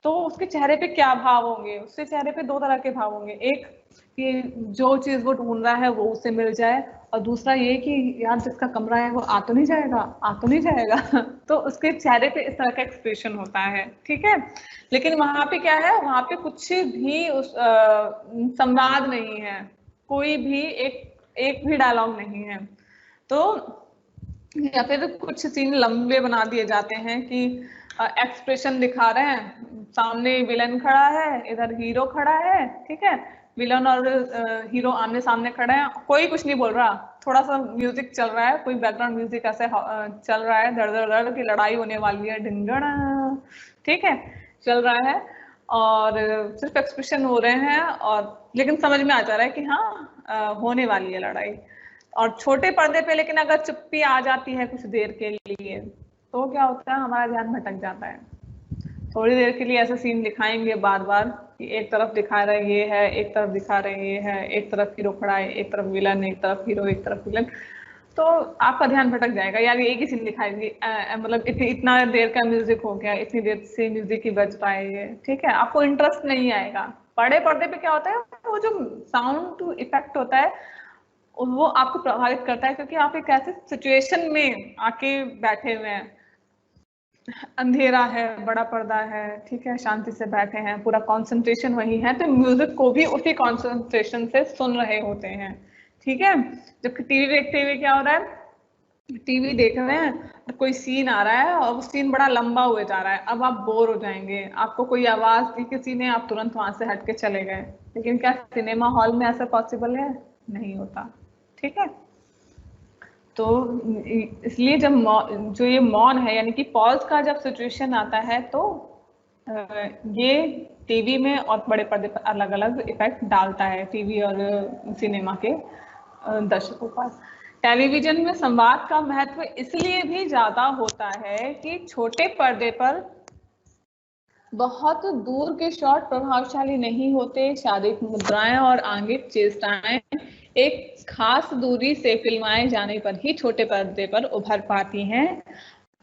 तो उसके चेहरे पे क्या भाव होंगे? उसके चेहरे पे दो तरह के भाव होंगे, एक कि जो चीज वो ढूंढ रहा है वो उसे मिल जाए, और दूसरा ये कि यार जिसका कमरा है वो आ तो नहीं जाएगा, आ तो नहीं जाएगा। तो उसके चेहरे पे इस तरह का एक्सप्रेशन होता है। ठीक है, लेकिन वहां पे क्या है, वहां पे कुछ भी उस संवाद नहीं है, कोई भी एक भी डायलॉग नहीं है। तो या फिर कुछ सीन लंबे बना दिए जाते हैं कि एक्सप्रेशन दिखा रहे हैं, सामने विलन खड़ा है, इधर हीरो खड़ा है, ठीक है, विलन और हीरो आमने सामने खड़े हैं, कोई कुछ नहीं बोल रहा, थोड़ा सा म्यूजिक चल रहा है, कोई बैकग्राउंड म्यूजिक ऐसे चल रहा है, धड़ धड़ धड़ की लड़ाई होने वाली है, ढिंगड़, ठीक है, चल रहा है, और सिर्फ एक्सप्रेशन हो रहे हैं, और लेकिन समझ में आ जा रहा है कि हाँ होने वाली है लड़ाई। और छोटे पर्दे पे लेकिन अगर चुप्पी आ जाती है कुछ देर के लिए, तो क्या होता है, हमारा ध्यान भटक जाता है। थोड़ी देर के लिए ऐसे सीन दिखाएंगे बार बार कि एक तरफ दिखा रहे ये है, एक तरफ दिखा रहे ये है, एक तरफ हीरो खड़ा है, एक तरफ विलन, एक तरफ हीरो, एक तरफ विलन, तो आपका ध्यान भटक जाएगा, यार एक ही सीन दिखाएंगे, मतलब इतना देर का म्यूजिक हो गया, इतनी देर से म्यूजिक ही बज रहा है ये, ठीक है, आपको इंटरेस्ट नहीं आएगा। बड़े पर्दे पे क्या होता है, वो जो साउंड इफेक्ट होता है वो आपको प्रभावित करता है, क्योंकि आप एक ऐसे सिचुएशन में आके बैठे हुए हैं, अंधेरा है, बड़ा पर्दा है, ठीक है, शांति से बैठे हैं, पूरा कंसंट्रेशन वही है, तो म्यूजिक को भी उसी कंसंट्रेशन से सुन रहे होते हैं। ठीक है, जबकि टीवी देखते हुए क्या हो रहा है, टीवी देख रहे हैं कोई सीन आ रहा है और वो सीन बड़ा लंबा हुए जा रहा है, अब आप बोर हो जाएंगे, आपको कोई आवाज दी किसी ने, आप तुरंत वहां से हट के चले गए। लेकिन क्या सिनेमा हॉल में ऐसा पॉसिबल है? नहीं होता। ठीक है, तो इसलिए जब जो ये मौन है यानी कि पॉज का जब सिचुएशन आता है, तो ये टीवी में और बड़े पर्दे पर अलग अलग इफेक्ट डालता है, टीवी और सिनेमा के दर्शकों पर। टेलीविजन में संवाद का महत्व इसलिए भी ज्यादा होता है कि छोटे पर्दे पर बहुत दूर के शॉट प्रभावशाली नहीं होते, शारीरिक मुद्राएं और आंगिक चेष्टाएं एक खास दूरी से फिल्माए जाने पर ही छोटे पर्दे पर उभर पाती हैं।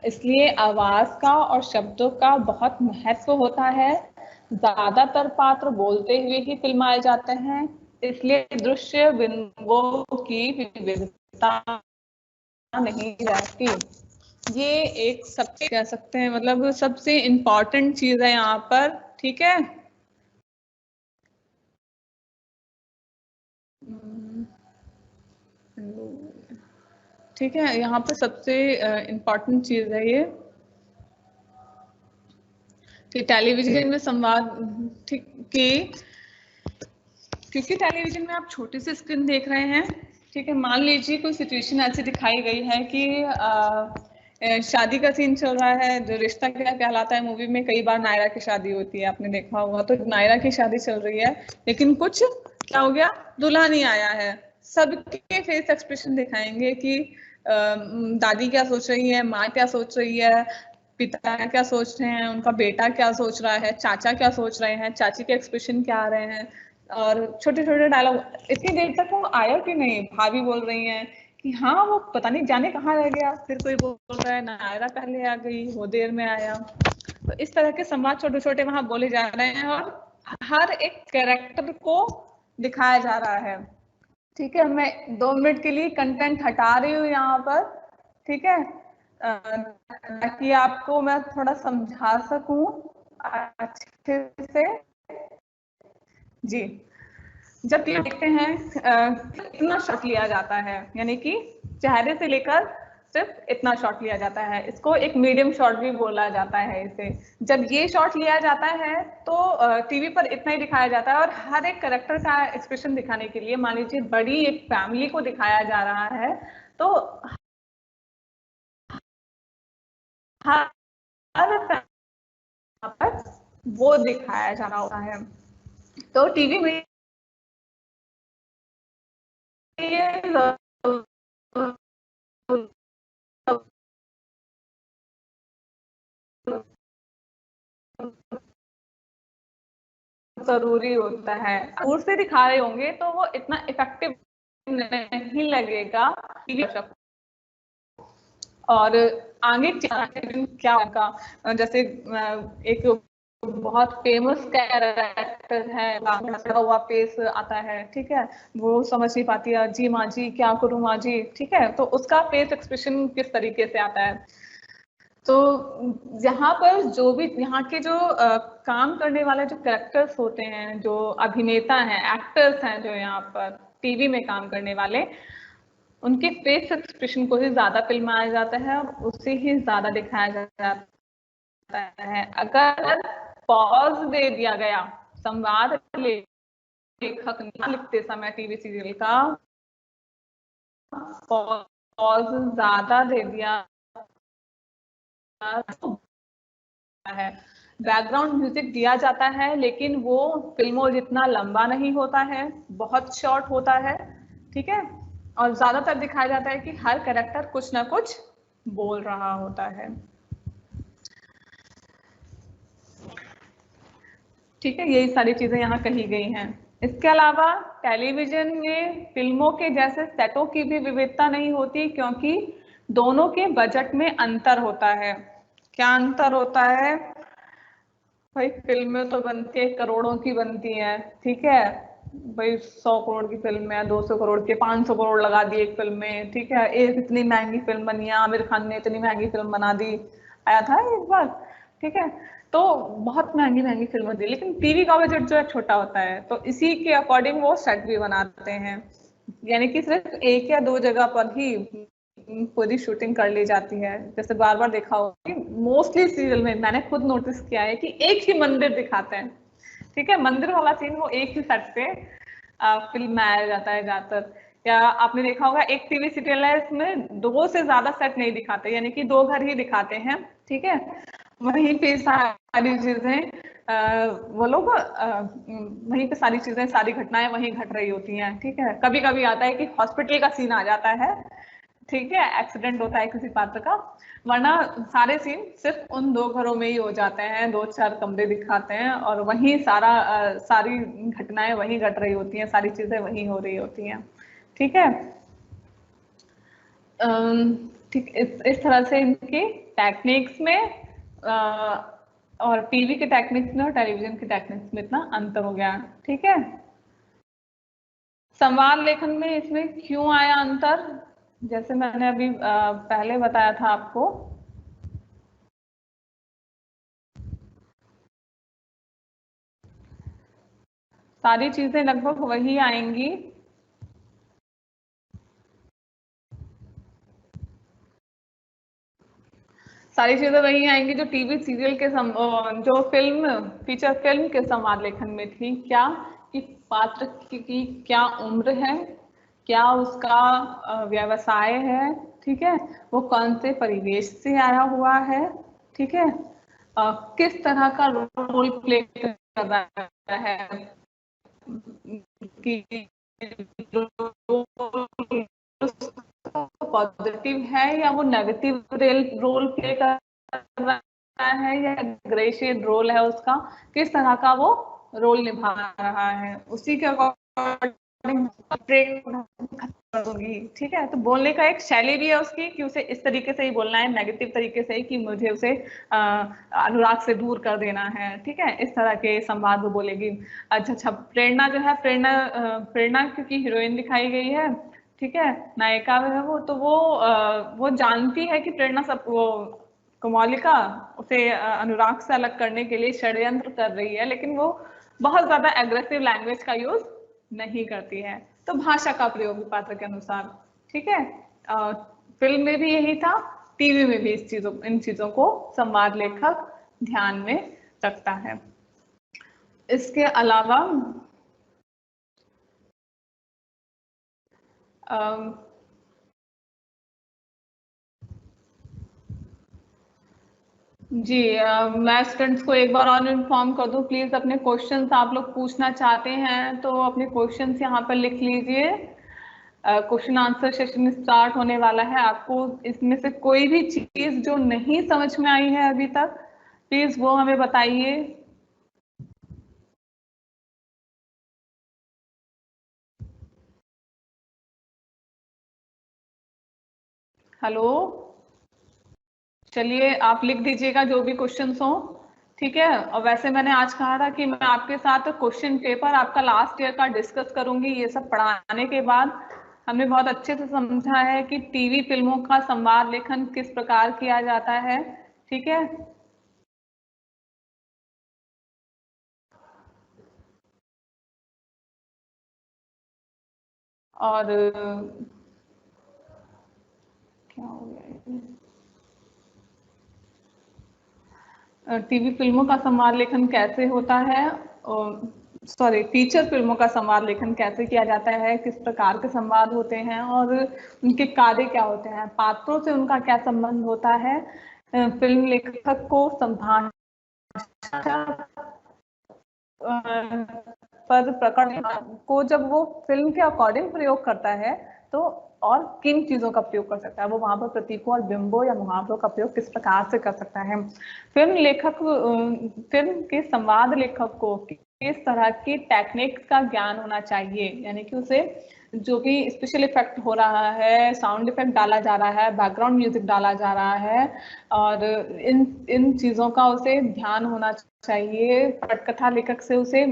इसलिए आवाज का और शब्दों का बहुत महत्व होता है। ज्यादातर पात्र बोलते हुए ही फिल्माए जाते हैं, इसलिए दृश्य बिंबों की विविधता नहीं रहती। ये एक सबसे कह सकते हैं, मतलब सबसे इम्पोर्टेंट चीज है यहाँ पर। ठीक है, ठीक है, यहाँ पे सबसे इम्पोर्टेंट चीज है ये कि टेलीविजन में संवाद, ठीक, कि क्योंकि टेलीविजन में आप छोटी सी स्क्रीन देख रहे हैं। ठीक है, मान लीजिए कोई सिचुएशन ऐसी दिखाई गई है कि शादी का सीन चल रहा है, जो रिश्ता क्या कहलाता है मूवी में कई बार नायरा की शादी होती है, आपने देखा होगा। तो नायरा की शादी चल रही है, लेकिन कुछ क्या हो गया, दूल्हा नहीं आया है। सबके फेस एक्सप्रेशन दिखाएंगे कि दादी क्या सोच रही है, माँ क्या सोच रही है, पिता क्या सोच रहे हैं, उनका बेटा क्या सोच रहा है, चाचा क्या सोच रहे हैं, चाची के एक्सप्रेशन क्या आ रहे हैं। और छोटे छोटे डायलॉग, इतनी देर तक वो आया कि नहीं, भाभी बोल रही हैं कि हाँ वो पता नहीं जाने कहाँ रह गया, फिर कोई बोल रहा है नायरा पहले आ गई, वो देर में आया। तो इस तरह के संवाद छोटे छोटे वहां बोले जा रहे हैं और हर एक कैरेक्टर को दिखाया जा रहा है। ठीक है, मैं 2 मिनट के लिए कंटेंट हटा रही हूँ यहाँ पर। ठीक है, ताकि आपको मैं थोड़ा समझा सकूं अच्छे से। जी, जब ये देखते हैं इतना शॉट लिया जाता है, यानी कि चेहरे से लेकर सिर्फ इतना शॉट लिया जाता है, इसको एक मीडियम शॉट भी बोला जाता है इसे। जब ये शॉट लिया जाता है तो टीवी पर इतना ही दिखाया जाता है, और हर एक कैरेक्टर का एक्सप्रेशन दिखाने के लिए, मान लीजिए बड़ी एक फैमिली को दिखाया जा रहा है, तो हर पर वो दिखाया जा रहा होता है। तो टीवी में ये जरूरी होता है। दूर से दिखा रहे होंगे तो वो इतना इफेक्टिव नहीं लगेगा टीवी। और आगे क्या होगा, जैसे एक बहुत फेमस कैरेक्टर है, हुआ फेस आता है, ठीक है, वो समझ नहीं पाती है, जी माँ जी क्या करूँ माँ जी, ठीक है, तो उसका फेस एक्सप्रेशन किस तरीके से आता है। तो यहाँ पर जो भी यहाँ के जो काम करने वाले जो कैरेक्टर्स होते हैं, जो अभिनेता हैं, एक्टर्स हैं, जो यहाँ पर टीवी में काम करने वाले, उनके फेस एक्सप्रेशन को ही ज्यादा फिल्माया जाता है और उसे ही ज्यादा दिखाया जाता है। अगर पॉज दे दिया गया, संवाद लेखक ना लिखते समय टीवी सीरियल का पॉज ज्यादा दे दिया है, बैकग्राउंड म्यूजिक दिया जाता है, लेकिन वो फिल्मों जितना लंबा नहीं होता है, बहुत शॉर्ट होता है। ठीक है, और ज्यादातर दिखाया जाता है कि हर कैरेक्टर कुछ ना कुछ बोल रहा होता है। ठीक है, यही सारी चीजें यहाँ कही गई हैं। इसके अलावा टेलीविजन में फिल्मों के जैसे सेटों की भी विविधता नहीं होती, क्योंकि दोनों के बजट में अंतर होता है। क्या अंतर होता है भाई? फिल्में तो बनती है, करोड़ों की बनती है, ठीक है भाई, 100 करोड़ की फिल्म है, 200 करोड़ के, 500 करोड़ लगा दी एक फिल्म में, ठीक है, एक इतनी महंगी फिल्म बनी है, आमिर खान ने इतनी महंगी फिल्म बना दी, आया था एक बार। ठीक है, तो बहुत महंगी महंगी फिल्म दी, लेकिन टीवी का बजट जो है छोटा होता है, तो इसी के अकॉर्डिंग वो सेट भी बनाते हैं, यानी कि सिर्फ एक या दो जगह पर ही पूरी शूटिंग कर ली जाती है। जैसे बार बार देखा होगा, मोस्टली सीरियल में मैंने खुद नोटिस किया है कि एक ही मंदिर दिखाते हैं, ठीक है, मंदिर वाला सीन वो एक ही सेट पे फिल्म में आया जाता है ज्यादातर। या आपने देखा होगा एक टीवी सीरियल है, इसमें 2 से ज्यादा सेट नहीं दिखाते, यानी कि 2 घर ही दिखाते हैं, ठीक है। वहीं पे सारी चीजें वो लोग वहीं पे सारी चीजें, सारी घटनाएं वहीं घट रही होती हैं, ठीक है। कभी कभी आता है कि हॉस्पिटल का सीन आ जाता है, ठीक है, एक्सीडेंट होता है किसी पात्र का, वरना सारे सीन सिर्फ उन 2 घरों में ही हो जाते हैं, 2-4 कमरे दिखाते हैं और वहीं सारी घटनाएं वहीं घट रही होती हैं, सारी चीजें वहीं हो रही होती हैं, ठीक है। ठीक, इस तरह से इनके टेक्निक्स में और टीवी के टेक्निक्स में और टेलीविजन के टेक्निक्स में इतना अंतर हो गया, ठीक है। संवाद लेखन में इसमें क्यों आया अंतर, जैसे मैंने अभी पहले बताया था आपको, सारी चीजें लगभग वही आएंगी। सारी चीजें वही आएंगी जो टीवी सीरियल के जो फीचर फिल्म के संवाद लेखन में थी। क्या कि पात्र की क्या उम्र है, क्या उसका व्यवसाय है, ठीक है, वो कौन से परिवेश से आया हुआ है, ठीक है, किस तरह का रोल प्ले कर रहा है, कि पॉजिटिव है या वो नेगेटिव रोल प्ले कर रहा है, या ग्रेशियन रोल है उसका, किस तरह का वो रोल निभा रहा है, उसी के अकॉर्डिंग होगी, ठीक है। तो बोलने का एक शैली भी है उसकी कि उसे इस तरीके से ही बोलना है, नेगेटिव तरीके से ही, कि मुझे उसे अनुराग से दूर कर देना है, ठीक है, इस तरह के संवाद वो बोलेगी। अच्छा, प्रेरणा जो है, प्रेरणा क्योंकि हीरोइन दिखाई गई है, ठीक है, नायिका है वो, तो वो जानती है कि प्रेरणा सब वो कोमोलिका उसे अनुराग से अलग करने के लिए षड्यंत्र कर रही है, लेकिन वो बहुत ज्यादा एग्रेसिव लैंग्वेज का यूज नहीं करती है। तो भाषा का प्रयोग भी पात्र के अनुसार, ठीक है। फिल्म में भी यही था, टीवी में भी इन चीजों को संवाद लेखक ध्यान में रखता है। इसके अलावा जी, मैं स्टूडेंट्स को एक बार और इन्फॉर्म कर दूं, प्लीज अपने क्वेश्चंस आप लोग पूछना चाहते हैं तो अपने क्वेश्चंस यहाँ पर लिख लीजिए। क्वेश्चन आंसर सेशन स्टार्ट होने वाला है। आपको इसमें से कोई भी चीज जो नहीं समझ में आई है अभी तक, प्लीज वो हमें बताइए। हेलो, चलिए आप लिख दीजिएगा जो भी क्वेश्चंस हो, ठीक है। और वैसे मैंने आज कहा था कि मैं आपके साथ क्वेश्चन पेपर आपका लास्ट ईयर का डिस्कस करूंगी। ये सब पढ़ाने के बाद हमने बहुत अच्छे से समझा है कि टीवी फिल्मों का संवाद लेखन किस प्रकार किया जाता है, ठीक है। और क्या हो गया, टीवी फिल्मों का संवाद लेखन कैसे होता है, सॉरी, फीचर फिल्मों का संवाद लेखन कैसे किया जाता है, किस प्रकार के संवाद होते हैं और उनके कार्य क्या होते हैं, पात्रों से उनका क्या संबंध होता है, फिल्म लेखक को संभाषा पर प्रकरण को जब वो फिल्म के अकॉर्डिंग प्रयोग करता है तो और किन चीजों का प्रयोग कर सकता है, वो वहां पर प्रतीकों और बिंबों या मुहावरों का प्रयोग किस प्रकार से कर सकता है। फिल्म के संवाद लेखक को किस तरह की टेक्निक्स का ज्ञान होना चाहिए, यानी कि उसे जो भी स्पेशल इफेक्ट हो रहा है, साउंड इफेक्ट डाला जा रहा है, बैकग्राउंड म्यूजिक डाला जा रहा है, और इन इन चीजों का उसे ध्यान होना चाहिए। पटकथा लेखक से उसे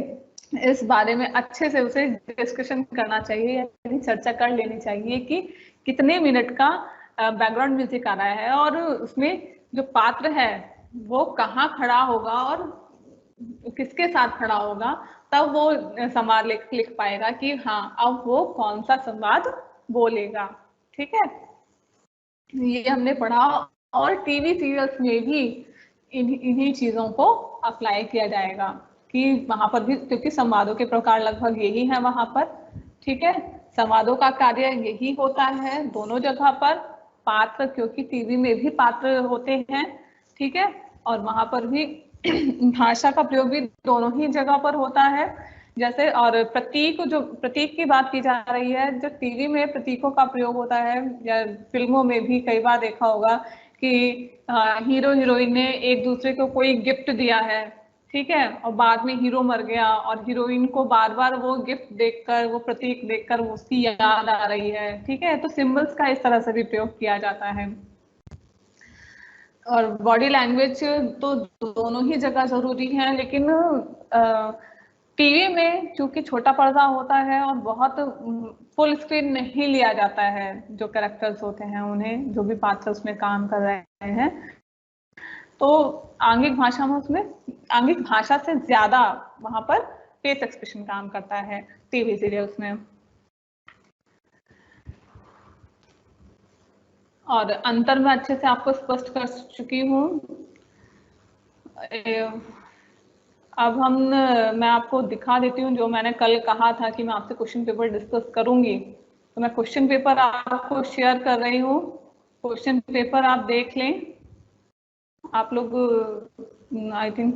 इस बारे में अच्छे से उसे डिस्कशन करना चाहिए, यानी चर्चा कर लेनी चाहिए कि कितने मिनट का बैकग्राउंड म्यूजिक आ रहा है और उसमें जो पात्र है वो कहाँ खड़ा होगा और किसके साथ खड़ा होगा, तब वो संवाद लिख पाएगा कि हाँ अब वो कौन सा संवाद बोलेगा, ठीक है। ये हमने पढ़ा। और टीवी सीरियल्स में भी इन्हीं चीजों को अप्लाई किया जाएगा कि वहां पर भी, क्योंकि संवादों के प्रकार लगभग यही है वहां पर। ठीक है, संवादों का कार्य यही होता है दोनों जगह पर। पात्र, क्योंकि टीवी में भी पात्र होते हैं, ठीक है, और वहां पर भी भाषा का प्रयोग भी दोनों ही जगह पर होता है। जैसे, और प्रतीक, जो प्रतीक की बात की जा रही है, जो टीवी में प्रतीकों का प्रयोग होता है, या फिल्मों में भी कई बार देखा होगा कि हीरो हीरोइन ने एक दूसरे को कोई गिफ्ट दिया है, ठीक है, और बाद में हीरो मर गया और हीरोइन को बार बार वो गिफ्ट देखकर, वो प्रतीक देखकर उसकी याद आ रही है। ठीक है, तो सिंबल्स का इस तरह से भी प्रयोग किया जाता है। और बॉडी लैंग्वेज तो दोनों ही जगह जरूरी है, लेकिन टीवी में चूंकि छोटा पर्दा होता है और बहुत फुल स्क्रीन नहीं लिया जाता है, जो कैरेक्टर्स होते हैं उन्हें, जो भी पात्र उसमें काम कर रहे हैं, तो आंगिक भाषा में, उसमें आंगिक भाषा से ज्यादा वहां पर फेस एक्सप्रेशन काम करता है टीवी सीरियल्स में। और अंतर मैं अच्छे से आपको स्पष्ट कर चुकी हूँ। अब मैं आपको दिखा देती हूँ, जो मैंने कल कहा था कि मैं आपसे क्वेश्चन पेपर डिस्कस करूंगी, तो मैं क्वेश्चन पेपर आपको शेयर कर रही हूँ। क्वेश्चन पेपर आप देख लें। आप लोग आई थिंक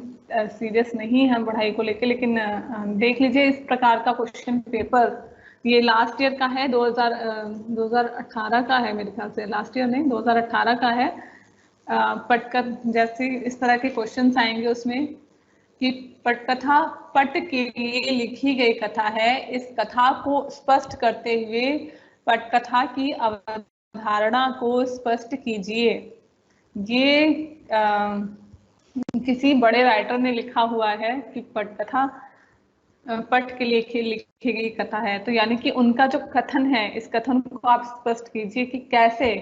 सीरियस नहीं है पढ़ाई को लेके, लेकिन देख लीजिए इस प्रकार का क्वेश्चन पेपर। ये लास्ट ईयर का है, 2018 का है मेरे ख्याल से, लास्ट ईयर नहीं 2018 का है। पटकर जैसे इस तरह के क्वेश्चंस आएंगे उसमें कि पटकथा पट के लिए लिखी गई कथा है, इस कथा को स्पष्ट करते हुए पटकथा की अवधारणा को स्पष्ट कीजिए। ये किसी बड़े राइटर ने लिखा हुआ है कि पटकथा पट के लिए लिखी गई कथा है, तो यानी कि उनका जो कथन है, इस कथन को आप स्पष्ट कीजिए कि कैसे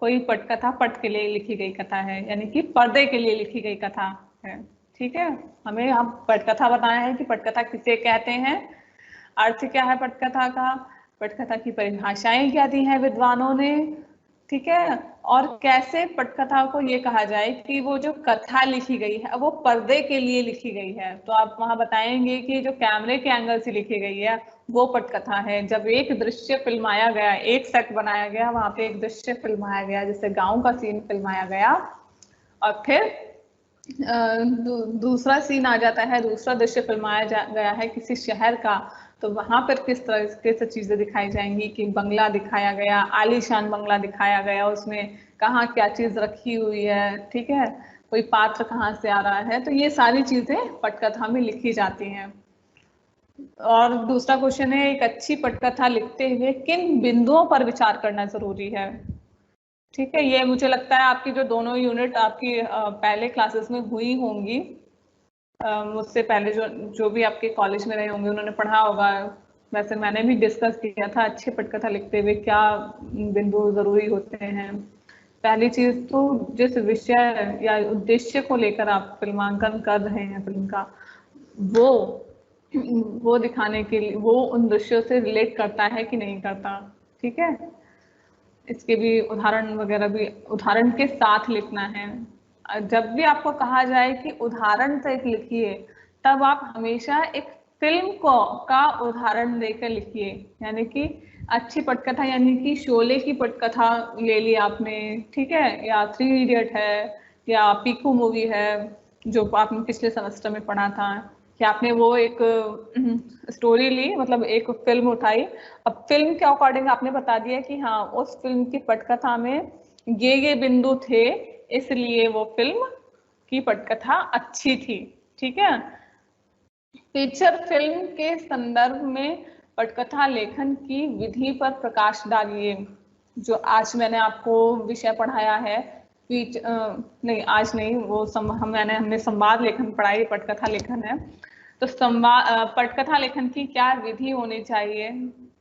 कोई पटकथा पट के लिए लिखी गई कथा है, यानी कि पर्दे के लिए लिखी गई कथा है। ठीक है, हमें आप पटकथा बताया है कि पटकथा किसे कहते हैं, अर्थ क्या है पटकथा का, पटकथा की परिभाषाएं क्या दी हैं विद्वानों ने, ठीक है, और कैसे पटकथा को ये कहा जाए कि वो जो कथा लिखी गई है वो पर्दे के लिए लिखी गई है। तो आप वहां बताएंगे कि जो कैमरे के एंगल से लिखी गई है वो पटकथा है। जब एक दृश्य फिल्माया गया, एक सेट बनाया गया, वहां पे एक दृश्य फिल्माया गया, जैसे गांव का सीन फिल्माया गया, और फिर दूसरा सीन आ जाता है, दूसरा दृश्य फिल्माया गया है किसी शहर का, तो वहां पर किस तरह से चीजें दिखाई जाएंगी कि बंगला दिखाया गया, आलीशान बंगला दिखाया गया, उसमें कहाँ क्या चीज रखी हुई है, ठीक है, कोई पात्र कहाँ से आ रहा है, तो ये सारी चीजें पटकथा में लिखी जाती हैं। और दूसरा क्वेश्चन है, एक अच्छी पटकथा लिखते हुए किन बिंदुओं पर विचार करना जरूरी है। ठीक है, ये मुझे लगता है आपकी जो दोनों यूनिट आपकी पहले क्लासेस में हुई होंगी, मुझसे पहले जो भी आपके कॉलेज में रहे होंगे उन्होंने पढ़ा होगा। वैसे मैंने भी डिस्कस किया था अच्छी पटकथा लिखते हुए क्या बिंदु जरूरी होते हैं। पहली चीज तो जिस विषय या उद्देश्य को लेकर आप फिल्मांकन कर रहे हैं फिल्म का, वो दिखाने के लिए वो उन दृश्यों से रिलेट करता है कि नहीं करता। ठीक है, इसके भी उदाहरण वगैरह भी उदाहरण के साथ लिखना है। जब भी आपको कहा जाए कि उदाहरण से लिखिए, तब आप हमेशा एक फिल्म का उदाहरण देकर लिखिए। यानी कि अच्छी पटकथा, यानी कि शोले की पटकथा ले ली आपने, ठीक है, या 3 इडियट है, या पीकू मूवी है जो आपने पिछले सेमेस्टर में पढ़ा था, कि आपने वो एक स्टोरी ली, मतलब एक फिल्म उठाई, अब फिल्म के अकॉर्डिंग आपने बता दिया कि हाँ उस फिल्म की पटकथा में ये बिंदु थे, इसलिए वो फिल्म की पटकथा अच्छी थी। ठीक है, फीचर फिल्म के संदर्भ में पटकथा लेखन की विधि पर प्रकाश डालिए। जो आज मैंने आपको विषय पढ़ाया है, नहीं आज नहीं, वो हमने संवाद लेखन पढ़ाई, पटकथा लेखन है, तो संवाद पटकथा लेखन की क्या विधि होनी चाहिए,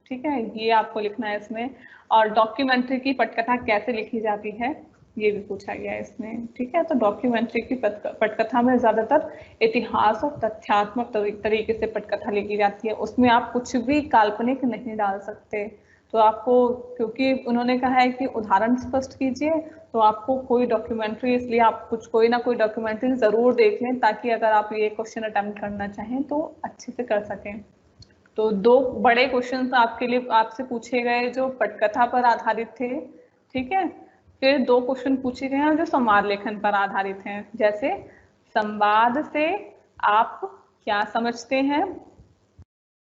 ठीक है, ये आपको लिखना है इसमें। और डॉक्यूमेंट्री की पटकथा कैसे लिखी जाती है, ये भी पूछा गया है इसमें। ठीक है, तो डॉक्यूमेंट्री की पटकथा में ज्यादातर इतिहास और तथ्यात्मक तरीके से पटकथा लिखी जाती है, उसमें आप कुछ भी काल्पनिक नहीं डाल सकते। तो आपको, क्योंकि उन्होंने कहा है कि उदाहरण स्पष्ट कीजिए, तो आपको कोई डॉक्यूमेंट्री, इसलिए आप कुछ कोई ना कोई डॉक्यूमेंट्री जरूर देख लें, ताकि अगर आप ये क्वेश्चन अटेम्प्ट करना चाहें तो अच्छे से कर सकें। तो 2 बड़े क्वेश्चन आपके लिए आपसे पूछे गए जो पटकथा पर आधारित थे, ठीक है। फिर 2 क्वेश्चन पूछे गए हैं जो संवाद लेखन पर आधारित हैं, जैसे संवाद से आप क्या समझते हैं,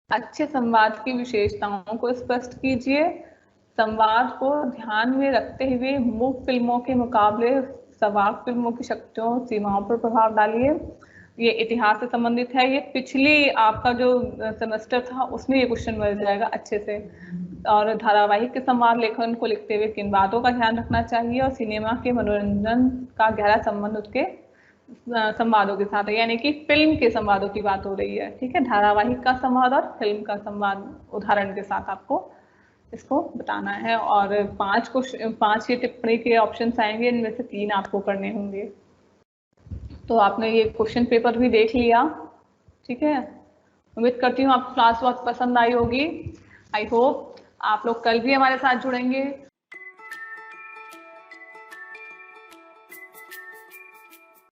अच्छे संवाद की विशेषताओं को स्पष्ट कीजिए, संवाद को ध्यान में रखते हुए मूक फिल्मों के मुकाबले संवाद फिल्मों की शक्तियों सीमाओं पर प्रभाव डालिए। ये इतिहास से संबंधित है, ये पिछली आपका जो सेमेस्टर था उसमें ये क्वेश्चन मिल जाएगा अच्छे से। और धारावाहिक के संवाद लेखन को लिखते हुए किन बातों का ध्यान रखना चाहिए, और सिनेमा के मनोरंजन का गहरा संबंध उसके संवादों के साथ है, यानी कि फिल्म के संवादों की बात हो रही है, ठीक है। धारावाहिक का संवाद और फिल्म का संवाद उदाहरण के साथ आपको इसको बताना है। और 5 ये टिप्पणी के ऑप्शंस आएंगे, इनमें से 3 आपको करने होंगे। तो आपने ये क्वेश्चन पेपर भी देख लिया, ठीक है। उम्मीद करती हूँ आपको क्लास बहुत पसंद आई होगी। आई होप आप लोग कल भी हमारे साथ जुड़ेंगे।